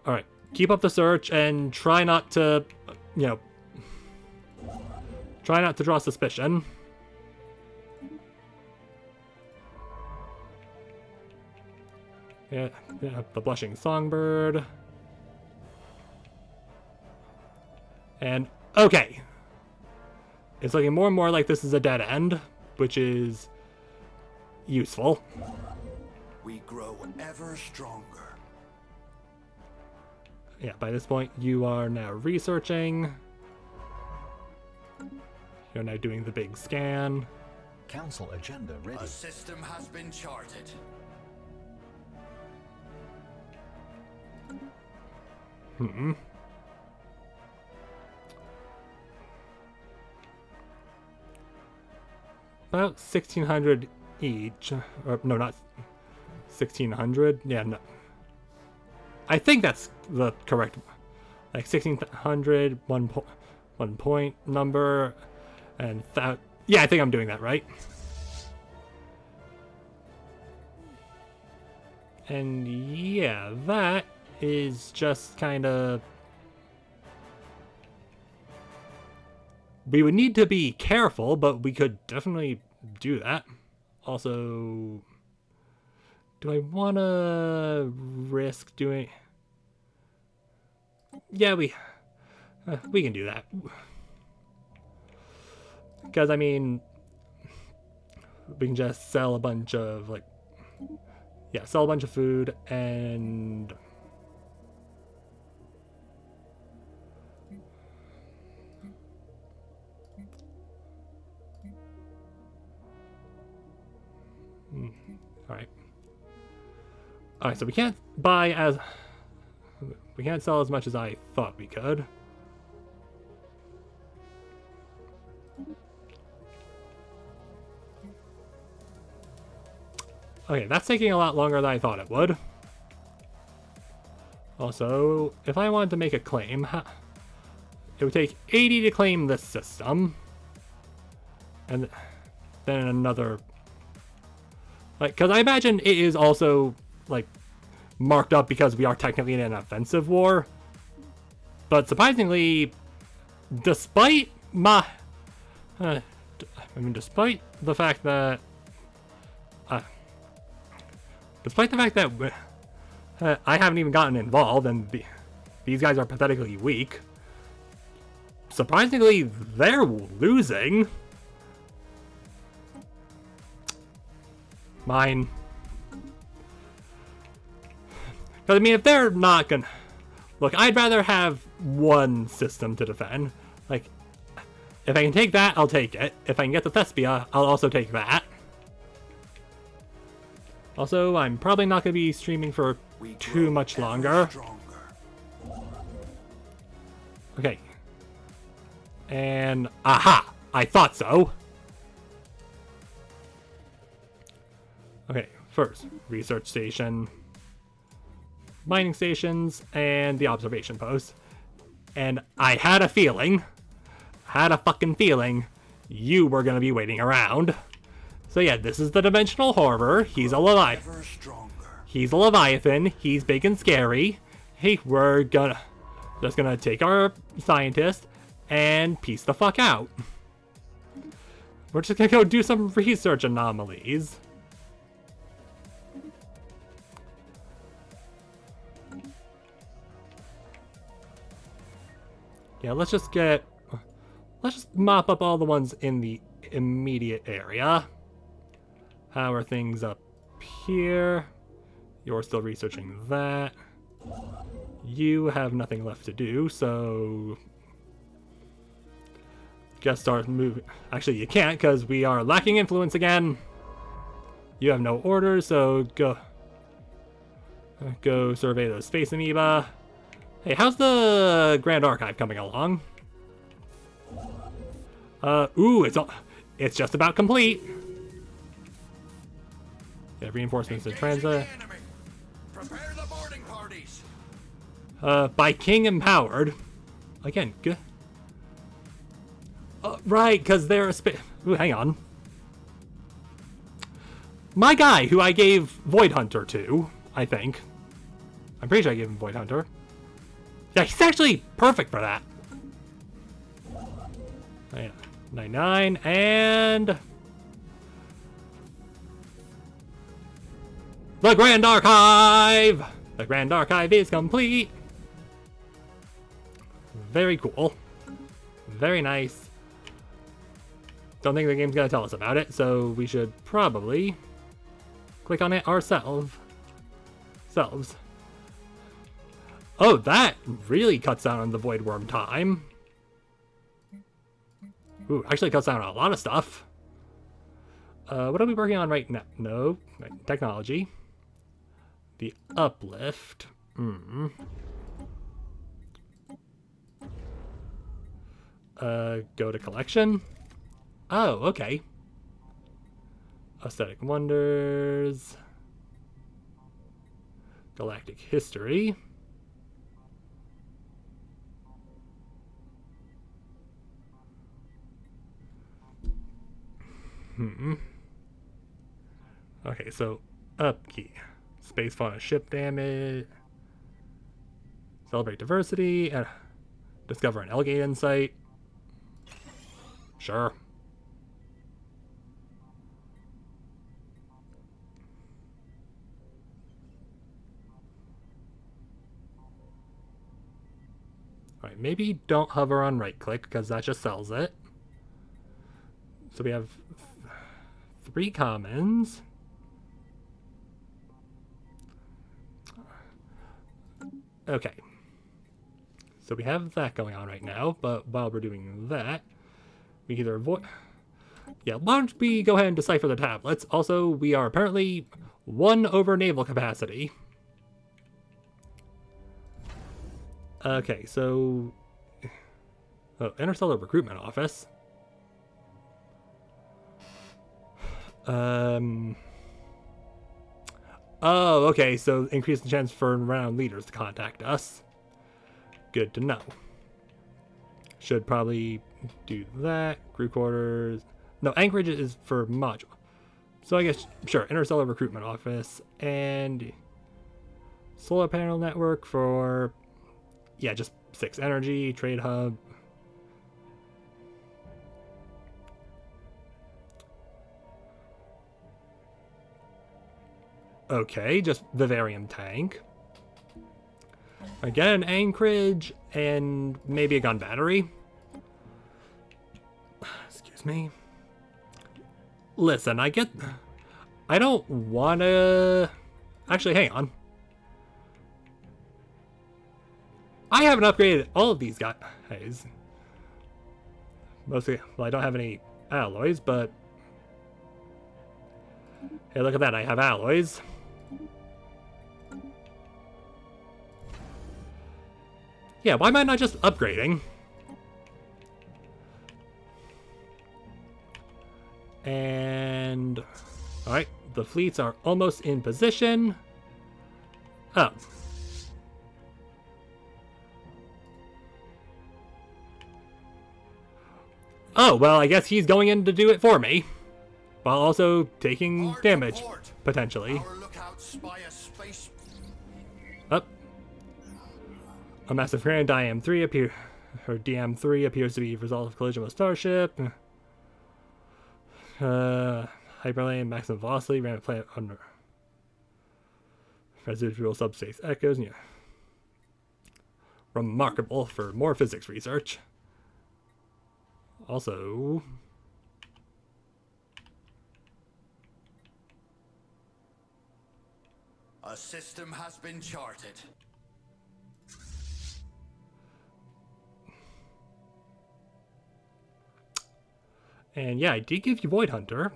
Alright, keep up the search and try not to, try not to draw suspicion. Yeah, the blushing songbird. And, okay. It's looking more and more like this is a dead end, which is useful. We grow ever stronger. Yeah, by this point, you are now researching. You're now doing the big scan. Council agenda ready. A system has been charted. About 1,600 each. Or, no, not 1,600. Yeah, no. I think that's the correct... Like, 1,600, one point number, and... Yeah, I think I'm doing that right. And yeah, that is just kind of... We would need to be careful, but we could definitely do that. Also, do I want to risk doing... Yeah, we can do that. Because, I mean, we can just sell a bunch of, like... Yeah, sell a bunch of food and... Alright. Alright, so we can't buy as... We can't sell as much as I thought we could. Okay, that's taking a lot longer than I thought it would. Also, if I wanted to make a claim, it would take 80 to claim this system. And then another... Like, because I imagine it is also, like, marked up because we are technically in an offensive war. But surprisingly, despite my... despite the fact that... Despite the fact that I haven't even gotten involved and these guys are pathetically weak, surprisingly, they're losing. Mine. Because, I mean, if they're not gonna... Look, I'd rather have one system to defend. Like, if I can take that, I'll take it. If I can get the Thespia, I'll also take that. Also, I'm probably not going to be streaming for too much longer. Okay. And, aha! I thought so! Okay, first, research station, mining stations, and the observation post. And I had a fucking feeling, you were going to be waiting around. So yeah, this is the Dimensional Horror. He's a Leviathan. He's a Leviathan. He's big and scary. Hey, we're just gonna take our scientist and piece the fuck out. We're just gonna go do some research anomalies. Yeah, let's just mop up all the ones in the immediate area. How are things up here? You're still researching that. You have nothing left to do, so just start moving. Actually, you can't because we are lacking influence again. You have no orders, so go survey those space amoeba. Hey, how's the Grand Archive coming along? Ooh, it's just about complete. Yeah, reinforcements in transit. Prepare the boarding parties. By King Empowered. Again, good. Right, because they're a Ooh, hang on. My guy, who I gave Void Hunter to, I think. I'm pretty sure I gave him Void Hunter. Yeah, he's actually perfect for that. Oh, yeah. 99, and... The Grand Archive! The Grand Archive is complete! Very cool. Very nice. Don't think the game's gonna tell us about it, so we should probably click on it ourselves. Oh, that really cuts down on the Void Worm time. Ooh, actually cuts down on a lot of stuff. What are we working on right now? No, technology. The uplift. Go to collection. Oh, okay. Aesthetic Wonders. Galactic History. Okay, so up key. Space fauna ship damage. Celebrate diversity. And discover an Elgate insight. Sure. Alright, maybe don't hover on right click because that just sells it. So we have 3 commons. Okay. So we have that going on right now, but while we're doing that, we either avoid... Yeah, why don't we go ahead and decipher the tablets? Also, we are apparently 1 over naval capacity. Okay, so... Oh, Interstellar Recruitment Office. Oh, okay, so increase the chance for renowned leaders to contact us. Good to know. Should probably do that. Crew quarters. No, Anchorage is for module. So I guess, sure, Interstellar Recruitment Office. And Solar Panel Network for, yeah, just 6 energy, Trade Hub. Okay, just Vivarium Tank. Again, Anchorage, and maybe a gun battery. Excuse me. Listen, I don't wanna... Actually, hang on. I haven't upgraded all of these guys. Mostly, well, I don't have any alloys, but... Hey, look at that, I have alloys. Yeah, why am I not just upgrading? And... Alright, the fleets are almost in position. Oh. Oh, well, I guess he's going in to do it for me. While also taking damage, potentially. Up. A massive grand DM3 appears to be a result of collision with starship. Hyperlane, maximum velocity, random planet under residual subspace echoes. Yeah. Remarkable for more physics research. Also, A system has been charted. And yeah, I did give you Void Hunter.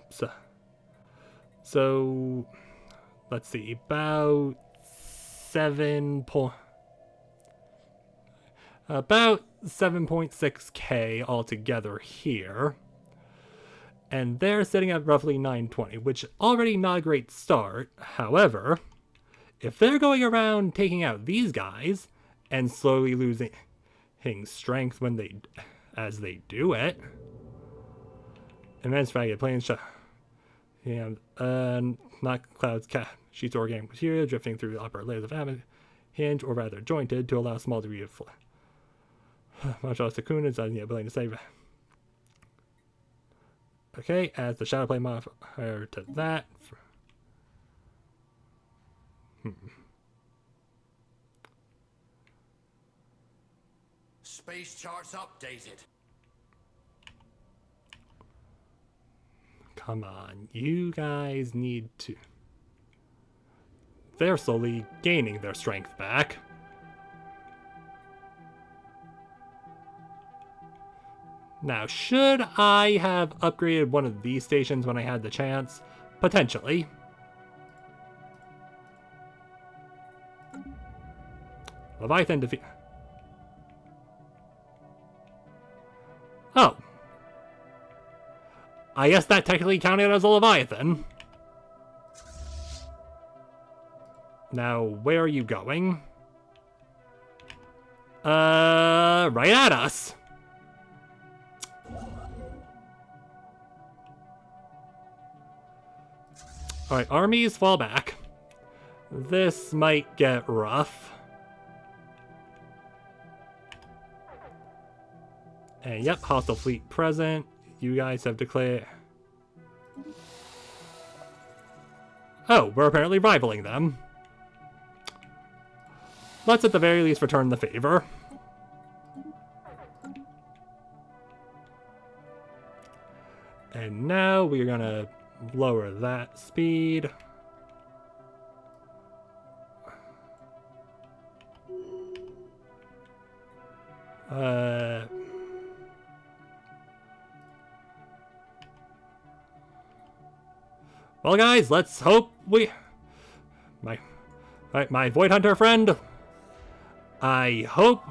So let's see, about 7.6k altogether here. And they're sitting at roughly 920, which already not a great start. However, if they're going around taking out these guys and slowly losing strength as they do it, immense ragged planes, not clouds, sheets of organic material drifting through the upper layers of atmosphere, hinged or rather jointed to allow a small degree of flow. Much less Sakuna is the ability to save. Okay, add the shadow plane modifier to that. Space charts updated. Come on, you guys need to... They're slowly gaining their strength back. Now, should I have upgraded one of these stations when I had the chance? Potentially. Leviathan defeat... Oh. I guess that technically counted as a Leviathan. Now, where are you going? Right at us. Alright, armies fall back. This might get rough. And yep, hostile fleet present. You guys have declared... Oh, we're apparently rivaling them. Let's at the very least return the favor. And now we're gonna lower that speed. Well, guys, let's hope my Void Hunter friend, I hope...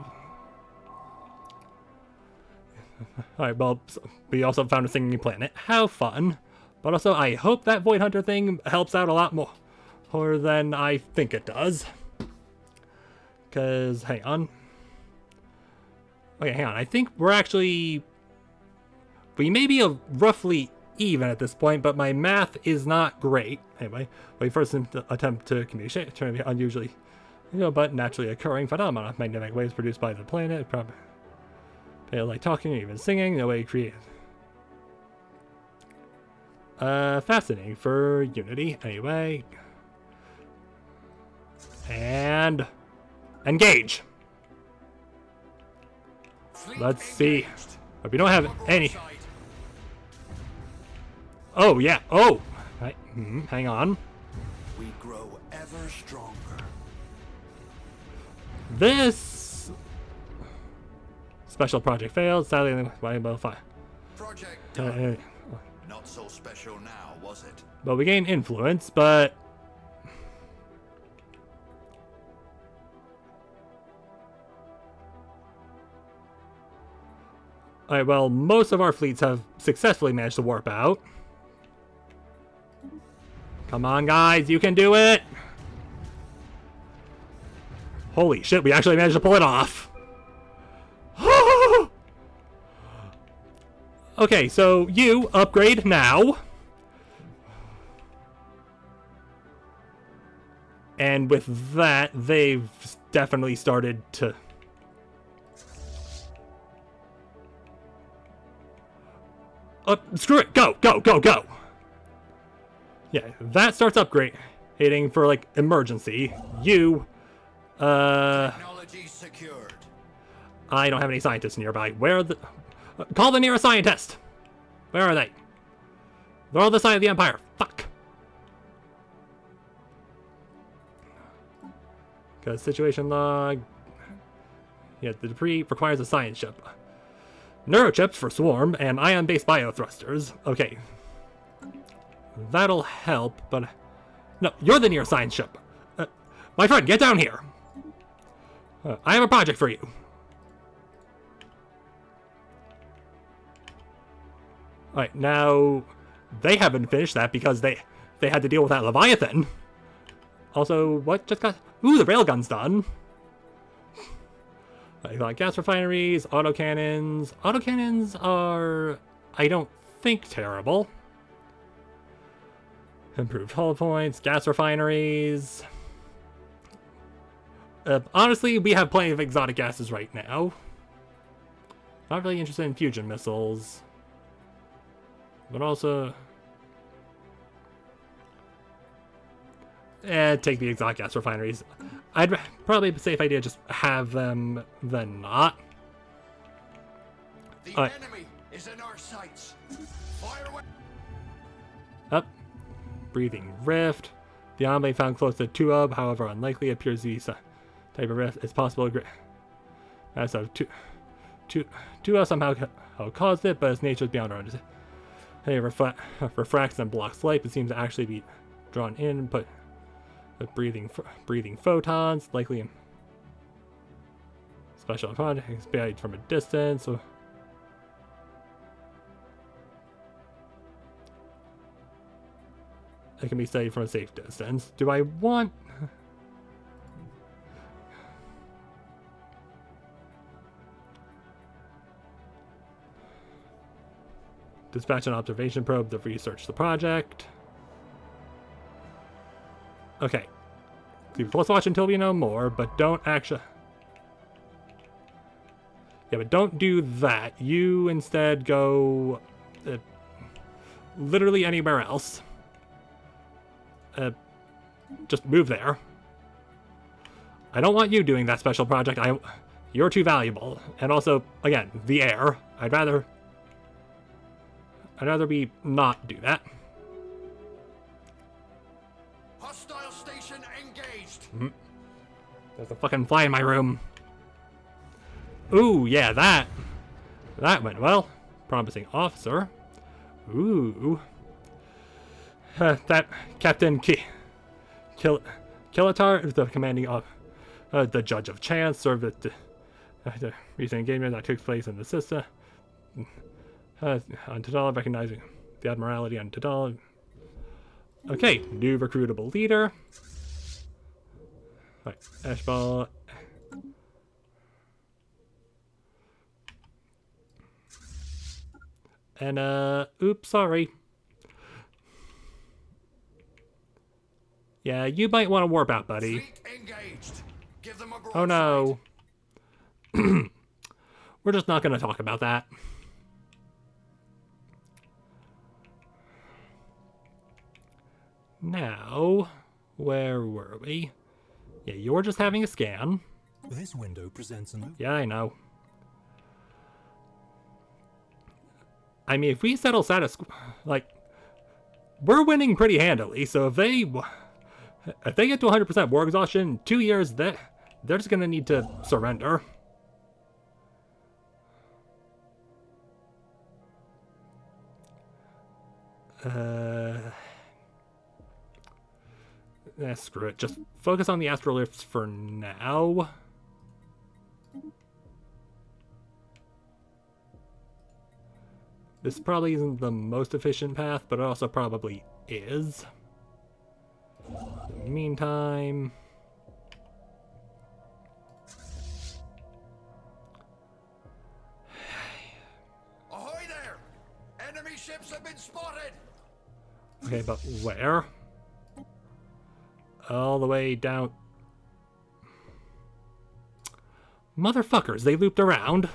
Alright, well, we also found a singing planet. How fun. But also, I hope that Void Hunter thing helps out a lot more than I think it does. Because, hang on. Okay, hang on. I think we're actually... We may be roughly even at this point, but my math is not great. Anyway, we first attempt to communicate, turn to be unusually, but naturally occurring phenomena. Magnetic waves produced by the planet, probably like talking, even singing, no way created. Fascinating for Unity. Anyway, and engage. Let's see. But we don't have any. Oh, yeah. Oh! Right. Hang on. We grow ever stronger. This special project failed. Sadly, well, fine. Project done. Not so special now, was it? But we gain influence, but... Alright, well, most of our fleets have successfully managed to warp out. Come on, guys, you can do it! Holy shit, we actually managed to pull it off! Okay, so you upgrade now. And with that, they've definitely started to... Screw it! Go! Go! Go! Go! Yeah, that starts upgrading for, like, emergency. You, Technology secured. I don't have any scientists nearby. Where are the... Call the nearest scientist! Where are they? They're on the side of the Empire. Fuck. Because situation log... Yeah, the debris requires a science chip. Neurochips for swarm and ion-based biothrusters. Okay. That'll help, but... No, you're the near science chip. My friend, get down here. I have a project for you. Alright, now... They haven't finished that because they had to deal with that Leviathan. Also, what just got... Ooh, the railgun's done. Like gas refineries, autocannons. Autocannons are, I don't think, terrible. Improved hull points, gas refineries. Honestly, we have plenty of exotic gases right now. Not really interested in fusion missiles. But also... take the exotic gas refineries. I'd probably be a safe idea just have them than not. The enemy is in our sights. Fire away. Up. Breathing rift. The anomaly found close to Tuub, however unlikely it appears these type of rift. It's possible as of Tuub somehow caused it, but its nature is beyond our understanding. It refracts and blocks light, but seems to actually be drawn in, but breathing photons, likely special project expanded from a distance. So it can be studied from a safe distance. Do I want... Dispatch an observation probe to research the project. Okay. Let's watch until we know more, but don't actually... Yeah, but don't do that. You instead go... literally anywhere else. Just move there. I don't want you doing that special project. You're too valuable. And also, again, the air. I'd rather we not do that. Hostile station engaged. There's a fucking fly in my room. Ooh, yeah, that went well. Promising officer. Ooh. That Captain Kilatar, the commanding of the judge of chance, served at the recent engagement that took place in the system. On Tadala, recognizing the admiralty on Tadala. Okay, new recruitable leader. Alright, Ashball. And, oops, sorry. Yeah, you might want to warp out, buddy. Fleet engaged. Give them a Oh no. We're just not going to talk about that. Now, where were we? Yeah, you're just having a scan. This window presents an... Yeah, I know. I mean, if we settle status... Like, we're winning pretty handily, so if they get to 100% war exhaustion in 2 years, they're just going to need to surrender. Screw it. Just focus on the astrolifts for now. This probably isn't the most efficient path, but it also probably is. In the meantime... Ahoy there! Enemy ships have been spotted! Okay, but where? All the way down... Motherfuckers, they looped around.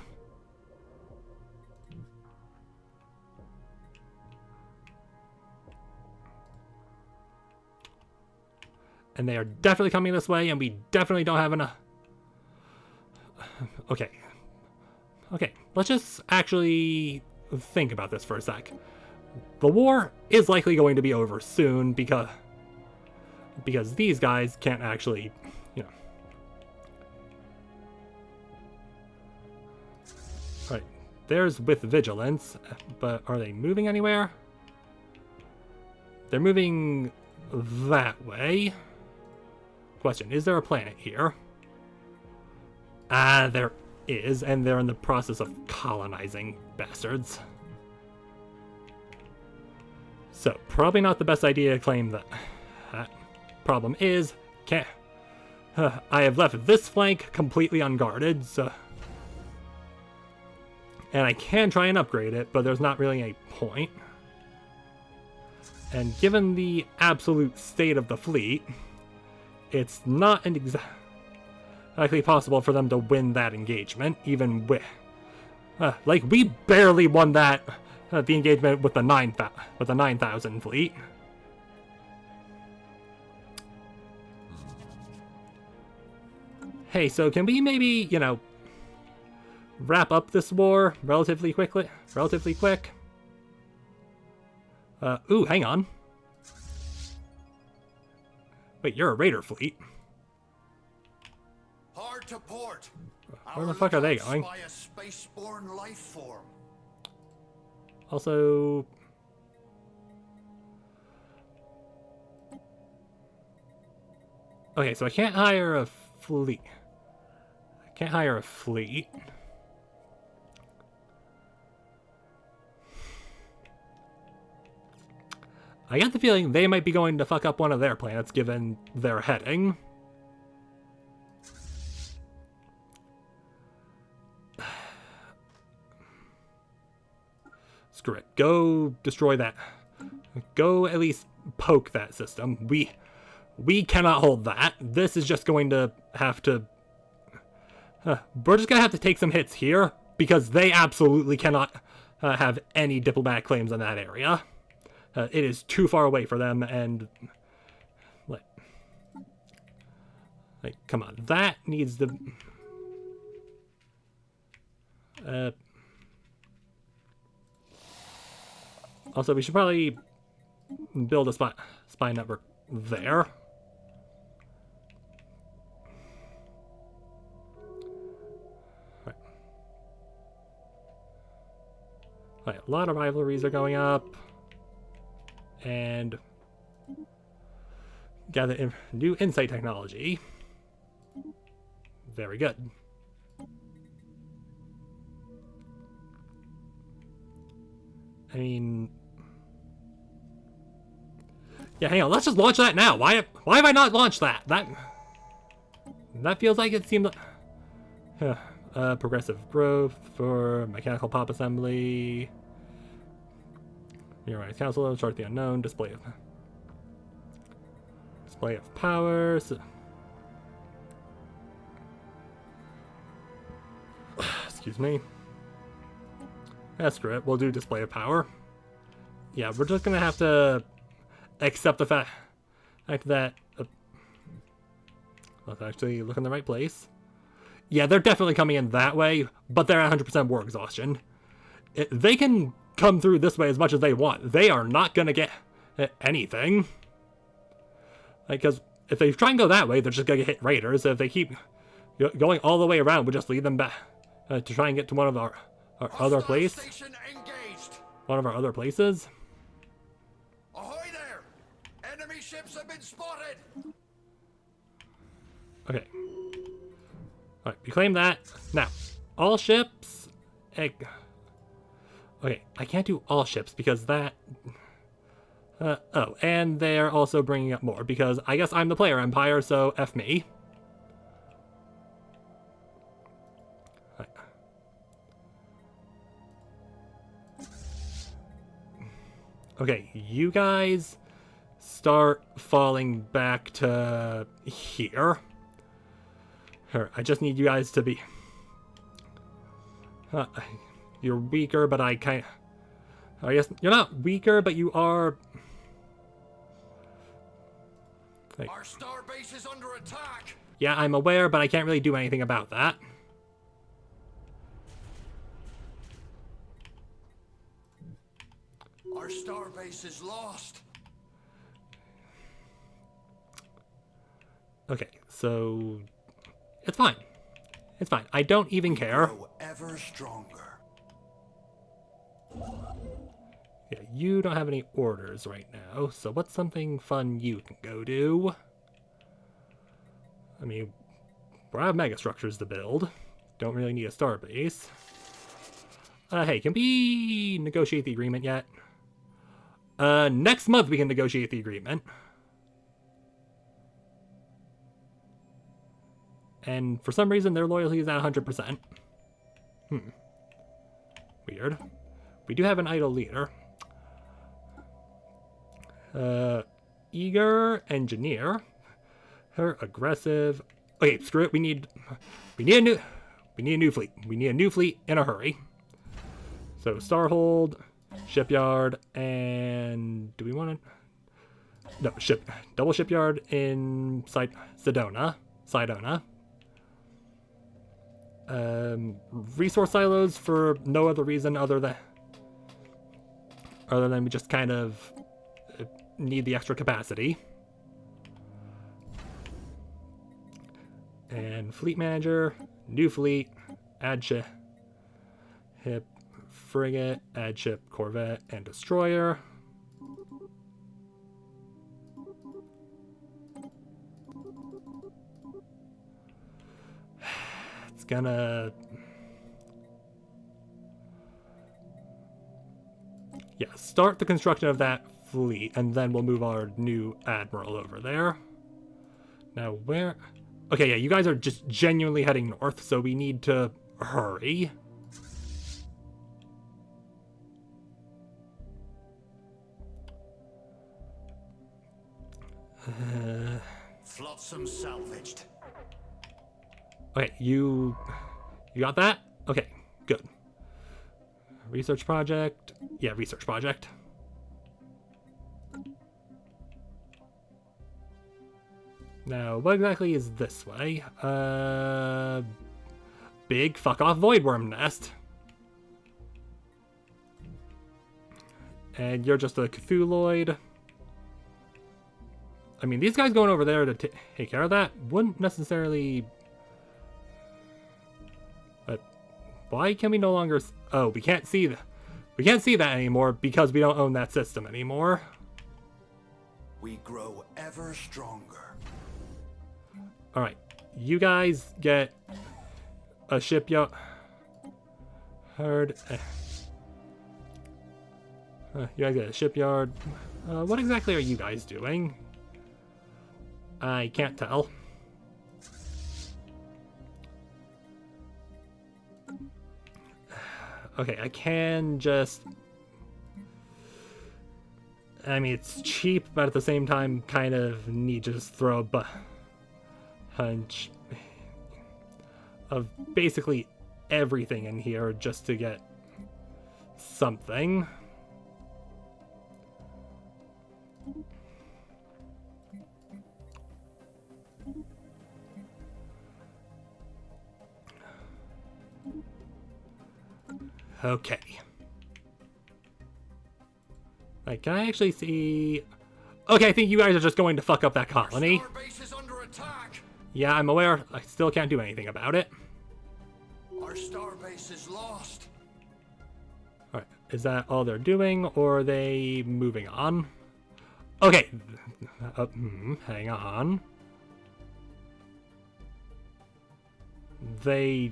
And they are definitely coming this way, and we definitely don't have enough... Okay. Okay, let's just actually think about this for a sec. The war is likely going to be over soon because these guys can't actually, you know, there's with vigilance, but are they moving anywhere? They're moving that way. Question, is there a planet here? Ah, there is, and they're in the process of colonizing, bastards. So, probably not the best idea to claim that. Problem is, I have left this flank completely unguarded, so... And I can try and upgrade it, but there's not really any point. And given the absolute state of the fleet, it's not exactly possible for them to win that engagement, even with... like, we barely won that, the engagement with the 9,000 fleet. Hey, so can we maybe, you know, wrap up this war relatively quick? Ooh, hang on. Wait, you're a raider fleet. Hard to port. Where the fuck are they going? By a spaceborne life form. Also... Okay, so I can't hire a fleet. I get the feeling they might be going to fuck up one of their planets given their heading. Screw it. Go destroy that. Go at least poke that system. We cannot hold that. This is just going to have to... we're just going to have to take some hits here, because they absolutely cannot have any diplomatic claims in that area. It is too far away for them, and... Like, come on. That needs to... also, we should probably build a spy network there. Right, a lot of rivalries are going up. And gather new insight technology. Very good. I mean... Yeah, hang on, let's just launch that now. Why have I not launched that? That feels like it seemed... progressive growth for mechanical pop assembly. Nearby council, chart the unknown, display of power. Excuse me. Screw it, we'll do display of power. Yeah, we're just gonna have to accept the fact that... let's actually look in the right place. Yeah, they're definitely coming in that way, but they're at 100% war exhaustion. They can come through this way as much as they want. They are not going to get anything. Because if they try and go that way, they're just going to hit raiders. If they keep going all the way around, we'll just lead them back to try and get to one of our other places. One of our other places. Ahoy there! Enemy ships have been spotted! Okay. Alright, we claim that. Now, all ships... Okay, I can't do all ships because that... oh, and they're also bringing up more because I guess I'm the player empire, so F me. Right. Okay, you guys start falling back to here. I just need you guys to be... you're weaker, but I guess you're not weaker, but you are... Like, our star base is under attack! Yeah, I'm aware, but I can't really do anything about that. Our star base is lost. Okay, so... It's fine. It's fine. I don't even care. Grow ever stronger. you don't have any orders right now, so what's something fun you can go do? I mean, we have megastructures to build. Don't really need a starbase. Hey, can we negotiate the agreement yet? Next month we can negotiate the agreement. And for some reason, their loyalty is at 100%. Weird. We do have an idle leader. Eager engineer. Her aggressive. Okay, screw it. We need a new fleet. We need a new fleet in a hurry. So Starhold, shipyard, and do we want to? No, double shipyard in Sidona. Resource silos for no other reason other than we just kind of need the extra capacity. And fleet manager, new fleet, add ship, frigate, add ship, corvette, and destroyer. It's gonna... Yeah, start the construction of that fleet, and then we'll move our new admiral over there. Now, where... Okay, yeah, you guys are just genuinely heading north, so we need to hurry. Flotsam salvaged. Okay, you got that? Okay, good. Research project. Yeah, research project. Now, what exactly is this way? Big fuck off voidworm nest. And you're just a Cthulhuid. I mean, these guys going over there to take care of that wouldn't necessarily... But why can we no longer... Oh, we can't see that. We can't see that anymore because we don't own that system anymore. We grow ever stronger. Alright, you guys get a shipyard. You guys get a shipyard. What exactly are you guys doing? I can't tell. Okay, I can just... I mean, it's cheap, but at the same time, kind of need to just throw a bunch of basically everything in here just to get something. Okay. Like, can I actually see... Okay, I think you guys are just going to fuck up that colony. Our base is under attack. Yeah, I'm aware. I still can't do anything about it. Our starbase is lost. Alright, is that all they're doing, or are they moving on? Okay. Hang on. They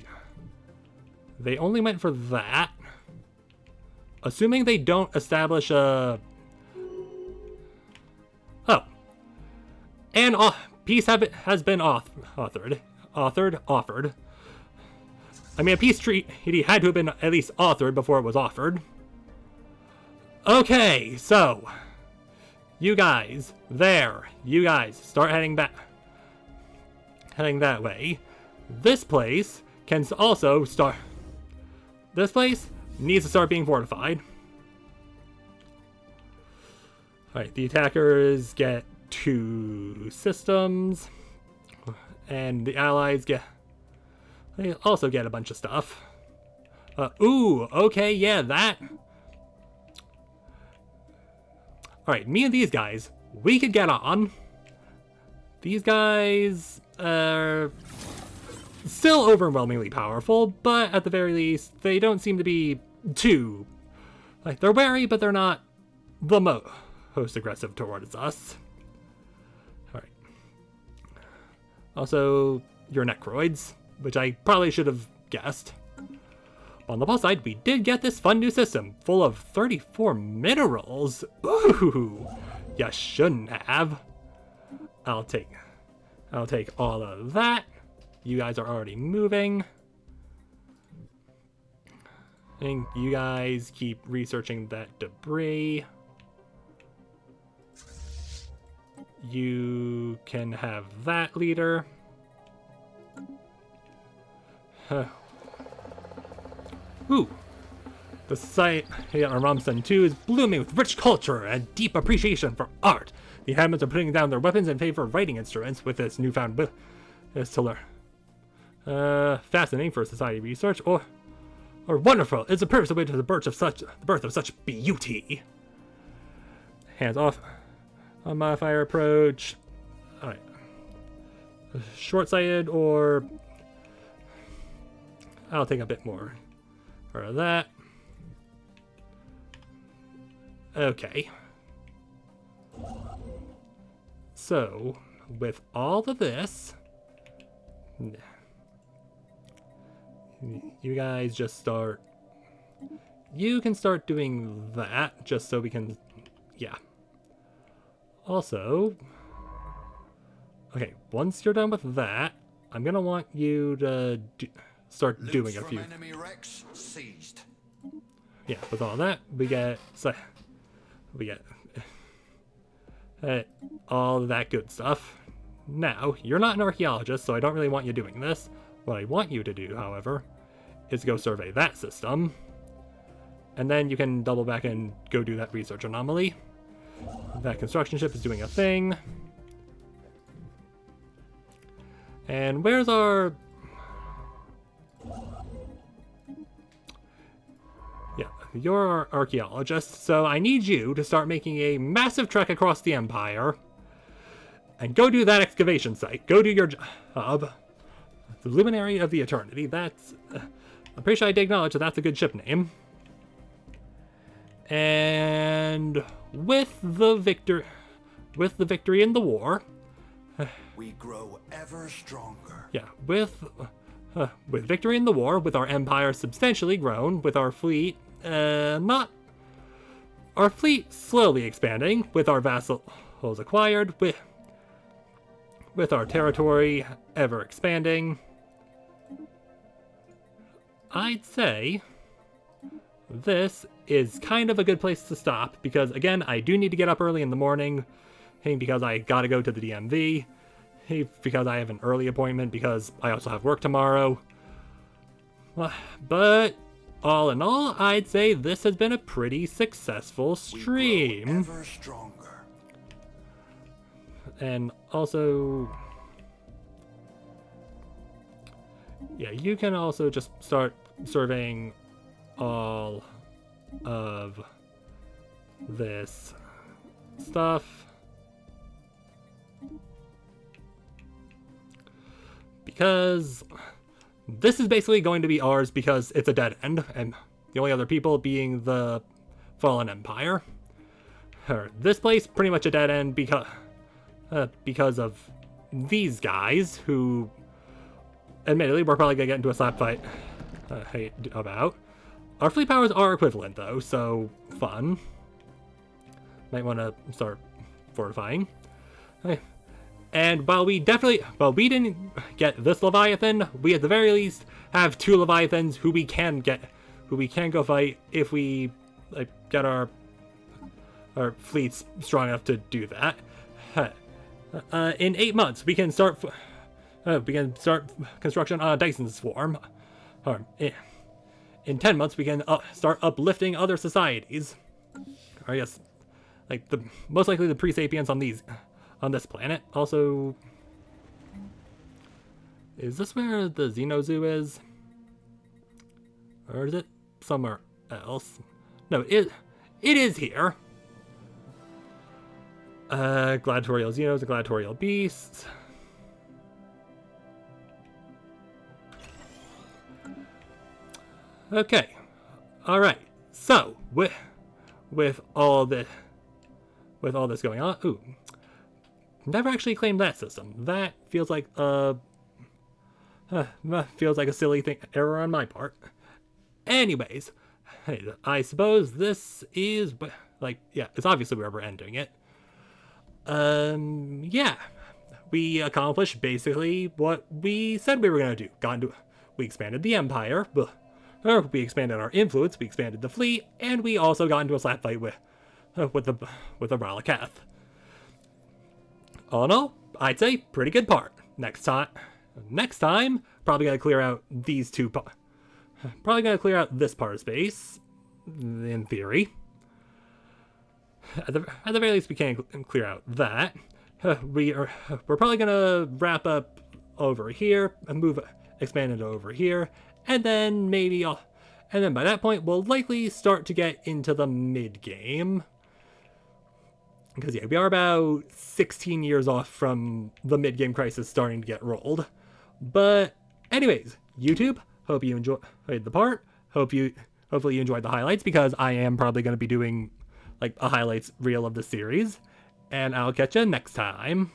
only went for that. Assuming they don't establish a... Oh. And peace has been offered. I mean, a peace treaty had to have been at least authored before it was offered. Okay, so... You guys, start heading back. Heading that way. This place can also start... This place needs to start being fortified. Alright, the attackers get 2 systems. And the allies they also get a bunch of stuff. Ooh, okay, yeah, that... Alright, me and these guys, we could get on. These guys are still overwhelmingly powerful, but at the very least, they don't seem to be too... Like, they're wary, but they're not the most aggressive towards us. Alright. Also, you're necroids, which I probably should have guessed. On the plus side, we did get this fun new system, full of 34 minerals. Ooh, you shouldn't have. I'll take all of that. You guys are already moving. And you guys keep researching that debris. You can have that leader. Ooh. The site here on Ramsden 2 is blooming with rich culture and deep appreciation for art. The inhabitants are putting down their weapons in favor of writing instruments with this newfound to learn. Fascinating for society research, or wonderful. It's a purpose away to the birth of such beauty. Hands off. A modifier approach. Alright. Short-sighted, or I'll take a bit more for that. Okay. So, with all of this, you guys just start. You can start doing that just so we can. Yeah. Also, okay, once you're done with that, I'm gonna want you to start doing a few. Enemy wrecks seized. Yeah, with all that, we get all of that good stuff. Now, you're not an archaeologist, so I don't really want you doing this. What I want you to do, however, is go survey that system. And then you can double back and go do that research anomaly. That construction ship is doing a thing. And where's our... Yeah, you're our archaeologist, so I need you to start making a massive trek across the Empire and go do that excavation site. Go do your job. The Luminary of the Eternity. That's... I'm pretty sure I acknowledge that that's a good ship name. And with the victory in the war, we grow ever stronger. Yeah, with victory in the war, with our empire substantially grown, with our fleet our fleet slowly expanding, with our vassals acquired, with our territory ever expanding, I'd say this is kind of a good place to stop, because again, I do need to get up early in the morning, because I gotta go to the DMV, because I have an early appointment, because I also have work tomorrow. But all in all, I'd say this has been a pretty successful stream. We grow ever stronger. And also, yeah, you can also just start surveying all of this stuff, because this is basically going to be ours because it's a dead end, and the only other people being the Fallen Empire. This place pretty much a dead end because of these guys, who admittedly we're probably gonna get into a slap fight about. Our fleet powers are equivalent though, so fun. Might want to start fortifying. Okay. And while we didn't get this Leviathan, we at the very least have two Leviathans who we can go fight if we get our fleets strong enough to do that. In 8 months, we can start construction on a Dyson swarm. In 10 months, we can start uplifting other societies. Or yes, most likely the pre-sapiens on this planet. Also, is this where the Xenozoo is? Or is it somewhere else? No, it is here. Gladiatorial Xenos and Gladiatorial Beasts. Okay. Alright. So, with all with all this going on. Ooh, never actually claimed that system. That feels like a silly error on my part. Anyways, hey, I suppose this is like, yeah, it's obviously where we're ending it. Yeah, we accomplished basically what we said we were gonna do. We expanded the Empire, we expanded our influence, we expanded the fleet, and we also got into a slap fight with the Ralakath. All in all, I'd say pretty good part. Next time, probably gonna clear out these two. Probably gonna clear out this part of space, in theory. At the very least, we can clear out that. We're probably gonna wrap up over here and expand it over here, and then by that point we'll likely start to get into the mid game. Because yeah, we are about 16 years off from the mid game crisis starting to get rolled. But anyways, YouTube, hope you enjoyed the part. Hopefully you enjoyed the highlights, because I am probably going to be doing like a highlights reel of the series. And I'll catch you next time.